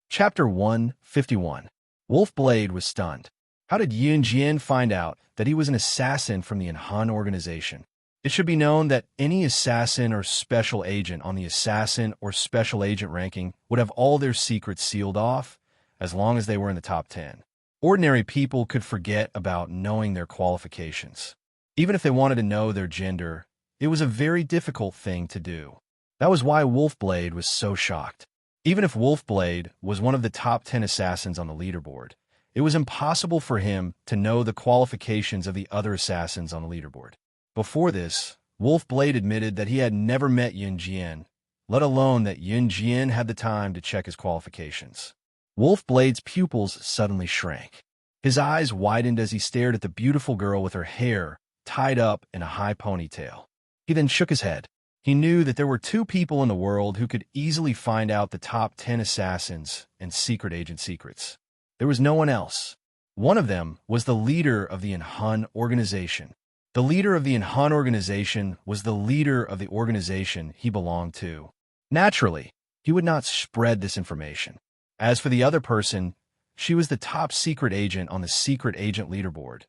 A: Chapter 151. Wolf Blade was stunned. How did Yun Jian find out that he was an assassin from the Han organization? It should be known that any assassin or special agent on the assassin or special agent ranking would have all their secrets sealed off as long as they were in the top 10. Ordinary people could forget about knowing their qualifications. Even if they wanted to know their gender, it was a very difficult thing to do. That was why Wolf Blade was so shocked. Even if Wolf Blade was one of the top 10 assassins on the leaderboard, it was impossible for him to know the qualifications of the other assassins on the leaderboard. Before this, Wolf Blade admitted that he had never met Yun Jian, let alone that Yun Jian had the time to check his qualifications. Wolf Blade's pupils suddenly shrank. His eyes widened as he stared at the beautiful girl with her hair tied up in a high ponytail. He then shook his head. He knew that there were 2 people in the world who could easily find out the top 10 assassins and secret agent secrets. There was no one else. One of them was the leader of the Han organization. The leader of the Han organization was the leader of the organization he belonged to. Naturally, he would not spread this information. As for the other person, she was the top secret agent on the secret agent leaderboard,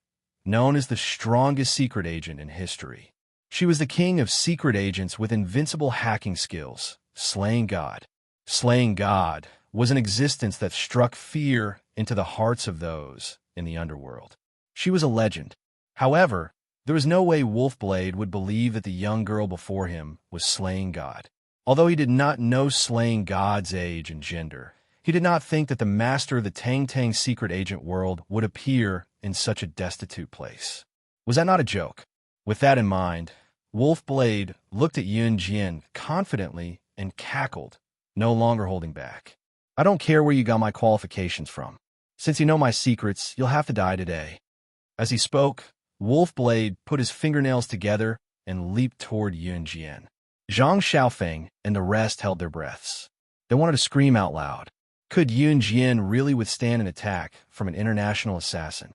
A: known as the strongest secret agent in history. She was the king of secret agents with invincible hacking skills, Slaying God. Slaying God was an existence that struck fear into the hearts of those in the underworld. She was a legend. However, there was no way Wolf Blade would believe that the young girl before him was Slaying God. Although he did not know Slaying God's age and gender, he did not think that the master of the Tang Tang secret agent world would appear in such a destitute place. Was that not a joke? With that in mind, Wolf Blade looked at Yun Jian confidently and cackled, no longer holding back. I don't care where you got my qualifications from. Since you know my secrets, you'll have to die today. As he spoke, Wolf Blade put his fingernails together and leaped toward Yun Jian. Zhang Xiaofeng and the rest held their breaths. They wanted to scream out loud. Could Yun Jian really withstand an attack from an international assassin?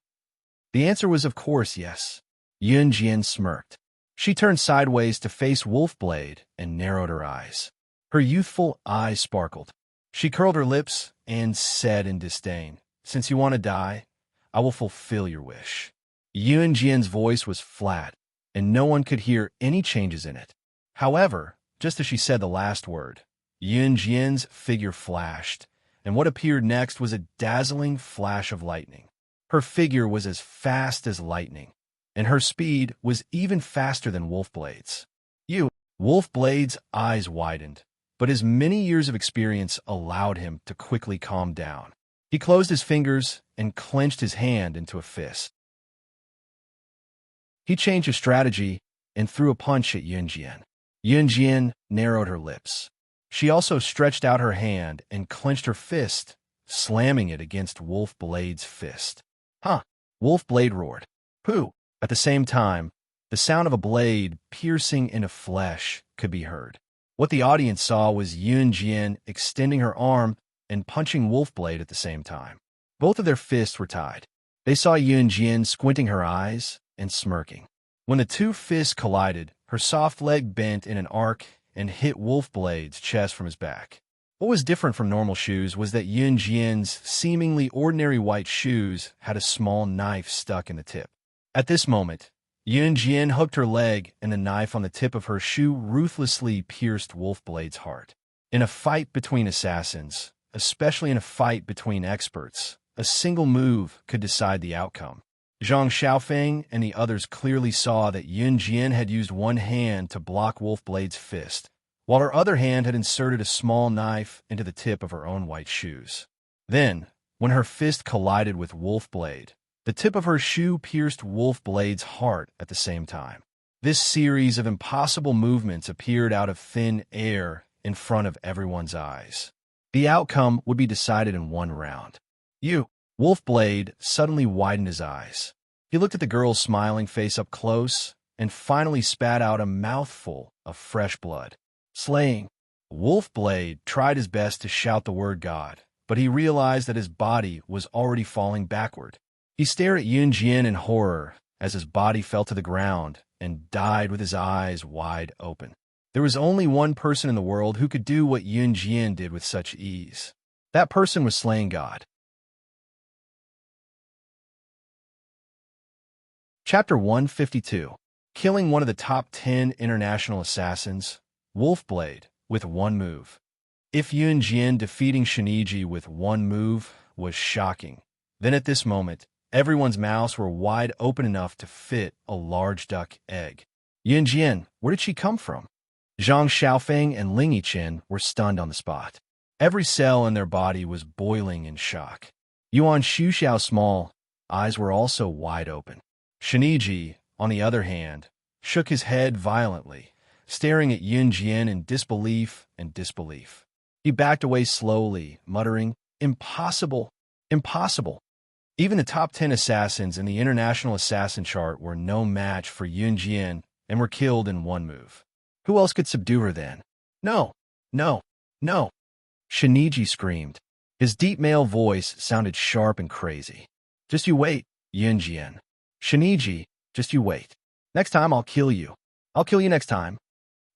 A: The answer was of course yes. Yun Jian smirked. She turned sideways to face Wolf Blade and narrowed her eyes. Her youthful eyes sparkled. She curled her lips and said in disdain, "Since you want to die, I will fulfill your wish." Yun Jian's voice was flat, and no one could hear any changes in it. However, just as she said the last word, Yun Jian's figure flashed, and what appeared next was a dazzling flash of lightning. Her figure was as fast as lightning, and her speed was even faster than Wolf Blade's. Wolf Blade's eyes widened, but his many years of experience allowed him to quickly calm down. He closed his fingers and clenched his hand into a fist. He changed his strategy and threw a punch at Yun Jian. Yun Jian narrowed her lips. She also stretched out her hand and clenched her fist, slamming it against Wolf Blade's fist. "Huh!" Wolf Blade roared. "Pooh!" At the same time, the sound of a blade piercing into flesh could be heard. What the audience saw was Yun Jian extending her arm and punching Wolf Blade at the same time. Both of their fists were tied. They saw Yun Jian squinting her eyes and smirking. When the 2 fists collided, her soft leg bent in an arc and hit Wolf Blade's chest from his back. What was different from normal shoes was that Yun Jian's seemingly ordinary white shoes had a small knife stuck in the tip. At this moment, Yun Jian hooked her leg, and the knife on the tip of her shoe ruthlessly pierced Wolf Blade's heart. In a fight between assassins, especially in a fight between experts, a single move could decide the outcome. Zhang Xiaofeng and the others clearly saw that Yun Jian had used one hand to block Wolfblade's fist, while her other hand had inserted a small knife into the tip of her own white shoes. Then, when her fist collided with Wolfblade, the tip of her shoe pierced Wolfblade's heart at the same time. This series of impossible movements appeared out of thin air in front of everyone's eyes. The outcome would be decided in one round. Wolfblade suddenly widened his eyes. He looked at the girl's smiling face up close and finally spat out a mouthful of fresh blood. Slaying. Wolfblade tried his best to shout the word God, but he realized that his body was already falling backward. He stared at Yun Jian in horror as his body fell to the ground and died with his eyes wide open. There was only one person in the world who could do what Yun Jian did with such ease. That person was slaying God. Chapter 152. Killing one of the top 10 international assassins, Wolfblade, with one move. If Yun Jian defeating Shiniji with one move was shocking, then at this moment, everyone's mouths were wide open enough to fit a large duck egg. Yun Jian, where did she come from? Zhang Xiaofeng and Ling Yichen were stunned on the spot. Every cell in their body was boiling in shock. Yuan Xuxiao's small eyes were also wide open. Shiniji, on the other hand, shook his head violently, staring at Yun Jian in disbelief and disbelief. He backed away slowly, muttering, "Impossible! Impossible!" Even the top 10 assassins in the international assassin chart were no match for Yun Jian and were killed in one move. Who else could subdue her then? No, no, no! Shiniji screamed. His deep male voice sounded sharp and crazy. Just you wait, Yun Jian. Shiniji, just you wait. Next time I'll kill you. I'll kill you next time.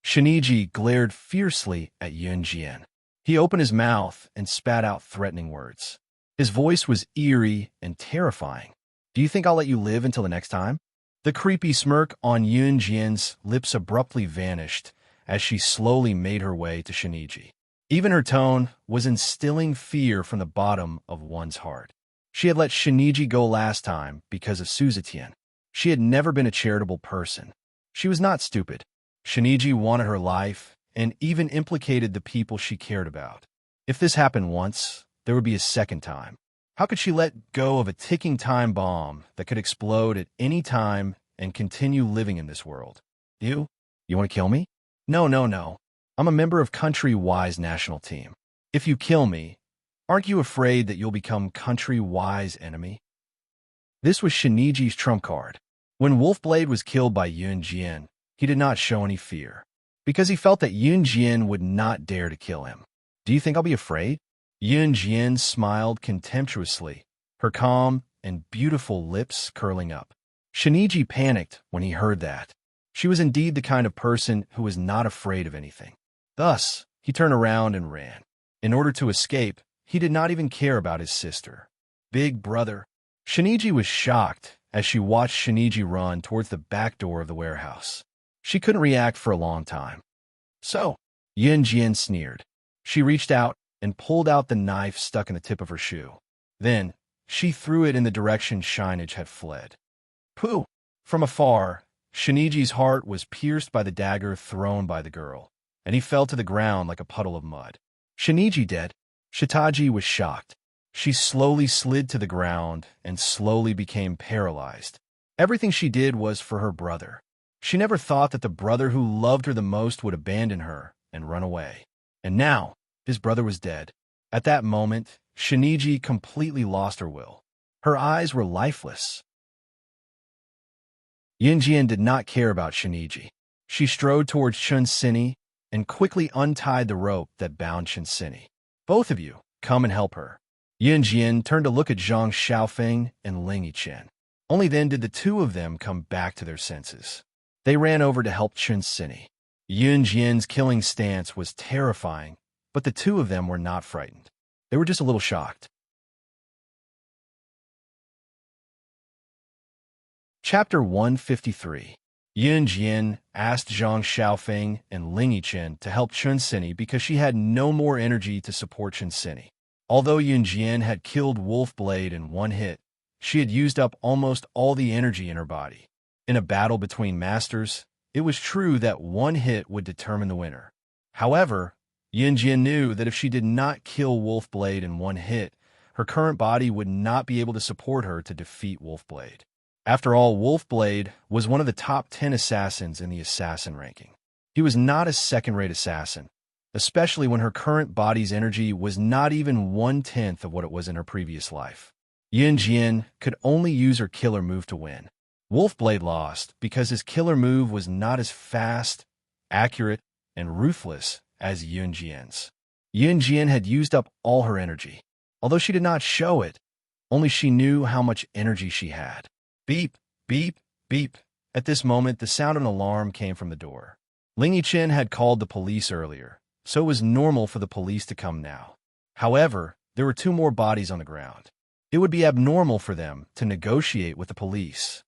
A: Shiniji glared fiercely at Yun Jian. He opened his mouth and spat out threatening words. His voice was eerie and terrifying. Do you think I'll let you live until the next time? The creepy smirk on Yun Jian's lips abruptly vanished as she slowly made her way to Shiniji. Even her tone was instilling fear from the bottom of one's heart. She had let Shiniji go last time because of Suzetian. She had never been a charitable person. She was not stupid. Shiniji wanted her life and even implicated the people she cared about. If this happened once, there would be a second time. How could she let go of a ticking time bomb that could explode at any time and continue living in this world? You want to kill me? No, no, no. I'm a member of Country-Wise national team. If you kill me, aren't you afraid that you'll become Country-Wise enemy? This was Shiniji's trump card. When Wolfblade was killed by Yun Jian, he did not show any fear, because he felt that Yun Jian would not dare to kill him. Do you think I'll be afraid? Yun Jian smiled contemptuously, her calm and beautiful lips curling up. Shiniji panicked when he heard that. She was indeed the kind of person who was not afraid of anything. Thus, he turned around and ran. In order to escape, he did not even care about his sister. Big brother. Shiniji was shocked as she watched Shiniji run towards the back door of the warehouse. She couldn't react for a long time. So, Yun Jian sneered. She reached out and pulled out the knife stuck in the tip of her shoe. Then, she threw it in the direction Shiniji had fled. Pooh! From afar, Shiniji's heart was pierced by the dagger thrown by the girl, and he fell to the ground like a puddle of mud. Shiniji dead? Shitaji was shocked. She slowly slid to the ground and slowly became paralyzed. Everything she did was for her brother. She never thought that the brother who loved her the most would abandon her and run away. And now, his brother was dead. At that moment, Shiniji completely lost her will. Her eyes were lifeless. Yun Jian did not care about Shiniji. She strode towards Chun Sini and quickly untied the rope that bound Chun Sini. Both of you, come and help her. Yun Jian turned to look at Zhang Xiaofeng and Ling Yichen. Only then did the two of them come back to their senses. They ran over to help Chun Sini. Yun Jian's killing stance was terrifying, but the two of them were not frightened. They were just a little shocked. Chapter 153. Yun Jian asked Zhang Xiaofeng and Ling Yichen to help Chun Sini because she had no more energy to support Chun Sini. Although Yun Jian had killed Wolf Blade in one hit, she had used up almost all the energy in her body. In a battle between masters, it was true that one hit would determine the winner. However, Yun Jian knew that if she did not kill Wolf Blade in one hit, her current body would not be able to support her to defeat Wolf Blade. After all, Wolf Blade was one of the top 10 assassins in the assassin ranking. He was not a second-rate assassin, especially when her current body's energy was not even 1/10 of what it was in her previous life. Yun Jian could only use her killer move to win. Wolf Blade lost because his killer move was not as fast, accurate, and ruthless as Yun Jian's. Yun Jian had used up all her energy. Although she did not show it, only she knew how much energy she had. Beep, beep, beep. At this moment, the sound of an alarm came from the door. Ling Yichen had called the police earlier, so it was normal for the police to come now. However, there were 2 more bodies on the ground. It would be abnormal for them to negotiate with the police.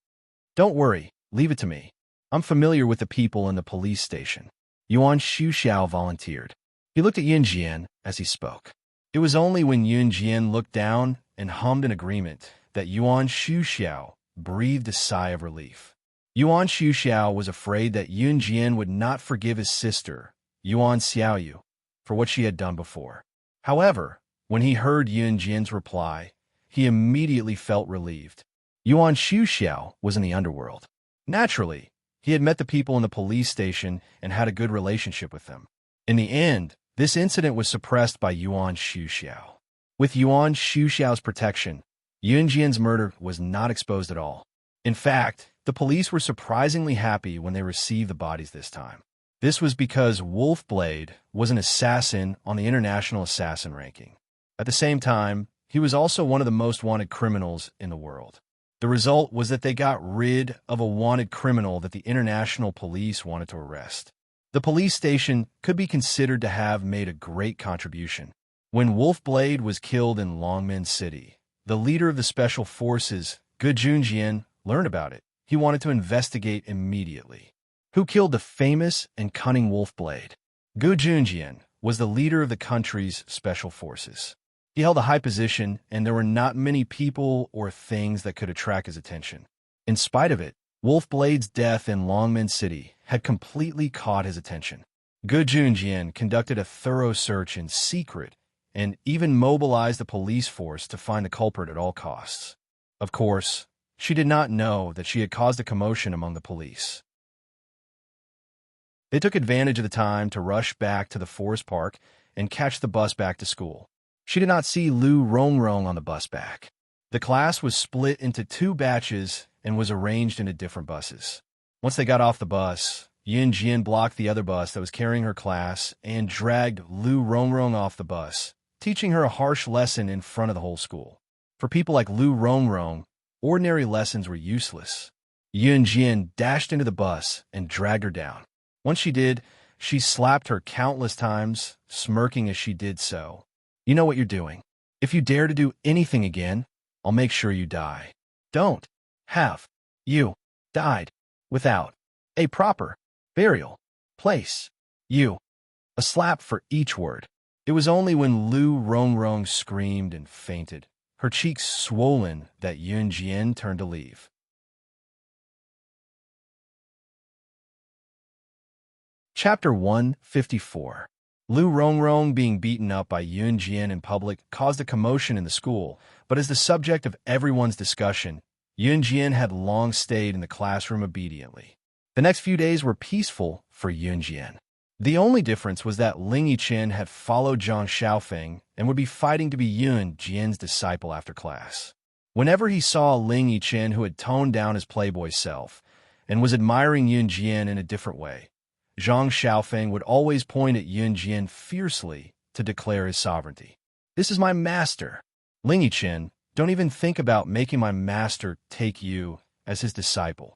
A: Don't worry, leave it to me. I'm familiar with the people in the police station. Yuan Xuxiao volunteered. He looked at Yun Jian as he spoke. It was only when Yun Jian looked down and hummed in agreement that Yuan Xuxiao breathed a sigh of relief. Yuan Xuxiao was afraid that Yun Jian would not forgive his sister, Yuan Xiaoyu, for what she had done before. However, when he heard Yun Jian's reply, he immediately felt relieved. Yuan Xuxiao was in the underworld. Naturally, he had met the people in the police station and had a good relationship with them. In the end, this incident was suppressed by Yuan Xuxiao. With Yuan Xuxiao's protection, Yun Jian's murder was not exposed at all. In fact, the police were surprisingly happy when they received the bodies this time. This was because Wolf Blade was an assassin on the international assassin ranking. At the same time, he was also one of the most wanted criminals in the world. The result was that they got rid of a wanted criminal that the international police wanted to arrest. The police station could be considered to have made a great contribution. When Wolf Blade was killed in Longmen City, the leader of the special forces, Gu Junjian, learned about it. He wanted to investigate immediately. Who killed the famous and cunning Wolf Blade? Gu Junjian was the leader of the country's special forces. He held a high position, and there were not many people or things that could attract his attention. In spite of it, Wolf Blade's death in Longmen City had completely caught his attention. Gu Junjian conducted a thorough search in secret and even mobilized a police force to find the culprit at all costs. Of course, she did not know that she had caused a commotion among the police. They took advantage of the time to rush back to the forest park and catch the bus back to school. She did not see Lu Rongrong on the bus back. The class was split into 2 batches and was arranged into different buses. Once they got off the bus, Yun Jian blocked the other bus that was carrying her class and dragged Lu Rongrong off the bus, teaching her a harsh lesson in front of the whole school. For people like Lu Rongrong, ordinary lessons were useless. Yun Jian dashed into the bus and dragged her down. Once she did, she slapped her countless times, smirking as she did so. You know what you're doing. If you dare to do anything again, I'll make sure you die. Don't have you died without a proper burial place. You. A slap for each word. It was only when Lu Rongrong screamed and fainted, her cheeks swollen, that Yun Jian turned to leave. Chapter 154. Lu Rongrong being beaten up by Yun Jian in public caused a commotion in the school, but as the subject of everyone's discussion, Yun Jian had long stayed in the classroom obediently. The next few days were peaceful for Yun Jian. The only difference was that Ling Yichen had followed Zhang Xiaofeng and would be fighting to be Yun Jian's disciple after class. Whenever he saw Ling Yichen, who had toned down his playboy self and was admiring Yun Jian in a different way, Zhang Xiaofeng would always point at Yun Jian fiercely to declare his sovereignty. This is my master. Ling Yichen, don't even think about making my master take you as his disciple.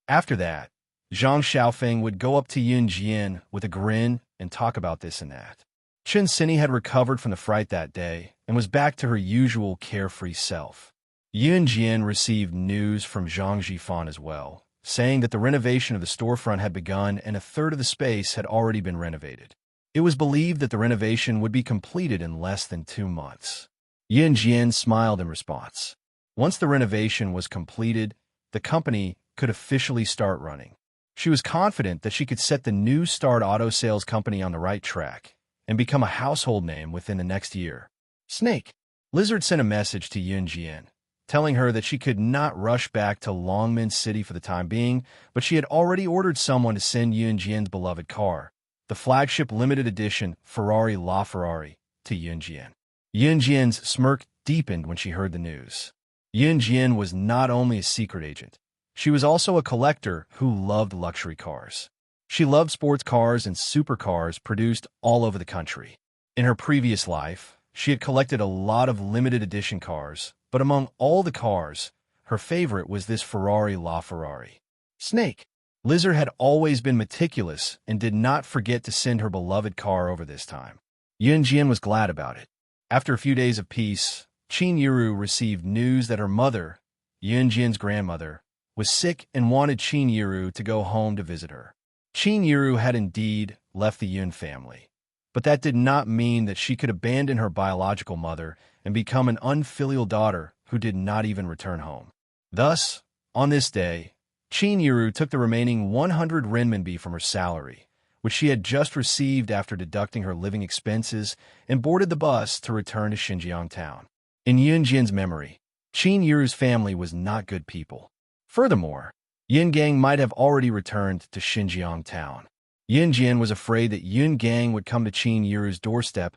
A: After that, Zhang Xiaofeng would go up to Yun Jian with a grin and talk about this and that. Chun Sini had recovered from the fright that day and was back to her usual carefree self. Yun Jian received news from Zhang Jifan as well, saying that the renovation of the storefront had begun and a third of the space had already been renovated. It was believed that the renovation would be completed in less than 2 months. Jian smiled in response. Once the renovation was completed, the company could officially start running. She was confident that she could set the new start auto sales company on the right track and become a household name within the next year. Snake. Lizard sent a message to Jian, telling her that she could not rush back to Longmin City for the time being, but she had already ordered someone to send Jian's beloved car, the flagship limited edition Ferrari LaFerrari, to Jian. Jian's smirk deepened when she heard the news. Jian was not only a secret agent, she was also a collector who loved luxury cars. She loved sports cars and supercars produced all over the country. In her previous life, she had collected a lot of limited edition cars, but among all the cars, her favorite was this Ferrari LaFerrari. Snake. Lizard had always been meticulous and did not forget to send her beloved car over this time. Jian was glad about it. After a few days of peace, Qin Yiru received news that her mother, Jian's grandmother, was sick and wanted Qin Yiru to go home to visit her. Qin Yiru had indeed left the Yun family, but that did not mean that she could abandon her biological mother and become an unfilial daughter who did not even return home. Thus, on this day, Qin Yiru took the remaining 100 renminbi from her salary, which she had just received after deducting her living expenses, and boarded the bus to return to Xinjiang town. In Jian's memory, Qin Yiru's family was not good people. Furthermore, Yin Gang might have already returned to Xinjiang town. Jian was afraid that Yun Gang would come to Qin Yiru's doorstep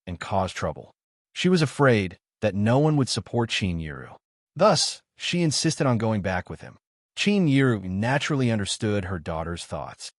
A: and cause trouble. She was afraid that no one would support Qin Yiru. Thus, she insisted on going back with him. Qin Yiru naturally understood her daughter's thoughts.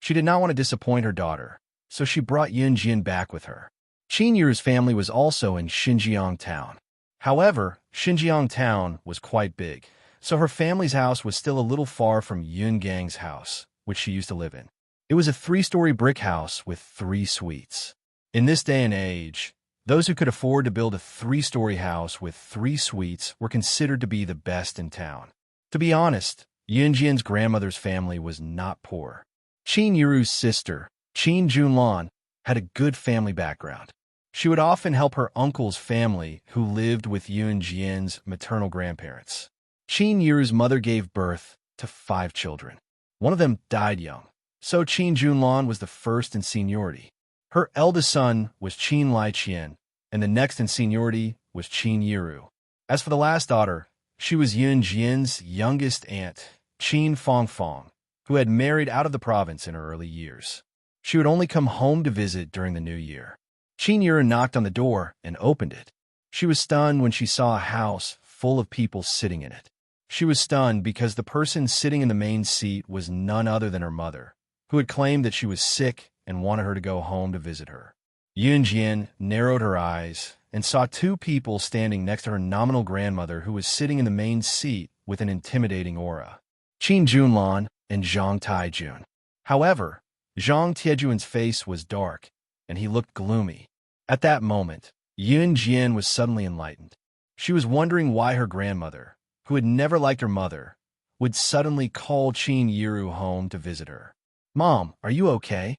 A: She did not want to disappoint her daughter, so she brought Jian back with her. Qin Yiru's family was also in Xinjiang town. However, Xinjiang town was quite big, so her family's house was still a little far from Yun Gang's house, which she used to live in. It was a 3-story brick house with 3 suites. In this day and age, those who could afford to build a 3-story house with 3 suites were considered to be the best in town. To be honest, Jian's grandmother's family was not poor. Qin Yiru's sister, Qin Junlan, had a good family background. She would often help her uncle's family, who lived with Jian's maternal grandparents. Qin Yiru's mother gave birth to 5 children. One of them died young, so Qin Junlan was the first in seniority. Her eldest son was Qin Liqian, and the next in seniority was Qin Yiru. As for the last daughter, she was Jian's youngest aunt, Qin Fongfong, who had married out of the province in her early years. She would only come home to visit during the new year. Qin Yiru knocked on the door and opened it. She was stunned when she saw a house full of people sitting in it. She was stunned because the person sitting in the main seat was none other than her mother, who had claimed that she was sick and wanted her to go home to visit her. Jian narrowed her eyes and saw 2 people standing next to her nominal grandmother, who was sitting in the main seat with an intimidating aura. Qin Junlan and Zhang Taijun. However, Zhang Tiejun's face was dark, and he looked gloomy. At that moment, Jian was suddenly enlightened. She was wondering why her grandmother, who had never liked her mother, would suddenly call Qin Yiru home to visit her. "Mom, are you okay?"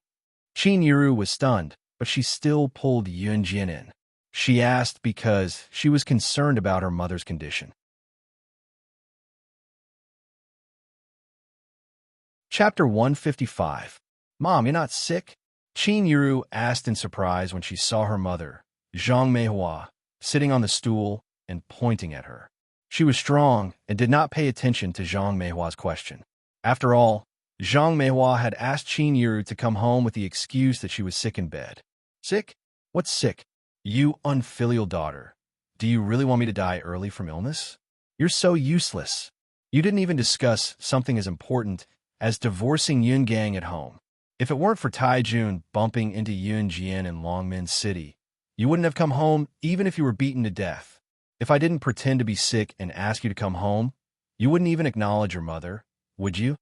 A: Qin Yiru was stunned, but she still pulled Jian in. She asked because she was concerned about her mother's condition. Chapter 155. Mom, you're not sick? Qin Yiru asked in surprise when she saw her mother, Zhang Meihua, sitting on the stool and pointing at her. She was strong and did not pay attention to Zhang Meihua's question. After all, Zhang Meihua had asked Qin Yiru to come home with the excuse that she was sick in bed. Sick? What's sick? You unfilial daughter. Do you really want me to die early from illness? You're so useless. You didn't even discuss something as important as divorcing Yun Gang at home. If it weren't for Taijun bumping into Jian in Longmin City, you wouldn't have come home even if you were beaten to death. If I didn't pretend to be sick and ask you to come home, you wouldn't even acknowledge your mother, would you?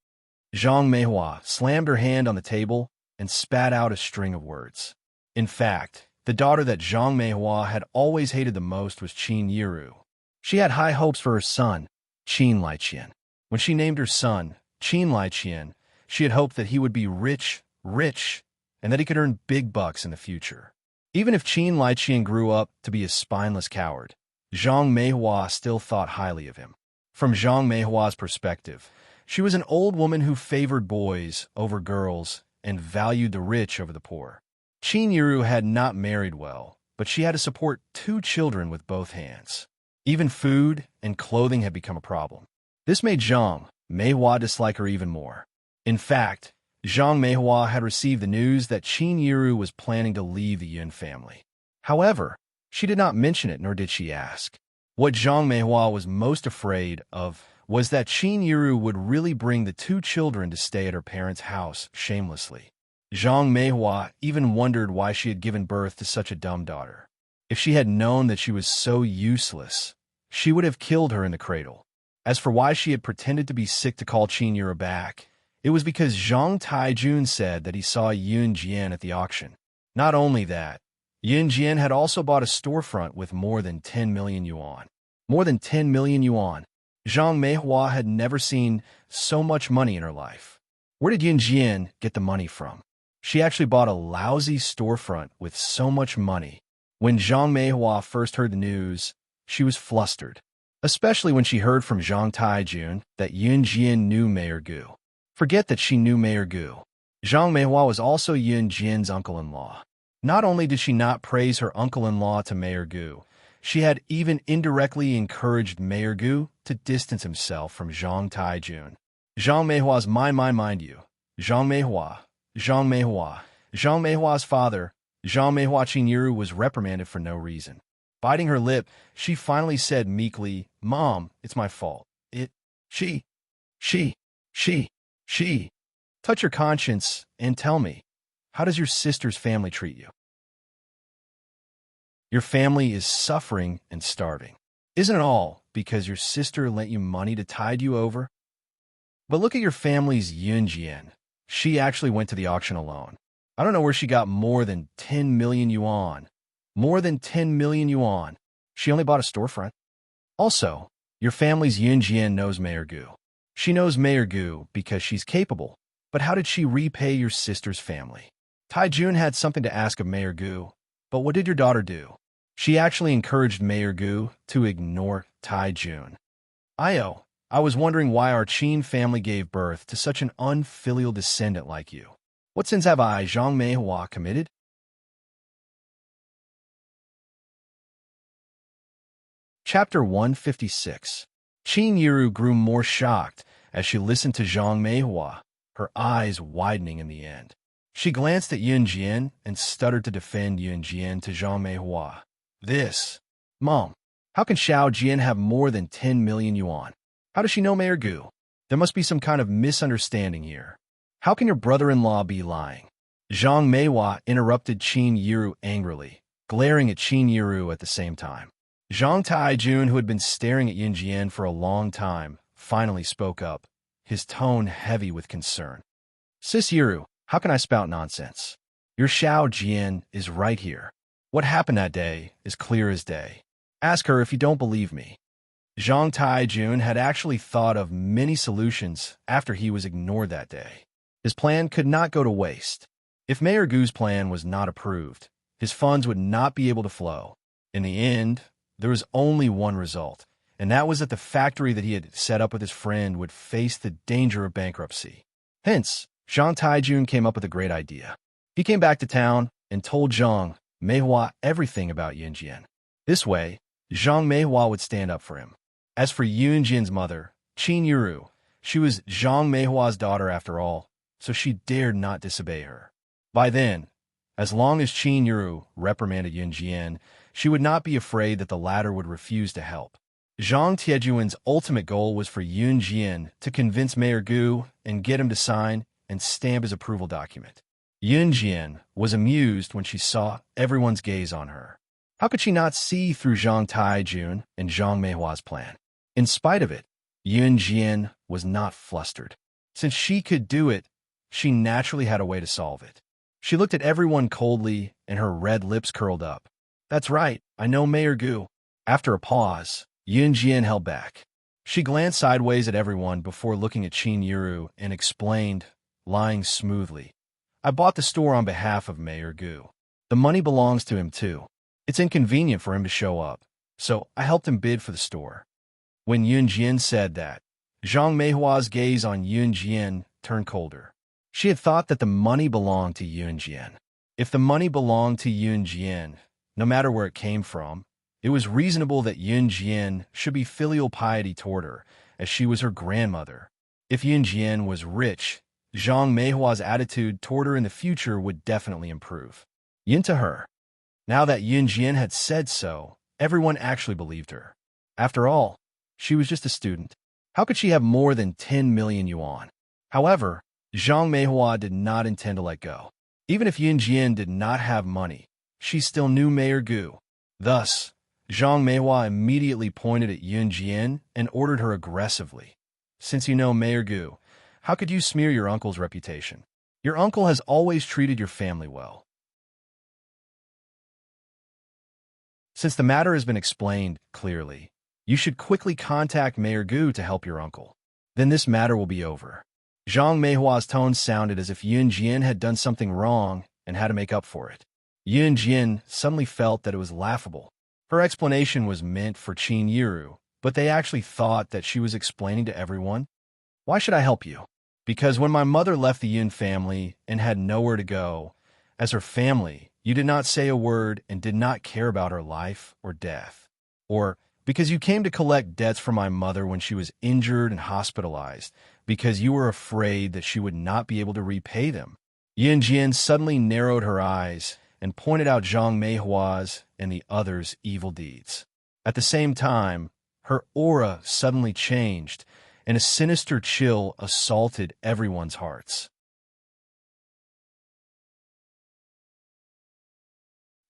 A: Zhang Meihua slammed her hand on the table and spat out a string of words. In fact, the daughter that Zhang Meihua had always hated the most was Qin Yiru. She had high hopes for her son, Qin Liqian. When she named her son, Qin Liqian, she had hoped that he would be rich, and that he could earn big bucks in the future. Even if Qin Liqian grew up to be a spineless coward, Zhang Meihua still thought highly of him. From Zhang Meihua's perspective, she was an old woman who favored boys over girls and valued the rich over the poor. Qin Yiru had not married well, but she had to support 2 children with both hands. Even food and clothing had become a problem. This made Zhang Meihua dislike her even more. In fact, Zhang Meihua had received the news that Qin Yiru was planning to leave the Yun family. However, she did not mention it, nor did she ask. What Zhang Meihua was most afraid of was that Qin Yiru would really bring the 2 children to stay at her parents' house shamelessly. Zhang Meihua even wondered why she had given birth to such a dumb daughter. If she had known that she was so useless, she would have killed her in the cradle. As for why she had pretended to be sick to call Qin Yiru back, it was because Zhang Taijun said that he saw Yun Jian at the auction. Not only that, Yun Jian had also bought a storefront with more than 10 million yuan. More than 10 million yuan. Zhang Meihua had never seen so much money in her life. Where did Yun Jian get the money from? She actually bought a lousy storefront with so much money. When Zhang Meihua first heard the news, she was flustered, especially when she heard from Zhang Taijun that Yun Jian knew Mayor Gu. Forget that she knew Mayor Gu. Zhang Meihua was also Yun Jian's uncle-in-law. Not only did she not praise her uncle-in-law to Mayor Gu, she had even indirectly encouraged Mayor Gu to distance himself from Zhang Taijun. Zhang Meihua's mind you. Zhang Meihua's father, Zhang Meihua Qin Yiru, was reprimanded for no reason. Biting her lip, she finally said meekly, "Mom, it's my fault. She. Touch your conscience and tell me, how does your sister's family treat you? Your family is suffering and starving. Isn't it all because your sister lent you money to tide you over? But look at your family's Yun Jian. She actually went to the auction alone. I don't know where she got more than 10 million yuan. More than 10 million yuan. She only bought a storefront. Also, your family's Yun Jian knows Mayor Gu. She knows Mayor Gu because she's capable. But how did she repay your sister's family? Taijun had something to ask of Mayor Gu, but what did your daughter do? She actually encouraged Mayor Gu to ignore Taijun. I was wondering why our Qin family gave birth to such an unfilial descendant like you. What sins have I, Zhang Meihua, committed? Chapter 156. Qin Yiru grew more shocked as she listened to Zhang Meihua, her eyes widening in the end. She glanced at Yun Jian and stuttered to defend Yun Jian to Zhang Meihua. Mom, how can Xiao Jian have more than 10 million yuan? How does she know Mayor Gu? There must be some kind of misunderstanding here. How can your brother-in-law be lying? Zhang Meihua interrupted Qin Yiru angrily, glaring at Qin Yiru at the same time. Zhang Taijun, who had been staring at Yun Jian for a long time, finally spoke up, his tone heavy with concern. Sis Yiru, how can I spout nonsense? Your Xiao Jian is right here. What happened that day is clear as day. Ask her if you don't believe me. Zhang Taijun had actually thought of many solutions after he was ignored that day. His plan could not go to waste. If Mayor Gu's plan was not approved, his funds would not be able to flow. In the end, there was only one result, and that was that the factory that he had set up with his friend would face the danger of bankruptcy. Hence, Zhang Taijun came up with a great idea. He came back to town and told Zhang Meihua everything about Yun Jian. This way, Zhang Meihua would stand up for him. As for Yun Jian's mother, Qin Yiru, she was Zhang Meihua's daughter after all, so she dared not disobey her. By then, as long as Qin Yiru reprimanded Yun Jian, she would not be afraid that the latter would refuse to help. Zhang Tiejuan's ultimate goal was for Yun Jian to convince Mayor Gu and get him to sign and stamp his approval document. Yun Jian was amused when she saw everyone's gaze on her. How could she not see through Zhang Taijun and Zhang Meihua's plan? In spite of it, Yun Jian was not flustered. Since she could do it, she naturally had a way to solve it. She looked at everyone coldly and her red lips curled up. That's right, I know Mayor Gu. After a pause, Yun Jian held back. She glanced sideways at everyone before looking at Qin Yuru and explained, lying smoothly, I bought the store on behalf of Mayor Gu. The money belongs to him too. It's inconvenient for him to show up, so I helped him bid for the store. When Yun Jian said that, Zhang Meihua's gaze on Yun Jian turned colder. She had thought that the money belonged to Yun Jian. If the money belonged to Yun Jian, no matter where it came from, it was reasonable that Yun Jian should be filial piety toward her, as she was her grandmother. If Yun Jian was rich, Zhang Meihua's attitude toward her in the future would definitely improve. Yin to her. Now that Yun Jian had said so, everyone actually believed her. After all, she was just a student. How could she have more than 10 million yuan? However, Zhang Meihua did not intend to let go. Even if Yun Jian did not have money, she still knew Mayor Gu. Thus, Zhang Meihua immediately pointed at Yun Jian and ordered her aggressively. Since you know Mayor Gu, how could you smear your uncle's reputation? Your uncle has always treated your family well. Since the matter has been explained clearly, you should quickly contact Mayor Gu to help your uncle. Then this matter will be over. Zhang Meihua's tone sounded as if Yun Jian had done something wrong and had to make up for it. Yun Jian suddenly felt that it was laughable. Her explanation was meant for Qin Yuru, but they actually thought that she was explaining to everyone. Why should I help you? Because when my mother left the Yun family and had nowhere to go, as her family, you did not say a word and did not care about her life or death. Or because you came to collect debts from my mother when she was injured and hospitalized, because you were afraid that she would not be able to repay them. Yun Jian suddenly narrowed her eyes and pointed out Zhang Meihua's and the others' evil deeds. At the same time, her aura suddenly changed, and a sinister chill assaulted everyone's hearts.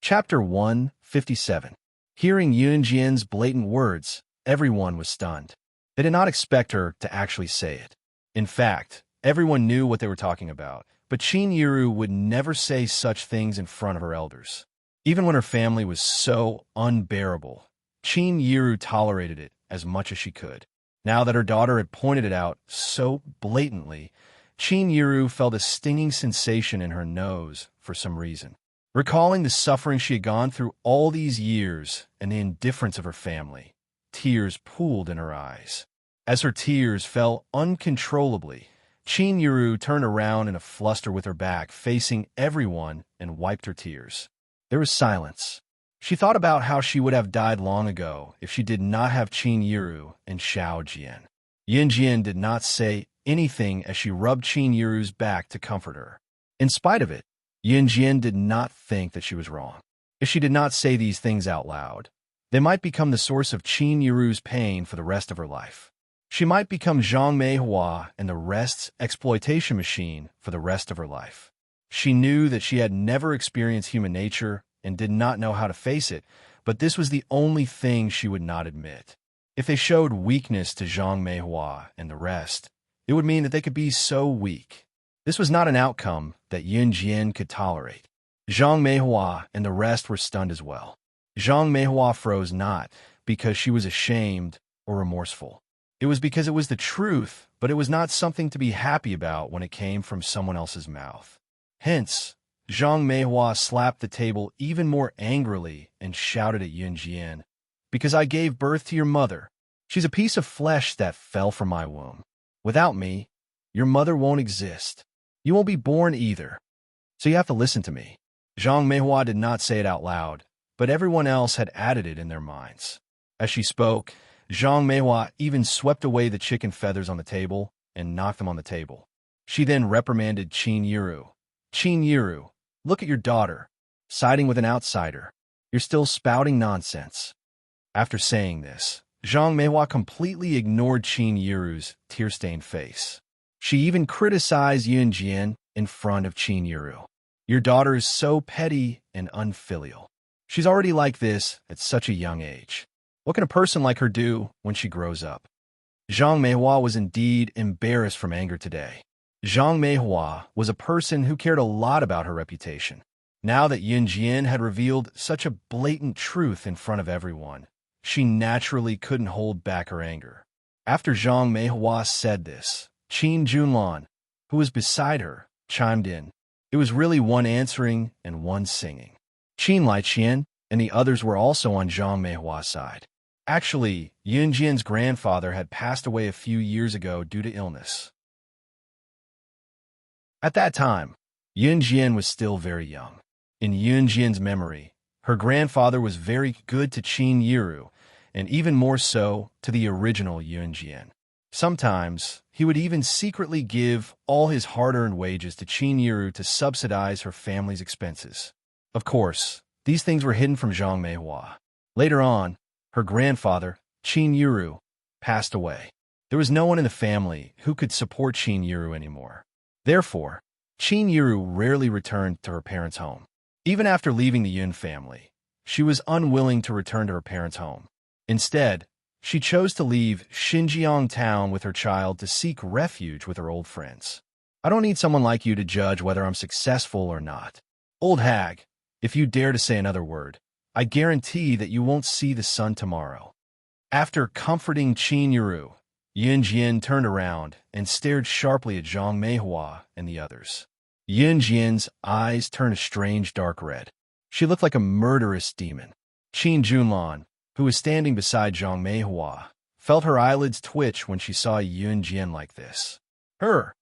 A: Chapter 157. Hearing Yun Jian's blatant words, everyone was stunned. They did not expect her to actually say it. In fact, everyone knew what they were talking about, but Qin Yuru would never say such things in front of her elders. Even when her family was so unbearable, Qin Yuru tolerated it as much as she could. Now that her daughter had pointed it out so blatantly, Qin Yuru felt a stinging sensation in her nose for some reason. Recalling the suffering she had gone through all these years and the indifference of her family, tears pooled in her eyes. As her tears fell uncontrollably, Qin Yuru turned around in a fluster with her back facing everyone and wiped her tears. There was silence. She thought about how she would have died long ago if she did not have Qin Yuru and Xiao Jian. Yun Jian did not say anything as she rubbed Qin Yuru's back to comfort her. In spite of it, Yun Jian did not think that she was wrong. If she did not say these things out loud, they might become the source of Qin Yuru's pain for the rest of her life. She might become Zhang Meihua and the rest's exploitation machine for the rest of her life. She knew that she had never experienced human nature and did not know how to face it, but this was the only thing she would not admit. If they showed weakness to Zhang Meihua and the rest, it would mean that they could be so weak. This was not an outcome that Yun Jian could tolerate. Zhang Meihua and the rest were stunned as well. Zhang Meihua froze not because she was ashamed or remorseful. It was because it was the truth, but it was not something to be happy about when it came from someone else's mouth. Hence, Zhang Meihua slapped the table even more angrily and shouted at Yun Jian, "Because I gave birth to your mother. She's a piece of flesh that fell from my womb. Without me, your mother won't exist. You won't be born either. So you have to listen to me." Zhang Meihua did not say it out loud, but everyone else had added it in their minds. As she spoke, Zhang Meihua even swept away the chicken feathers on the table and knocked them on the table. She then reprimanded Qin Yuru. "Qin Yuru, look at your daughter, siding with an outsider. You're still spouting nonsense." After saying this, Zhang Meihua completely ignored Qin Yuru's tear-stained face. She even criticized Yun Jian in front of Qin Yuru. "Your daughter is so petty and unfilial. She's already like this at such a young age. What can a person like her do when she grows up?" Zhang Meihua was indeed embarrassed from anger today. Zhang Meihua was a person who cared a lot about her reputation. Now that Yun Jian had revealed such a blatant truth in front of everyone, she naturally couldn't hold back her anger. After Zhang Meihua said this, Qin Junlan, who was beside her, chimed in. It was really one answering and one singing. Qin Laiqian and the others were also on Zhang Meihua's side. Actually, Yunjian's grandfather had passed away a few years ago due to illness. At that time, Yunjian was still very young. In Yunjian's memory, her grandfather was very good to Qin Yiru, and even more so to the original Yunjian. Sometimes, he would even secretly give all his hard-earned wages to Qin Yiru to subsidize her family's expenses. Of course, these things were hidden from Zhang Meihua. Later on, her grandfather, Qin Yiru, passed away. There was no one in the family who could support Qin Yiru anymore. Therefore, Qin Yiru rarely returned to her parents' home. Even after leaving the Yun family, she was unwilling to return to her parents' home. Instead, she chose to leave Xinjiang town with her child to seek refuge with her old friends. I don't need someone like you to judge whether I'm successful or not. Old hag, if you dare to say another word, I guarantee that you won't see the sun tomorrow. After comforting Qin Yiru, Yunjian turned around and stared sharply at Zhang Meihua and the others. Yunjian's eyes turned a strange dark red. She looked like a murderous demon. Qin Junlan, who was standing beside Zhang Meihua, felt her eyelids twitch when she saw Yunjian like this. Her!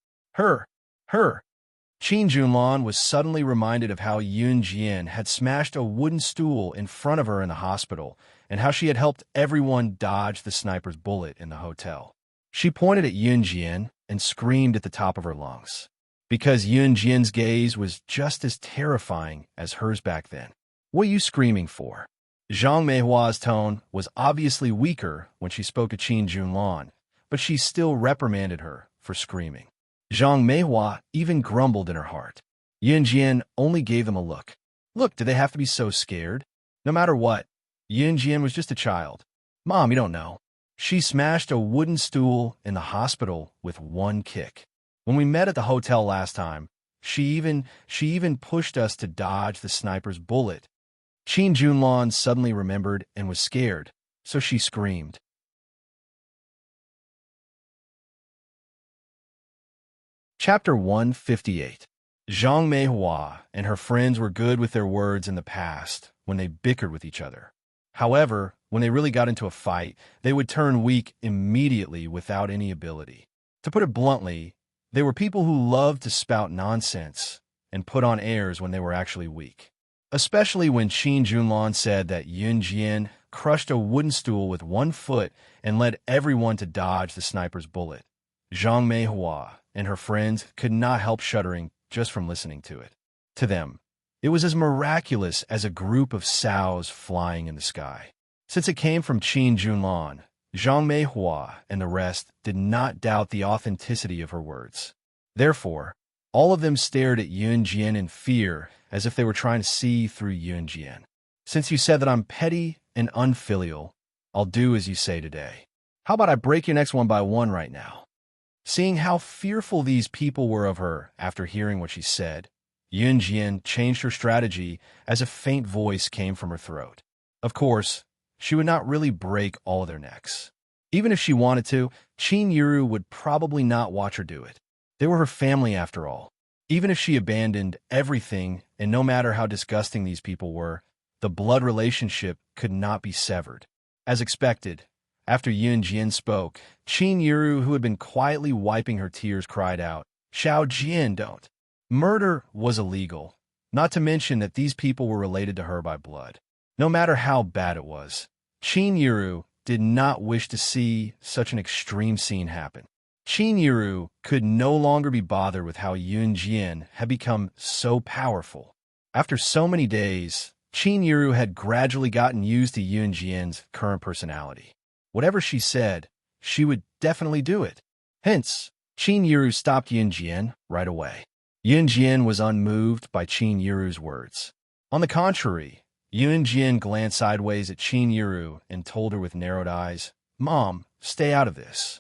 A: Qin Junlan was suddenly reminded of how Yunjian had smashed a wooden stool in front of her in the hospital and how she had helped everyone dodge the sniper's bullet in the hotel. She pointed at Yunjian and screamed at the top of her lungs, because Yunjian's gaze was just as terrifying as hers back then. What are you screaming for? Zhang Meihua's tone was obviously weaker when she spoke to Qin Junlan, but she still reprimanded her for screaming. Zhang Meihua even grumbled in her heart. Yunjian only gave them a look. Look, do they have to be so scared? No matter what, Yunjian was just a child. Mom, you don't know. She smashed a wooden stool in the hospital with one kick. When we met at the hotel last time, she even pushed us to dodge the sniper's bullet. Qin Junlan suddenly remembered and was scared, so she screamed. Chapter 158. Zhang Meihua and her friends were good with their words in the past when they bickered with each other. However, when they really got into a fight, they would turn weak immediately without any ability. To put it bluntly, they were people who loved to spout nonsense and put on airs when they were actually weak. Especially when Qin Junlan said that Yunjian crushed a wooden stool with one foot and led everyone to dodge the sniper's bullet. Zhang Meihua and her friends could not help shuddering just from listening to it. To them, it was as miraculous as a group of sows flying in the sky. Since it came from Qin Junlan, Zhang Meihua and the rest did not doubt the authenticity of her words. Therefore, all of them stared at Yunjian in fear as if they were trying to see through Yunjian. Since you said that I'm petty and unfilial, I'll do as you say today. How about I break your necks one by one right now? Seeing how fearful these people were of her after hearing what she said, Yunjian changed her strategy as a faint voice came from her throat. Of course, she would not really break all of their necks. Even if she wanted to, Qin Yiru would probably not watch her do it. They were her family after all. Even if she abandoned everything, and no matter how disgusting these people were, the blood relationship could not be severed. As expected, after Yunjian spoke, Qin Yiru, who had been quietly wiping her tears, cried out, Xiao Jian, don't. Murder was illegal, not to mention that these people were related to her by blood. No matter how bad it was, Qin Yiru did not wish to see such an extreme scene happen. Qin Yiru could no longer be bothered with how Yunjian had become so powerful. After so many days, Qin Yiru had gradually gotten used to Yunjian's current personality. Whatever she said, she would definitely do it. Hence, Qin Yiru stopped Yunjian right away. Yunjian was unmoved by Qin Yiru's words. On the contrary, Yunjian glanced sideways at Qin Yiru and told her with narrowed eyes, Mom, stay out of this.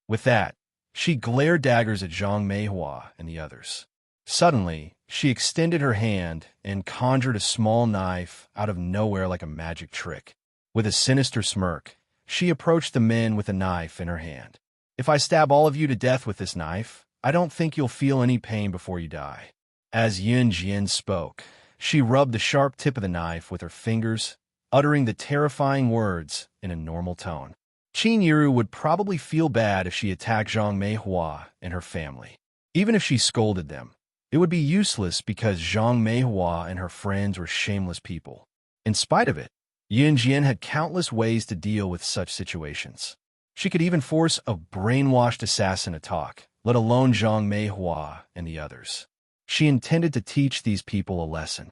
A: With that, she glared daggers at Zhang Meihua and the others. Suddenly, she extended her hand and conjured a small knife out of nowhere like a magic trick. With a sinister smirk, She approached the men with a knife in her hand. "If I stab all of you to death with this knife, I don't think you'll feel any pain before you die." As Yunjian spoke, she rubbed the sharp tip of the knife with her fingers, uttering the terrifying words in a normal tone. Qin Yiru would probably feel bad if she attacked Zhang Meihua and her family. Even if she scolded them, it would be useless because Zhang Meihua and her friends were shameless people. In spite of it, Yunjian had countless ways to deal with such situations. She could even force a brainwashed assassin to talk, let alone Zhang Meihua and the others. She intended to teach these people a lesson.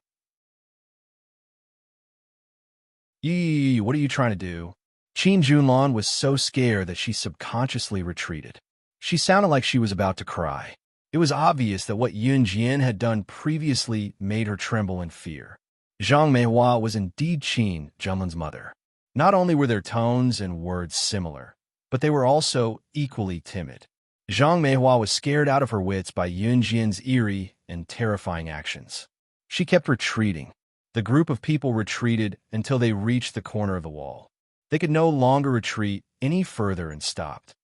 A: "Yee, what are you trying to do?" Qin Junlan was so scared that she subconsciously retreated. She sounded like she was about to cry. It was obvious that what Yunjian had done previously made her tremble in fear. Zhang Meihua was indeed Qin Junlan's mother. Not only were their tones and words similar, but they were also equally timid. Zhang Meihua was scared out of her wits by Yunjian's eerie and terrifying actions. She kept retreating. The group of people retreated until they reached the corner of the wall. They could no longer retreat any further and stopped.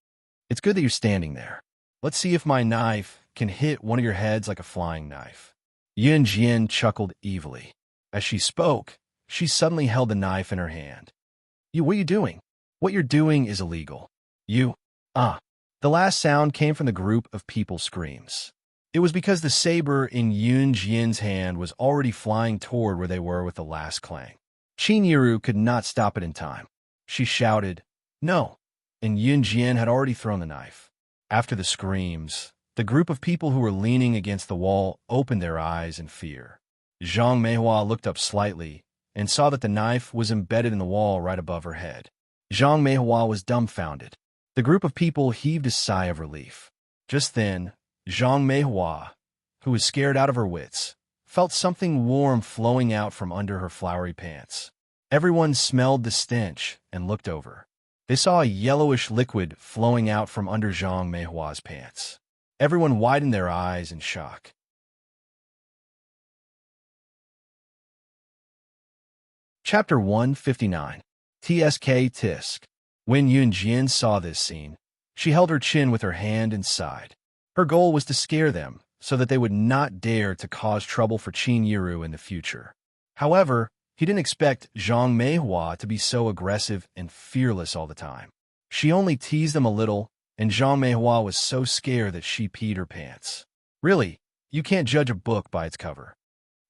A: "It's good that you're standing there. Let's see if my knife can hit one of your heads like a flying knife." Yunjian chuckled evilly. As she spoke, she suddenly held the knife in her hand. What are you doing? What you're doing is illegal. The last sound came from the group of people's screams. It was because the saber in Yunjian's hand was already flying toward where they were with the last clang. Qin Yiru could not stop it in time. She shouted, "No!" and Yunjian had already thrown the knife. After the screams, the group of people who were leaning against the wall opened their eyes in fear. Zhang Meihua looked up slightly and saw that the knife was embedded in the wall right above her head. Zhang Meihua was dumbfounded. The group of people heaved a sigh of relief. Just then, Zhang Meihua, who was scared out of her wits, felt something warm flowing out from under her flowery pants. Everyone smelled the stench and looked over. They saw a yellowish liquid flowing out from under Zhang Meihua's pants. Everyone widened their eyes in shock. Chapter 159. TSK Tisk. When Yunjian saw this scene, she held her chin with her hand and sighed. Her goal was to scare them so that they would not dare to cause trouble for Qin Yiru in the future. However, he didn't expect Zhang Meihua to be so aggressive and fearless all the time. She only teased them a little, and Zhang Meihua was so scared that she peed her pants. Really, you can't judge a book by its cover.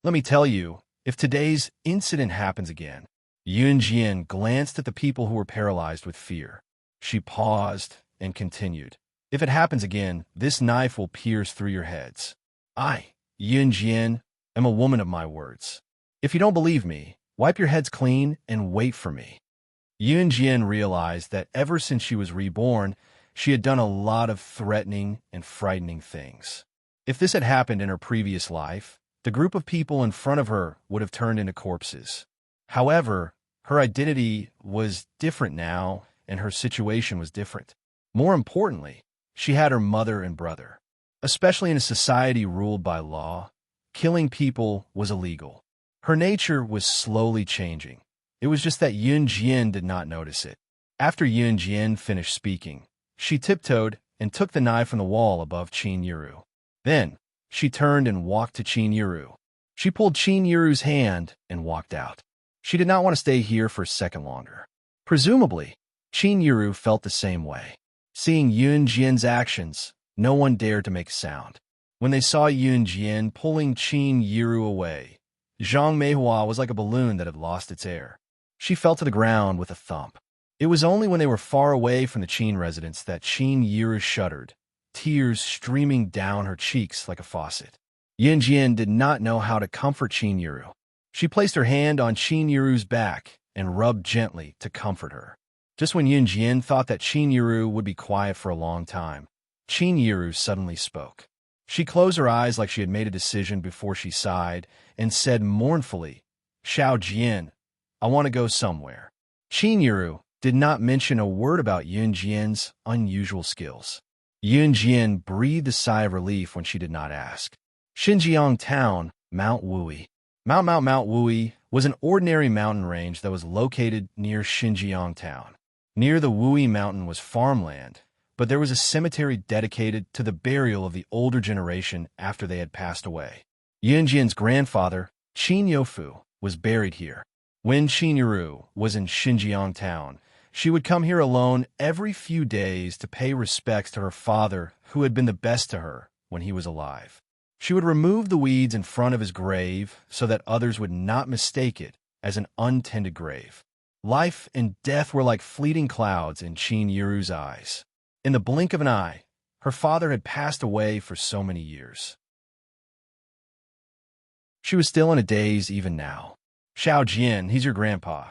A: Let me tell you, if today's incident happens again, Yunjian glanced at the people who were paralyzed with fear. She paused and continued. "If it happens again, this knife will pierce through your heads. I, Yunjian, am a woman of my words. If you don't believe me, wipe your heads clean and wait for me." Yunjian realized that ever since she was reborn, she had done a lot of threatening and frightening things. If this had happened in her previous life, the group of people in front of her would have turned into corpses. However, her identity was different now, and her situation was different. More importantly, she had her mother and brother. Especially in a society ruled by law, killing people was illegal. Her nature was slowly changing. It was just that Yunjian did not notice it. After Yunjian finished speaking, she tiptoed and took the knife from the wall above Qin Yiru. Then, she turned and walked to Qin Yiru. She pulled Qin Yiru's hand and walked out. She did not want to stay here for a second longer. Presumably, Qin Yiru felt the same way. Seeing Yunjian's actions, no one dared to make a sound. When they saw Yunjian pulling Qin Yiru away, Zhang Meihua was like a balloon that had lost its air. She fell to the ground with a thump. It was only when they were far away from the Qin residence that Qin Yiru shuddered, tears streaming down her cheeks like a faucet. Yunjian did not know how to comfort Qin Yiru. She placed her hand on Qin Yiru's back and rubbed gently to comfort her. Just when Yunjian thought that Qin Yiru would be quiet for a long time, Qin Yiru suddenly spoke. She closed her eyes like she had made a decision before she sighed and said mournfully, "Xiao Jian, I want to go somewhere." Qin Yiru did not mention a word about Yunjian's unusual skills. Yunjian breathed a sigh of relief when she did not ask. Xinjiang Town, Mount Wui. Mount Wui was an ordinary mountain range that was located near Xinjiang Town. Near the Wui Mountain was farmland, but there was a cemetery dedicated to the burial of the older generation after they had passed away. Yunjian's grandfather, Qin Yofu, was buried here. When Qin was in Xinjiang town, she would come here alone every few days to pay respects to her father, who had been the best to her when he was alive. She would remove the weeds in front of his grave so that others would not mistake it as an untended grave. Life and death were like fleeting clouds in Qin Yuru's eyes. In the blink of an eye, her father had passed away for so many years. She was still in a daze even now. "Xiao Jian, he's your grandpa,"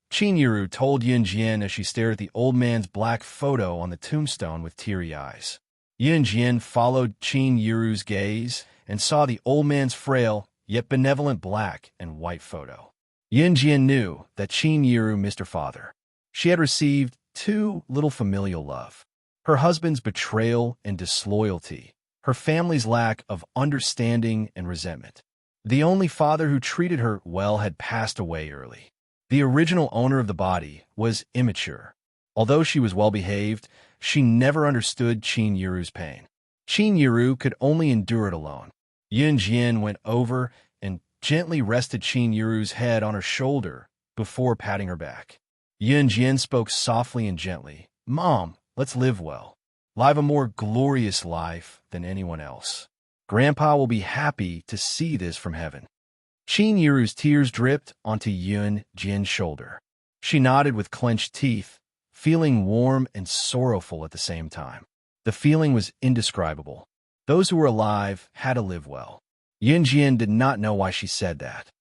A: Qin Yuru told Yun Jian as she stared at the old man's black photo on the tombstone with teary eyes. Yun Jian followed Qin Yuru's gaze and saw the old man's frail, yet benevolent black and white photo. Yun Jian knew that Qin Yuru missed her father. She had received too little familial love. Her husband's betrayal and disloyalty, her family's lack of understanding and resentment. The only father who treated her well had passed away early. The original owner of the body was immature. Although she was well-behaved, she never understood Qin Yuru's pain. Qin Yuru could only endure it alone. Yun Jian went over and gently rested Qin Yuru's head on her shoulder before patting her back. Yun Jian spoke softly and gently. "Mom, let's live well. Live a more glorious life than anyone else. Grandpa will be happy to see this from heaven." Qin Yuru's tears dripped onto Yun Jian's shoulder. She nodded with clenched teeth, feeling warm and sorrowful at the same time. The feeling was indescribable. Those who were alive had to live well. Yun Jian did not know why she said that.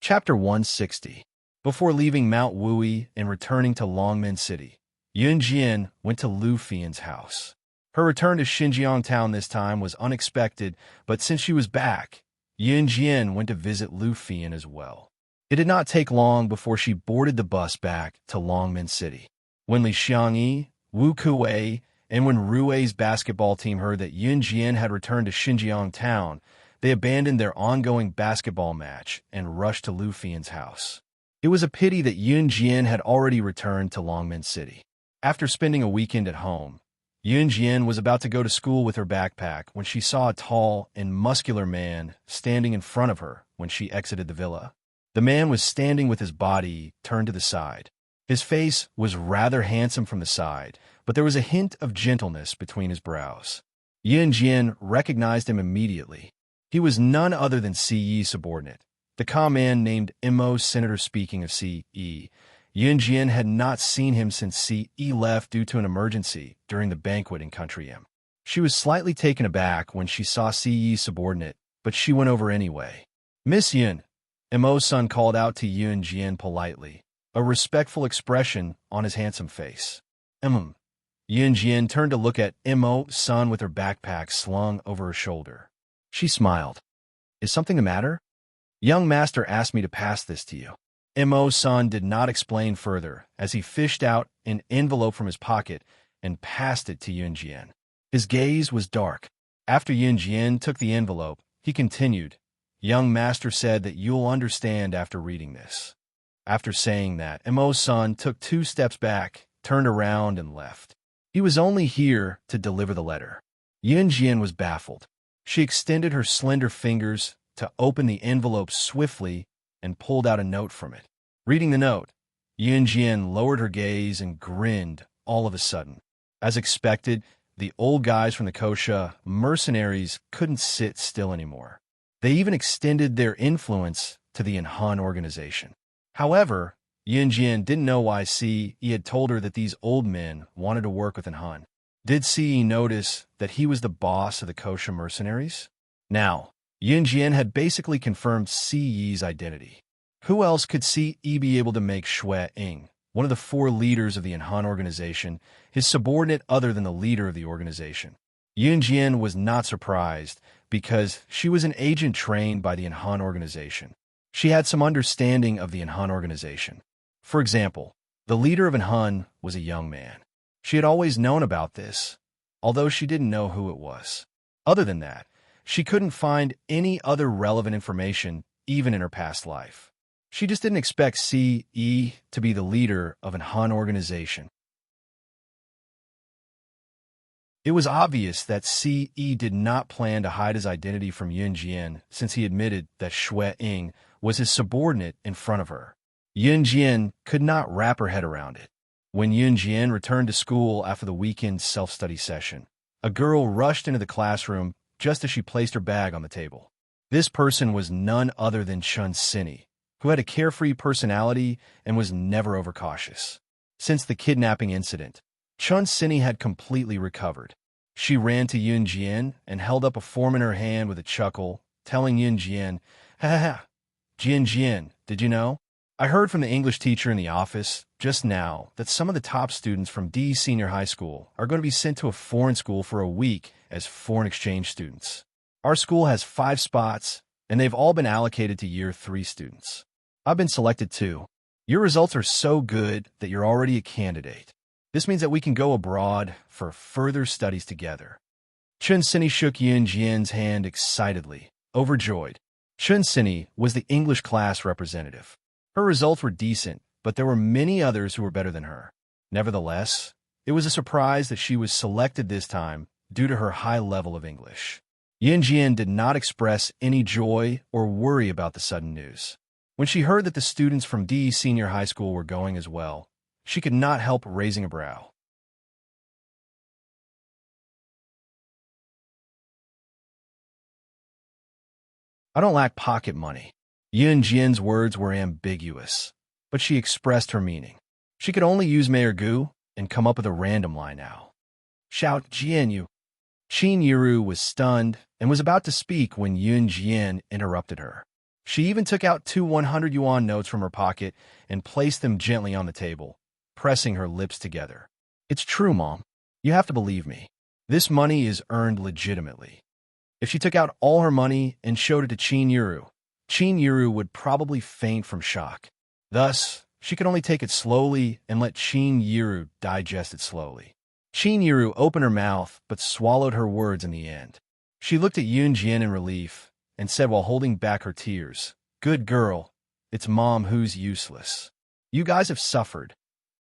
A: Chapter 160. Before leaving Mount Wui and returning to Longmen City, Yun Jian went to Lu Fian's house. Her return to Xinjiang town this time was unexpected, but since she was back, Yun Jian went to visit Lu Fian as well. It did not take long before she boarded the bus back to Longmen City. When Li Xiangyi, Wu Kuwei, and when Rui's basketball team heard that Yun Jian had returned to Xinjiang town, they abandoned their ongoing basketball match and rushed to Lu Fian's house. It was a pity that Yun Jian had already returned to Longmen City. After spending a weekend at home, Yun Jian was about to go to school with her backpack when she saw a tall and muscular man standing in front of her when she exited the villa. The man was standing with his body turned to the side. His face was rather handsome from the side, but there was a hint of gentleness between his brows. Yun Jian recognized him immediately. He was none other than CE's subordinate, the calm man named Immerse. Senator. Speaking of CE, Yun Jian had not seen him since CE left due to an emergency during the banquet in Country M. She was slightly taken aback when she saw CE's subordinate, but she went over anyway. "Miss Yun," Immerse called out to Yun Jian politely, a respectful expression on his handsome face. Yun Jian turned to look at Immerse with her backpack slung over her shoulder. She smiled. "Is something the matter? Young master asked me to pass this to you." Immerse did not explain further as he fished out an envelope from his pocket and passed it to Yun Jian. His gaze was dark. After Yun Jian took the envelope, he continued, "Young master said that you'll understand after reading this." After saying that, Immerse took 2 steps back, turned around, and left. He was only here to deliver the letter. Yun Jian was baffled. She extended her slender fingers to open the envelope swiftly and pulled out a note from it. Reading the note, Yun Jian lowered her gaze and grinned all of a sudden. As expected, the old guys from the Kosha mercenaries couldn't sit still anymore. They even extended their influence to the Enhan organization. However, Yun Jian didn't know why CE had told her that these old men wanted to work with Enhan. Did CE notice that he was the boss of the Kosha mercenaries? Now, Yun Jian had basically confirmed CE's identity. Who else could CE be able to make Xue Ying, one of the 4 leaders of the Enhan organization, his subordinate other than the leader of the organization? Yun Jian was not surprised because she was an agent trained by the Enhan organization. She had some understanding of the Enhan organization. For example, the leader of Enhan was a young man. She had always known about this, although she didn't know who it was. Other than that, she couldn't find any other relevant information, even in her past life. She just didn't expect C.E. to be the leader of an Han organization. It was obvious that C.E. did not plan to hide his identity from Yunjian since he admitted that Xue Ying was his subordinate in front of her. Yunjian could not wrap her head around it. When Yunjian returned to school after the weekend self-study session, a girl rushed into the classroom just as she placed her bag on the table. This person was none other than Chun Sinny, who had a carefree personality and was never overcautious. Since the kidnapping incident, Chun Sinny had completely recovered. She ran to Yunjian and held up a form in her hand with a chuckle, telling Yunjian, "Ha ha ha, Jian, did you know? I heard from the English teacher in the office just now that some of the top students from D Senior High School are going to be sent to a foreign school for a week as foreign exchange students. Our school has 5 spots, and they've all been allocated to Year 3 students. I've been selected too. Your results are so good that you're already a candidate. This means that we can go abroad for further studies together." Chun Sinny shook Yunjian's hand excitedly, overjoyed. Chun Sinny was the English class representative. Her results were decent, but there were many others who were better than her. Nevertheless, it was a surprise that she was selected this time due to her high level of English. Yunjian did not express any joy or worry about the sudden news. When she heard that the students from D Senior High School were going as well, she could not help raising a brow. "I don't lack pocket money." Yunjian's words were ambiguous, but she expressed her meaning. She could only use Mayor Gu and come up with a random line now. "Shout Jianyu." Qin Yiru was stunned and was about to speak when Yunjian interrupted her. She even took out 2 100 yuan notes from her pocket and placed them gently on the table, pressing her lips together. "It's true, Mom. You have to believe me. This money is earned legitimately." If she took out all her money and showed it to Qin Yiru would probably faint from shock. Thus, she could only take it slowly and let Qin Yiru digest it slowly. Qin Yiru opened her mouth but swallowed her words in the end. She looked at Yunjian in relief and said while holding back her tears, "Good girl, it's Mom who's useless. You guys have suffered.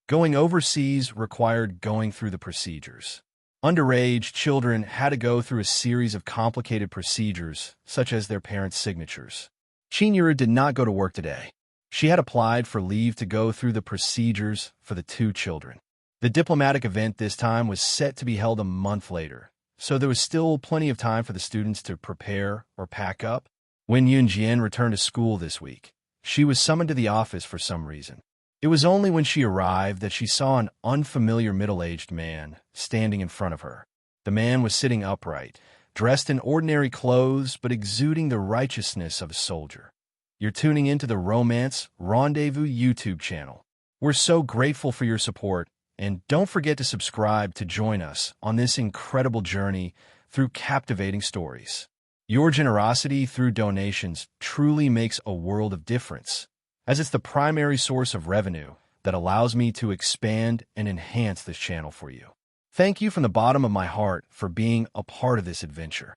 A: Going overseas required going through the procedures. Underage children had to go through a series of complicated procedures, such as their parents' signatures. Qin Yiru did not go to work today. She had applied for leave to go through the procedures for the 2 children. The diplomatic event this time was set to be held a month later, so there was still plenty of time for the students to prepare or pack up. When Yunjian returned to school this week, she was summoned to the office for some reason. It was only when she arrived that she saw an unfamiliar middle-aged man standing in front of her. The man was sitting upright, dressed in ordinary clothes but exuding the righteousness of a soldier. You're tuning into the Romance Rendezvous YouTube channel. We're so grateful for your support, and don't forget to subscribe to join us on this incredible journey through captivating stories. Your generosity through donations truly makes a world of difference, as it's the primary source of revenue that allows me to expand and enhance this channel for you. Thank you from the bottom of my heart for being a part of this adventure.